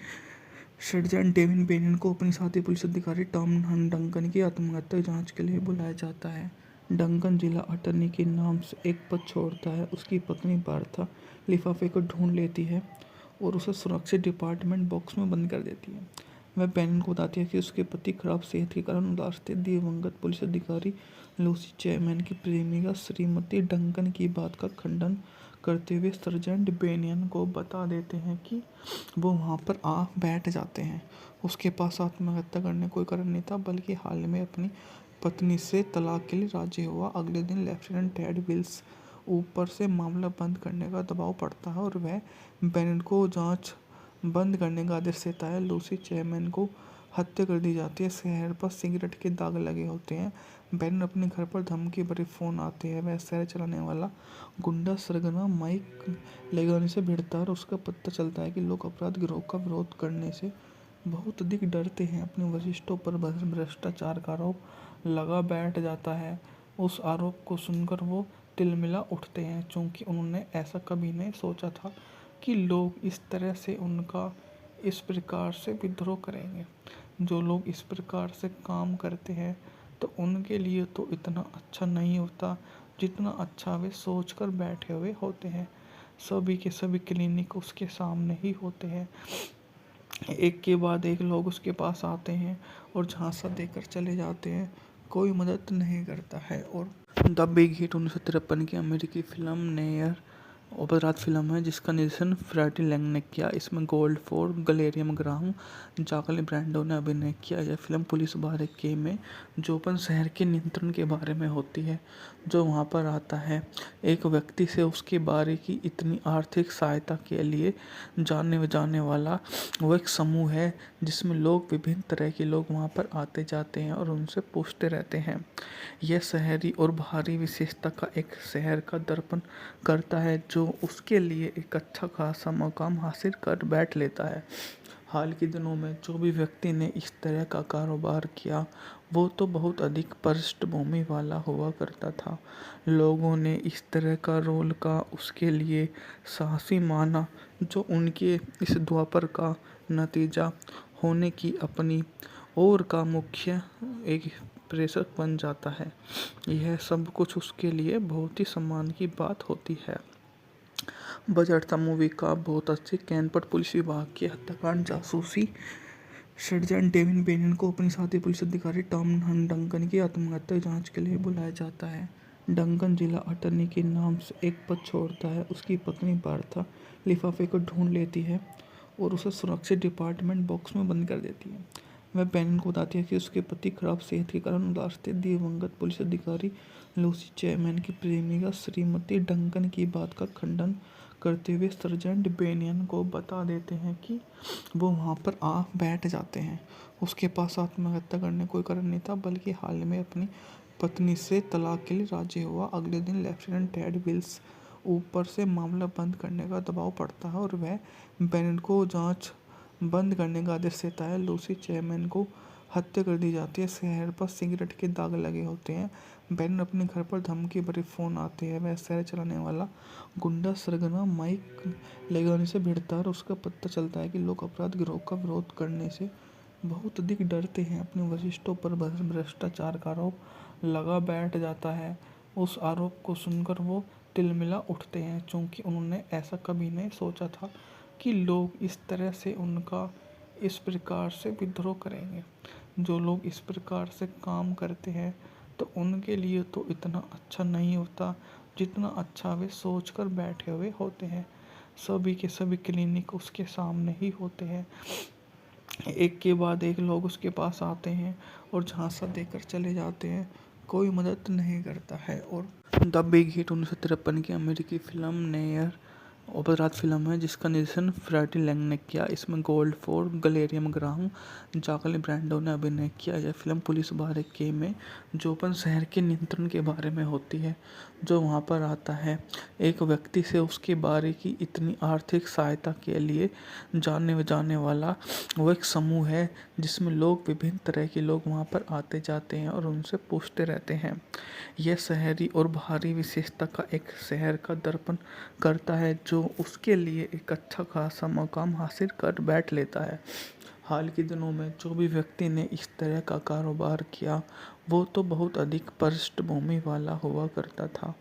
सर्जेंट डेविन बेनियन को अपने साथी पुलिस अधिकारी टॉम डंकन की आत्महत्या जांच के लिए बुलाया जाता है। डंकन जिला अटॉर्नी के नाम से एक पद छोड़ता है। उसकी पत्नी बार्था लिफाफे को ढूंढ लेती है और उसे सुरक्षित डिपार्टमेंट बॉक्स में बंद कर देती है। वह बेनियन को बताती है कि उसके पति खराब सेहत के कारण उदास थे। दिवंगत पुलिस अधिकारी लूसी चैपमैन की प्रेमिका श्रीमती डंकन की बात का खंडन करते हुए सर्जेंट बेनियन को बता देते हैं कि वो वहाँ पर आ बैठ जाते हैं। उसके पास आत्महत्या करने कोई कारण नहीं था, बल्कि हाल में अपनी पत्नी से तलाक के लिए राजी हुआ। अगले दिन लेफ्टिनेंट टेड विल्स ऊपर से मामला बंद करने का दबाव पड़ता है और वह बेनियन को जांच बंद करने का आदेश देता है। लूसी चैपमैन को हत्या कर दी जाती है। शहर पर सिगरेट के दाग लगे होते हैं। बेनियन अपने घर पर धमकी भरे फ़ोन आते हैं। वह शहर चलाने वाला गुंडा सरगना माइक लेगानी से भिड़ता है और उसका पता चलता है कि लोग अपराध गिरोह का विरोध करने से बहुत अधिक डरते हैं। अपने वरिष्ठों पर भ्रष्टाचार का आरोप लगा बैठ जाता है। उस आरोप को सुनकर वो तिलमिला उठते हैं, क्योंकि उन्होंने ऐसा कभी नहीं सोचा था कि लोग इस तरह से उनका इस प्रकार से विद्रोह करेंगे। जो लोग इस प्रकार से काम करते हैं तो उनके लिए तो इतना अच्छा नहीं होता जितना अच्छा वे सोच कर बैठे हुए होते हैं। सभी के सभी क्लिनिक उसके सामने ही होते हैं। एक के बाद एक लोग उसके पास आते हैं और झांसा देकर चले जाते हैं। कोई मदद नहीं करता है। और द बिग हिट 1953 की अमेरिकी फिल्म नेयर अपराध फिल्म है जिसका निर्देशन फ्रैटी लैंग ने किया। इसमें गोल्डफोर्ड, गलेरियम ग्राहम, जाकली ब्रैंडो ने अभिनय किया। यह फिल्म पुलिस बारके में जोपन शहर के नियंत्रण के बारे में होती है। जो वहाँ पर आता है, एक व्यक्ति से उसके बारे की इतनी आर्थिक सहायता के लिए जाने वाला वो एक समूह है जिसमें लोग विभिन्न तरह के लोग वहाँ पर आते जाते हैं और उनसे पूछते रहते हैं। यह शहरी और बाहरी विशेषता का एक शहर का दर्पण करता है जो उसके लिए एक अच्छा खासा मकाम हासिल कर बैठ लेता है। हाल के दिनों में जो भी व्यक्ति ने इस तरह का कारोबार किया वो तो बहुत अधिक पृष्ठभूमि वाला हुआ करता था। लोगों ने इस तरह का रोल का उसके लिए साहसी माना, जो उनके इस द्वापर का नतीजा होने की अपनी ओर का मुख्य एक प्रेषक बन जाता है। यह सब कुछ उसके लिए बहुत ही सम्मान की बात होती है। बजट था मूवी का बहुत अच्छी। कैनपट पुलिस विभाग के हत्याकांड जासूसी सर्जेंट डेविन बेनियन को अपने साथी पुलिस अधिकारी टॉम डंकन की आत्महत्या जांच के लिए बुलाया जाता है। डंकन जिला अटॉर्नी के नाम से एक पद छोड़ता है। उसकी पत्नी बार्था लिफाफे को ढूंढ लेती है और उसे सुरक्षित डिपार्टमेंट बॉक्स में बंद कर देती है। वह बेनियन को बताती है कि उसके पति खराब सेहत के कारण उदास थे। दिवंगत पुलिस अधिकारी लूसी चैपमैन की प्रेमिका श्रीमती डंकन की बात का खंडन करते हुए सर्जेंट बेनियन को बता देते हैं कि वो वहाँ पर आ बैठ जाते हैं। उसके पास आत्महत्या करने कोई कारण नहीं था, बल्कि हाल में अपनी पत्नी से तलाक के लिए राजी हुआ। अगले दिन लेफ्टिनेंट टेड विल्स ऊपर से मामला बंद करने का दबाव पड़ता है और वह बेनियन को जांच बंद करने का आदेश देता है। लूसी चैपमैन को हत्या कर दी जाती है। शहर पर सिगरेट के दाग लगे होते हैं। बेनियन अपने घर पर धमकी भरे फ़ोन आते हैं। वह शहर चलाने वाला गुंडा सरगना माइक लेगानी से भिड़ता है और उसका पता चलता है कि लोग अपराध गिरोह का विरोध करने से बहुत अधिक डरते हैं। अपने वरिष्ठों पर भ्रष्टाचार का आरोप लगा बैठ जाता है। उस आरोप को सुनकर वो तिलमिला उठते हैं, क्योंकि उन्होंने ऐसा कभी नहीं सोचा था कि लोग इस तरह से उनका इस प्रकार से विद्रोह करेंगे। जो लोग इस प्रकार से काम करते हैं तो उनके लिए तो इतना अच्छा नहीं होता जितना अच्छा वे सोच कर बैठे हुए होते हैं। सभी के सभी क्लिनिक उसके सामने ही होते हैं। एक के बाद एक लोग उसके पास आते हैं और झांसा देकर चले जाते हैं। कोई मदद नहीं करता है। और द बिग हिट 1953 की अमेरिकी फिल्म नेयर अपराध फिल्म है जिसका निर्देशन फ्रैटी लैंग ने किया। इसमें गोल्डफोर्ड, गलेरियम ग्राहम, जाकली ब्रैंडो ने अभिनय किया। यह फिल्म पुलिस बारके में जोपन शहर के नियंत्रण के बारे में होती है। जो वहाँ पर आता है, एक व्यक्ति से उसके बारे की इतनी आर्थिक सहायता के लिए जाने वाला वो एक समूह है जिसमें लोग विभिन्न तरह के लोग वहाँ पर आते जाते हैं और उनसे पूछते रहते हैं। यह शहरी और बाहरी विशेषता का एक शहर का दर्पण करता है जो उसके लिए एक अच्छा खासा मकाम हासिल कर बैठ लेता है। हाल के दिनों में जो भी व्यक्ति ने इस तरह का कारोबार किया वो तो बहुत अधिक पृष्ठभूमि वाला हुआ करता था।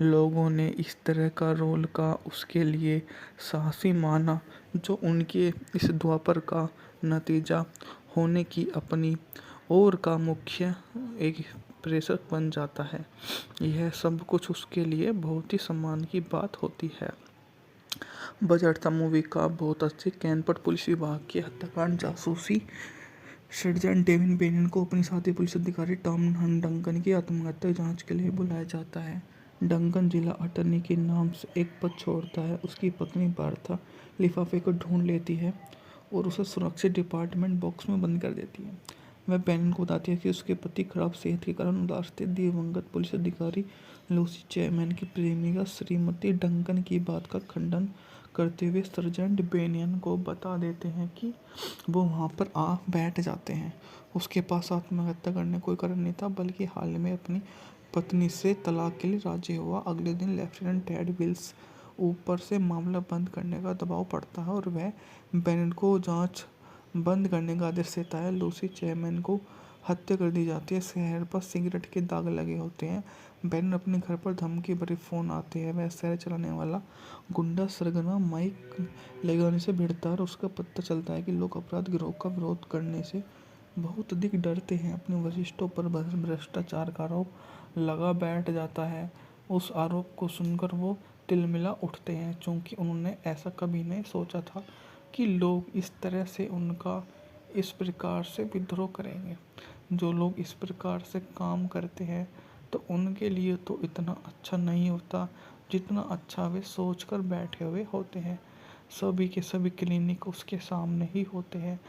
लोगों ने इस तरह का रोल का उसके लिए साहसी माना जो उनके इस द्वापर का नतीजा होने की अपनी ओर का मुख्य एक प्रेषक बन जाता है। यह सब कुछ उसके लिए बहुत ही सम्मान की बात होती है। बजट था मूवी का बहुत अच्छी। कैनपट पुलिस विभाग के हत्याकांड जासूसी सर्जन डेविन बेनियन को अपनी साथी पुलिस अधिकारी टॉम डंकन की आत्महत्या जांच के लिए बुलाया जाता है। डंकन जिला अटॉर्नी के नाम से एक पद छोड़ता है। उसकी पत्नी बार्था लिफाफे को ढूंढ लेती है और उसे सुरक्षित डिपार्टमेंट बॉक्स में बंद कर देती है। वह बेनियन को बताती है कि उसके पति खराब सेहत के कारण उदास थे। दिवंगत पुलिस अधिकारी लूसी चैपमैन की प्रेमिका श्रीमती डंकन की बात का खंडन करते हुए सर्जेंट बेनियन को बता देते हैं कि वो वहाँ पर आ बैठ जाते हैं। उसके पास आत्महत्या करने कोई कारण नहीं था, बल्कि हाल में अपनी पत्नी से तलाक के लिए राजी हुआ। अगले दिन लेफ्टिनेंट टेड विल्स ऊपर से मामला बंद करने का दबाव पड़ता है और वह बेनियन को जांच बंद करने का आदेश देता है। लूसी चैपमैन को हत्या कर दी जाती है। शहर पर सिगरेट के दाग लगे होते हैं। बेनियन अपने घर पर धमकी भरे फ़ोन आते हैं। वह शहर चलाने वाला गुंडा सरगना माइक लेगानी से भिड़ता है और उसका पता चलता है कि लोग अपराध गिरोह का विरोध करने से बहुत अधिक डरते हैं। अपने वरिष्ठों पर भ्रष्टाचार का आरोप लगा बैठ जाता है। उस आरोप को सुनकर वो तिलमिला उठते हैं, क्योंकि उन्होंने ऐसा कभी नहीं सोचा था कि लोग इस तरह से उनका इस प्रकार से विद्रोह करेंगे। जो लोग इस प्रकार से काम करते हैं तो उनके लिए तो इतना अच्छा नहीं होता जितना अच्छा वे सोच कर बैठे हुए होते हैं। सभी के सभी क्लिनिक उसके सामने ही होते हैं।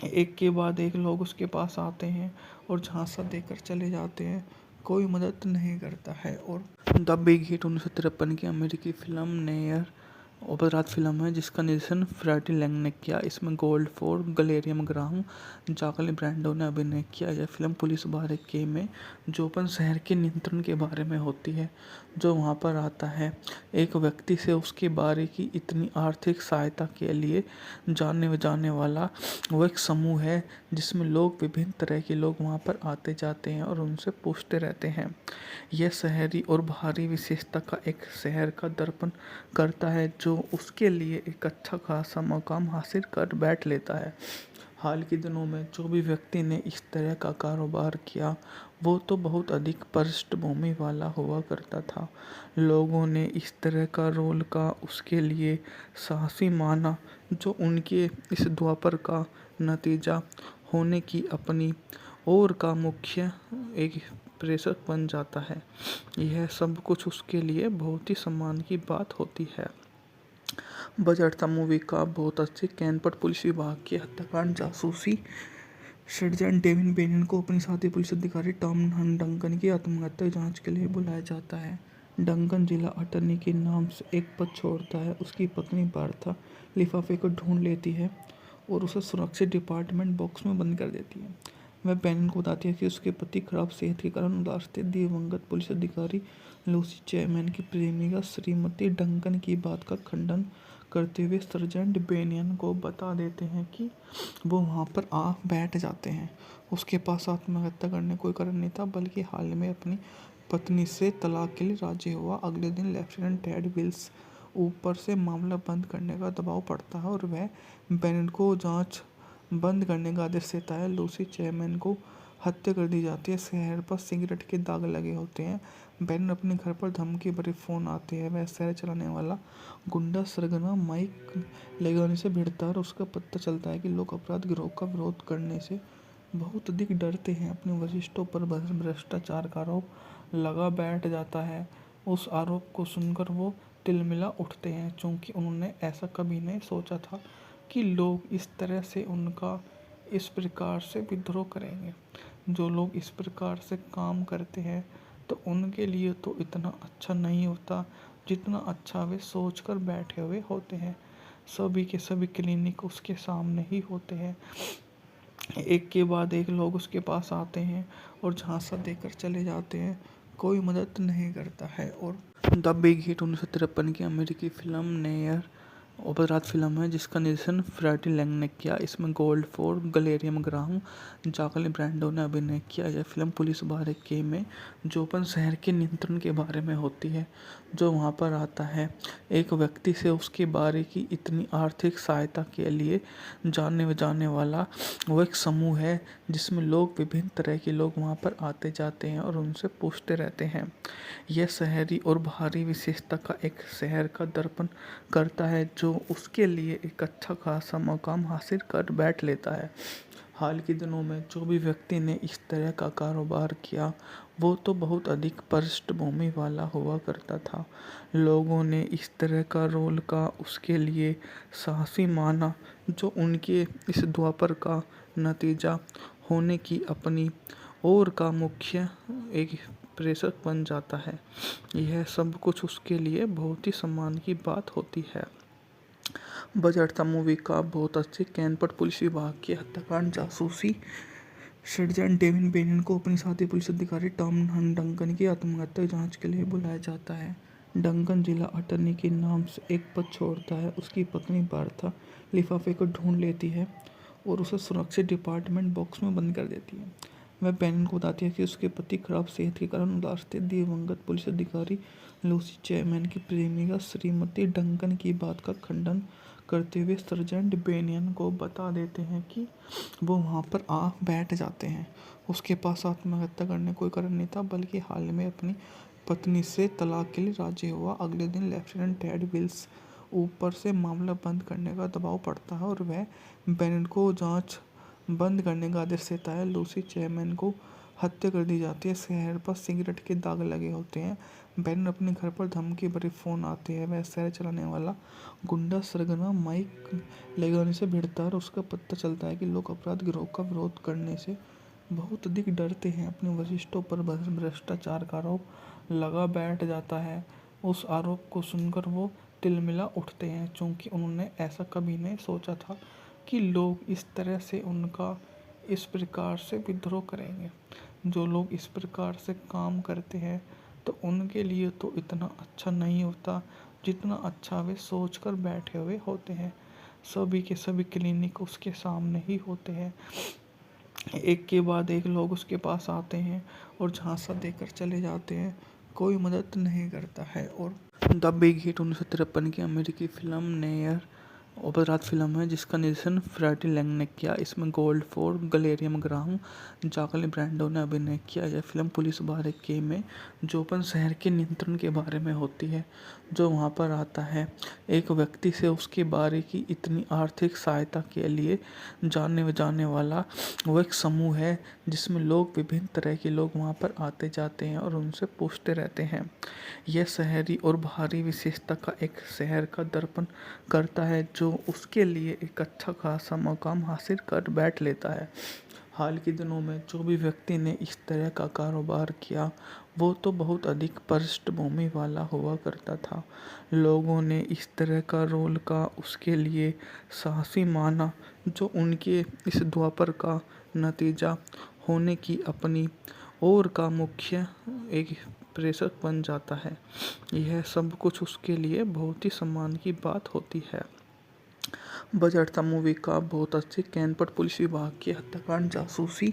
एक के बाद एक लोग उसके पास आते हैं और झांसा देकर चले जाते हैं। कोई मदद नहीं करता है। और द बिग हिट 1953 की अमेरिकी फिल्म नेयर अपराध फिल्म है जिसका निर्देशन फ्रैटी लैंग ने किया। इसमें गोल्डफोर्ड, गलेरियम ग्राहम, जाकली ब्रैंडो ने अभिनय किया। यह फिल्म पुलिस बारके में जोपन शहर के नियंत्रण के बारे में होती है। जो वहाँ पर आता है एक व्यक्ति से उसके बारे की इतनी आर्थिक सहायता के लिए जाने वाला वो एक समूह है जिसमें लोग विभिन्न तरह के लोग वहाँ पर आते जाते हैं और उनसे पूछते रहते हैं। यह शहरी और बाहरी विशेषता का एक शहर का दर्पण करता है जो उसके लिए एक अच्छा खासा मकाम हासिल कर बैठ लेता है। हाल के दिनों में जो भी व्यक्ति ने इस तरह का कारोबार किया वो तो बहुत अधिक पृष्ठभूमि वाला हुआ करता था। लोगों ने इस तरह का रोल का उसके लिए साहसी माना जो उनके इस द्वापर का नतीजा होने की अपनी ओर का मुख्य एक प्रेषक बन जाता है। यह सब कुछ उसके लिए बहुत ही सम्मान की बात होती है। बजट था मूवी का बहुत अच्छी। कैनपट पुलिस विभाग के हत्याकांड जासूसी सर्जन डेविन बेनियन को अपनी साथी पुलिस अधिकारी टॉम डंकन की आत्महत्या जांच के लिए बुलाया जाता है। डंकन जिला अटॉर्नी के नाम से एक पद छोड़ता है। उसकी पत्नी बार्था लिफाफे को ढूंढ लेती है और उसे सुरक्षित डिपार्टमेंट बॉक्स में बंद कर देती है। वह बेनियन को बताती है कि उसके पति खराब सेहत के कारण उदास थे। दिवंगत पुलिस अधिकारी लूसी चैपमैन की प्रेमिका श्रीमती डंकन की बात का खंडन करते हुए सर्जेंट बेनियन को बता देते हैं कि वो वहाँ पर आ बैठ जाते हैं। उसके पास आत्महत्या करने कोई कारण नहीं था, बल्कि हाल में अपनी पत्नी से तलाक के लिए राजी हुआ। अगले दिन लेफ्टिनेंट टेड विल्स ऊपर से मामला बंद करने का दबाव पड़ता है और वह बेनियन को जांच बंद करने का आदेश देता है। लूसी चैपमैन को हत्या कर दी जाती है। शहर पर सिगरेट के दाग लगे होते हैं। बेनियन अपने घर पर धमकी भरे फ़ोन आते हैं। वह शहर चलाने वाला गुंडा सरगना माइक लेगानी से भिड़ता है और उसका पता चलता है कि लोग अपराध गिरोह का विरोध करने से बहुत अधिक डरते हैं। अपने वरिष्ठों पर भ्रष्टाचार का आरोप लगा बैठ जाता है। उस आरोप को सुनकर वो तिलमिला उठते हैं, क्योंकि उन्होंने ऐसा कभी नहीं सोचा था कि लोग इस तरह से उनका इस प्रकार से विद्रोह करेंगे। जो लोग इस प्रकार से काम करते हैं तो उनके लिए तो इतना अच्छा नहीं होता जितना अच्छा वे सोच कर बैठे हुए होते हैं। सभी के सभी क्लिनिक उसके सामने ही होते हैं। एक के बाद एक लोग उसके पास आते हैं और झांसा देकर चले जाते हैं। कोई मदद नहीं करता है। और द बिग हिट 1953 की अमेरिकी फिल्म नेयर अपराध फिल्म है जिसका निर्देशन फ्रैटी लैंग ने किया। इसमें गोल्डफोर्ड, गलेरियम ग्राहम, जाकली ब्रांडो ने अभिनय किया। यह फिल्म पुलिस बारके में जोपन शहर के नियंत्रण के बारे में होती है, जो वहां पर आता है। एक व्यक्ति से उसके बारे की इतनी आर्थिक सहायता के लिए जाने वाला वो एक समूह है जिसमें लोग विभिन्न तरह के लोग वहां पर आते जाते हैं और उनसे पूछते रहते हैं। यह शहरी और बाहरी विशेषता का एक शहर का दर्पण करता है जो उसके लिए एक अच्छा खासा मकाम हासिल कर बैठ लेता है। हाल के दिनों में जो भी व्यक्ति ने इस तरह का कारोबार किया वो तो बहुत अधिक पृष्ठभूमि वाला हुआ करता था। लोगों ने इस तरह का रोल का उसके लिए साहसी माना जो उनके इस द्वापर का नतीजा होने की अपनी ओर का मुख्य एक प्रेषक बन जाता है। यह सब कुछ उसके लिए बहुत ही सम्मान की बात होती है। बजट था मूवी का बहुत अच्छे। कैनपट पुलिस विभाग के हत्याकांड जासूसी सर्जन डेविन बेनियन को अपनी साथी पुलिस अधिकारी टॉम डंकन की आत्महत्या जांच के लिए बुलाया जाता है। डंकन जिला अटर्नी के नाम से एक पद छोड़ता है। उसकी पत्नी बार्था लिफाफे को ढूंढ लेती है और उसे सुरक्षित डिपार्टमेंट बॉक्स में बंद कर देती है। वह बेनियन को बताती है कि उसके पति खराब सेहत के कारण उदास थे। दिवंगत पुलिस अधिकारी लूसी चैपमैन की प्रेमिका श्रीमती डंकन की बात का खंडन करते हुए सर्जेंट बेनियन को बता देते हैं कि वो वहाँ पर आ बैठ जाते हैं। उसके पास आत्महत्या करने कोई कारण नहीं था, बल्कि हाल में अपनी पत्नी से तलाक के लिए राजी हुआ। अगले दिन लेफ्टिनेंट टेड विल्स ऊपर से मामला बंद करने का दबाव पड़ता है और वह बेनियन को जांच बंद करने का आदेश देता है। लूसी चैपमैन को हत्या कर दी जाती है। शहर पर सिगरेट के दाग लगे होते हैं। बेनियन अपने घर पर धमकी भरे फोन आते हैं। वह शहर चलाने वाला गुंडा सरगना माइक लेगानी से भिड़ता है और उसका पता चलता है कि लोग अपराध गिरोह का विरोध करने से बहुत अधिक डरते हैं। अपने वरिष्ठों पर भ्रष्टाचार का आरोप लगा बैठ जाता है। उस आरोप को सुनकर वो तिलमिला उठते हैं, क्योंकि उन्होंने ऐसा कभी नहीं सोचा था कि लोग इस तरह से उनका इस प्रकार से विद्रोह करेंगे। जो लोग इस प्रकार से काम करते हैं तो उनके लिए तो इतना अच्छा नहीं होता जितना अच्छा वे सोच कर बैठे हुए होते हैं। सभी के सभी क्लिनिक उसके सामने ही होते हैं। एक के बाद एक लोग उसके पास आते हैं और झांसा देकर चले जाते हैं। कोई मदद नहीं करता है। और द बिग हिट 1953 की अमेरिकी फिल्म नेयर अपराध फिल्म है जिसका निर्देशन फ्रैटी लैंग ने किया। इसमें गोल्डफोर्ड, गलेरियम ग्राहम, जाकली ब्रांडो ने अभिनय किया। यह फिल्म पुलिस बारके में जोपन शहर के नियंत्रण के बारे में होती है, जो वहां पर आता है। एक व्यक्ति से उसके बारे की इतनी आर्थिक सहायता के लिए जाने वाला वो एक समूह है जिसमें लोग विभिन्न तरह के लोग वहां पर आते जाते हैं और उनसे पूछते रहते हैं। यह शहरी और बाहरी विशेषता का एक शहर का दर्पण करता है जो उसके लिए एक अच्छा खासा मकाम हासिल कर बैठ लेता है। हाल के दिनों में जो भी व्यक्ति ने इस तरह का कारोबार किया वो तो बहुत अधिक पृष्ठभूमि वाला हुआ करता था। लोगों ने इस तरह का रोल का उसके लिए साहसी माना जो उनके इस द्वापर का नतीजा होने की अपनी ओर का मुख्य एक प्रेषक बन जाता है। यह सब कुछ उसके लिए बहुत ही सम्मान की बात होती है। बजट था मूवी का बहुत अच्छे। कैनपट पुलिस विभाग के हत्याकांड जासूसी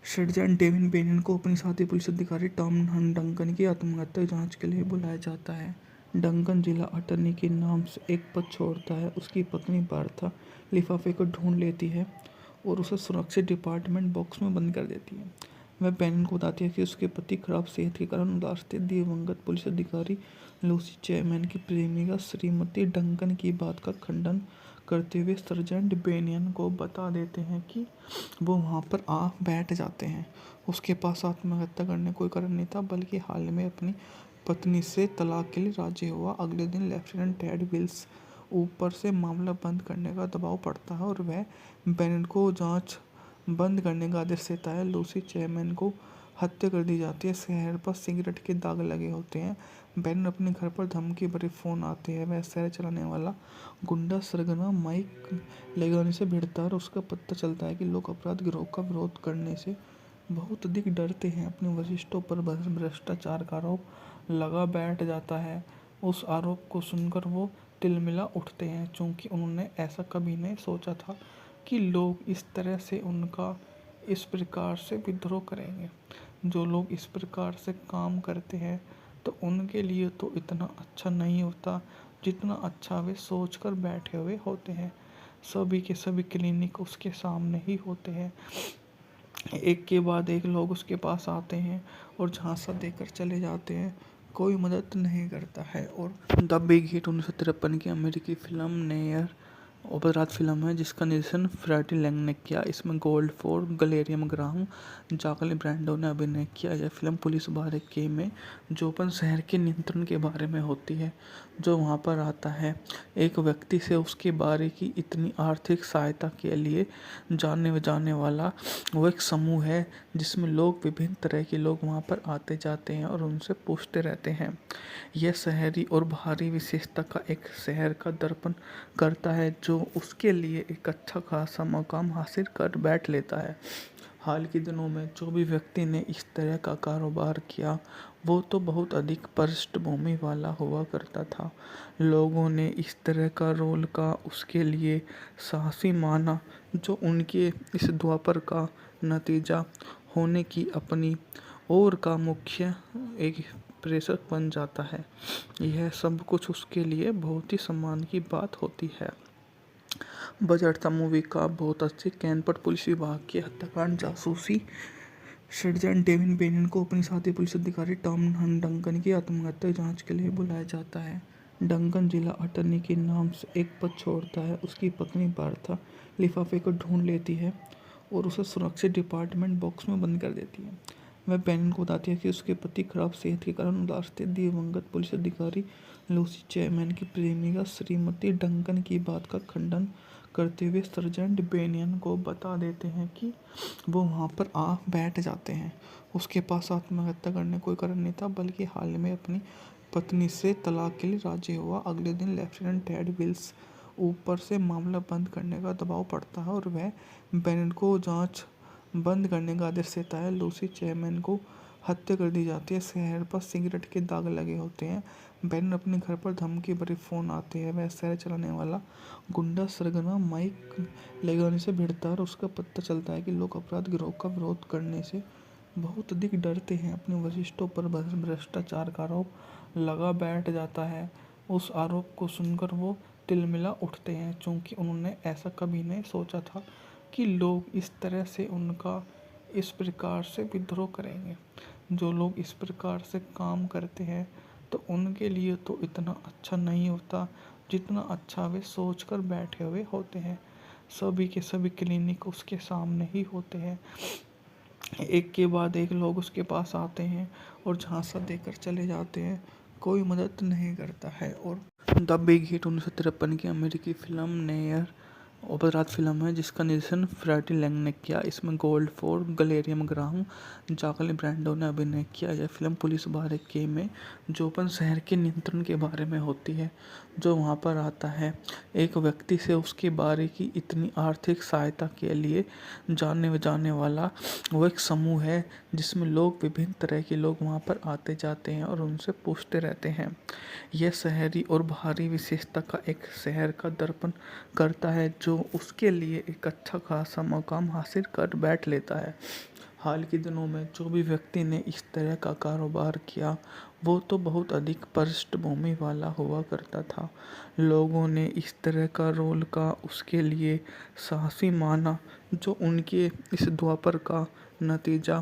सर्जन डेविन बेनियन को अपनी साथी पुलिस अधिकारी टॉम डंकन की आत्महत्या जांच के लिए बुलाया जाता है। डंकन जिला अटर्नी के नाम से एक पद छोड़ता है। उसकी पत्नी बार्था लिफाफे को ढूंढ लेती है और उसे सुरक्षित डिपार्टमेंट बॉक्स में बंद कर देती है। वह बेनियन को बताती है कि उसके पति खराब सेहत के कारण उदास थे। दिवंगत पुलिस अधिकारी लूसी चैपमैन की प्रेमिका श्रीमती डंकन की बात का खंडन करते हुए सर्जेंट बेनियन को बता देते हैं कि वो वहाँ पर आ बैठ जाते हैं। उसके पास आत्महत्या करने कोई कारण नहीं था, बल्कि हाल में अपनी पत्नी से तलाक के लिए राजी हुआ। अगले दिन लेफ्टिनेंट टेड विल्स ऊपर से मामला बंद करने का दबाव पड़ता है और वह बेनियन को जांच बंद करने का आदेश देता है। लूसी चैपमैन को हत्या कर दी जाती है। शहर पर सिगरेट के दाग लगे होते हैं। बेनियन अपने घर पर धमकी भरे फोन आते हैं। वह शहर चलाने वाला गुंडा सरगना माइक लेगानी से भिड़ता है और उसका पता चलता है कि लोग अपराध गिरोह का विरोध करने से बहुत अधिक डरते हैं। अपने वरिष्ठों पर भ्रष्टाचार का आरोप लगा बैठ जाता है। उस आरोप को सुनकर वो तिलमिला उठते हैं, क्योंकि उन्होंने ऐसा कभी नहीं सोचा था कि लोग इस तरह से उनका इस प्रकार से विद्रोह करेंगे। जो लोग इस प्रकार से काम करते हैं तो उनके लिए तो इतना अच्छा नहीं होता जितना अच्छा वे सोच कर बैठे हुए होते हैं। सभी के सभी क्लिनिक उसके सामने ही होते हैं। एक के बाद एक लोग उसके पास आते हैं और झांसा देकर चले जाते हैं। कोई मदद नहीं करता है। और द बिग हिट 1953 की अमेरिकी फिल्म नेयर अपराध फिल्म है जिसका निर्देशन फ्रैटी लैंग ने किया। इसमें गोल्डफोर्ड, गलेरियम ग्राहम, जाकली ब्रैंडो ने अभिनय किया। यह फिल्म पुलिस बारके में जोपन शहर के नियंत्रण के बारे में होती है। जो वहाँ पर आता है, एक व्यक्ति से उसके बारे की इतनी आर्थिक सहायता के लिए जानने जाने वाला वो एक समूह है जिसमें लोग विभिन्न तरह के लोग वहाँ पर आते जाते हैं और उनसे पूछते रहते हैं। यह शहरी और बाहरी विशेषता का एक शहर का दर्पण करता है जो उसके लिए एक अच्छा खासा मकाम हासिल कर बैठ लेता है। हाल के दिनों में जो भी व्यक्ति ने इस तरह का कारोबार किया वो तो बहुत अधिक पृष्ठभूमि वाला हुआ करता था। लोगों ने इस तरह का रोल का उसके लिए साहसी माना जो उनके इस द्वापर का नतीजा होने की अपनी ओर का मुख्य एक प्रेषक बन जाता है। यह सब कुछ उसके लिए बहुत ही सम्मान की बात होती है। बजट था मूवी का बहुत अच्छी। कैनपट पुलिस विभाग के हत्याकांड जासूसी सर्जन डेविन बेनियन को अपने साथी पुलिस अधिकारी टॉम डंकन की आत्महत्या जांच के लिए बुलाया जाता है। डंकन जिला अटर्नी के नाम से एक पद छोड़ता है। उसकी पत्नी बार्था लिफाफे को ढूंढ लेती है और उसे सुरक्षित डिपार्टमेंट बॉक्स में बंद कर देती है। वह बेनियन को बताती है कि उसके पति खराब सेहत के कारण उदास थे। दिवंगत पुलिस अधिकारी लूसी चैपमैन की प्रेमिका श्रीमती डंकन की बात का खंडन करते हुए सर्जेंट बेनियन को बता देते हैं कि वो वहाँ पर आ बैठ जाते हैं। उसके पास आत्महत्या करने कोई कारण नहीं था, बल्कि हाल में अपनी पत्नी से तलाक के लिए राजी हुआ। अगले दिन लेफ्टिनेंट टेड विल्स ऊपर से मामला बंद करने का दबाव पड़ता है और वह बेनियन को जांच बंद करने का आदेश देता है। लूसी चैपमैन को हत्या कर दी जाती है। शहर पर सिगरेट के दाग लगे होते हैं। बेनियन अपने घर पर धमकी भरे फ़ोन आते हैं। वह शहर चलाने वाला गुंडा सरगना माइक लेगानी से भिड़ता है और उसका पता चलता है कि लोग अपराध गिरोह का विरोध करने से बहुत अधिक डरते हैं। अपने वरिष्ठों पर भ्रष्टाचार का आरोप लगा बैठ जाता है। उस आरोप को सुनकर वो तिलमिला उठते हैं, क्योंकि उन्होंने ऐसा कभी नहीं सोचा था कि लोग इस तरह से उनका इस प्रकार से विद्रोह करेंगे। जो लोग इस प्रकार से काम करते हैं तो उनके लिए तो इतना अच्छा नहीं होता जितना अच्छा वे सोच कर बैठे हुए होते हैं। सभी के सभी क्लिनिक उसके सामने ही होते हैं। एक के बाद एक लोग उसके पास आते हैं और झांसा देकर चले जाते हैं। कोई मदद नहीं करता है। और द बिग हिट 1953 की अमेरिकी फिल्म नेयर अपराध फिल्म है जिसका निर्देशन फ्रैटी लैंग ने किया। इसमें गोल्डफोर्ड, गलेरियम ग्राहम, जाकली ब्रैंडो ने अभिनय किया। यह फिल्म पुलिस बारके में जोपन शहर के नियंत्रण के बारे में होती है। जो वहाँ पर आता है, एक व्यक्ति से उसके बारे की इतनी आर्थिक सहायता के लिए जानने जाने वाला वो एक समूह है जिसमें लोग विभिन्न तरह के लोग वहाँ पर आते जाते हैं और उनसे पूछते रहते हैं। यह शहरी और बाहरी विशेषता का एक शहर का दर्पण करता है जो उसके लिए एक अच्छा खासा मकाम हासिल कर बैठ लेता है। हाल के दिनों में जो भी व्यक्ति ने इस तरह का कारोबार किया वो तो बहुत अधिक पृष्ठभूमि वाला हुआ करता था। लोगों ने इस तरह का रोल का उसके लिए साहसी माना जो उनके इस द्वापर का नतीजा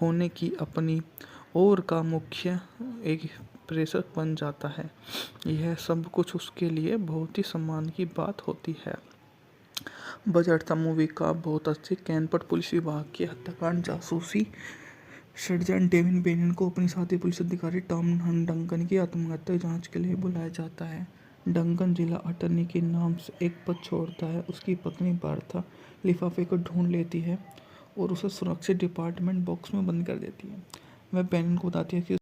होने की अपनी ओर का मुख्य एक प्रेषक बन जाता है। यह सब कुछ उसके लिए बहुत ही सम्मान की बात होती है। बजट था मूवी का बहुत अच्छी। कैनपट पुलिस विभाग के हत्याकांड जासूसी सर्जन डेविन बेनियन को अपने साथी पुलिस अधिकारी टॉम डंकन की आत्महत्या जांच के लिए बुलाया जाता है। डंकन जिला अटर्नी के नाम से एक पद छोड़ता है। उसकी पत्नी बार्था लिफाफे को ढूंढ लेती है और उसे सुरक्षित डिपार्टमेंट बॉक्स में बंद कर देती है। वह बेनियन को बताती है कि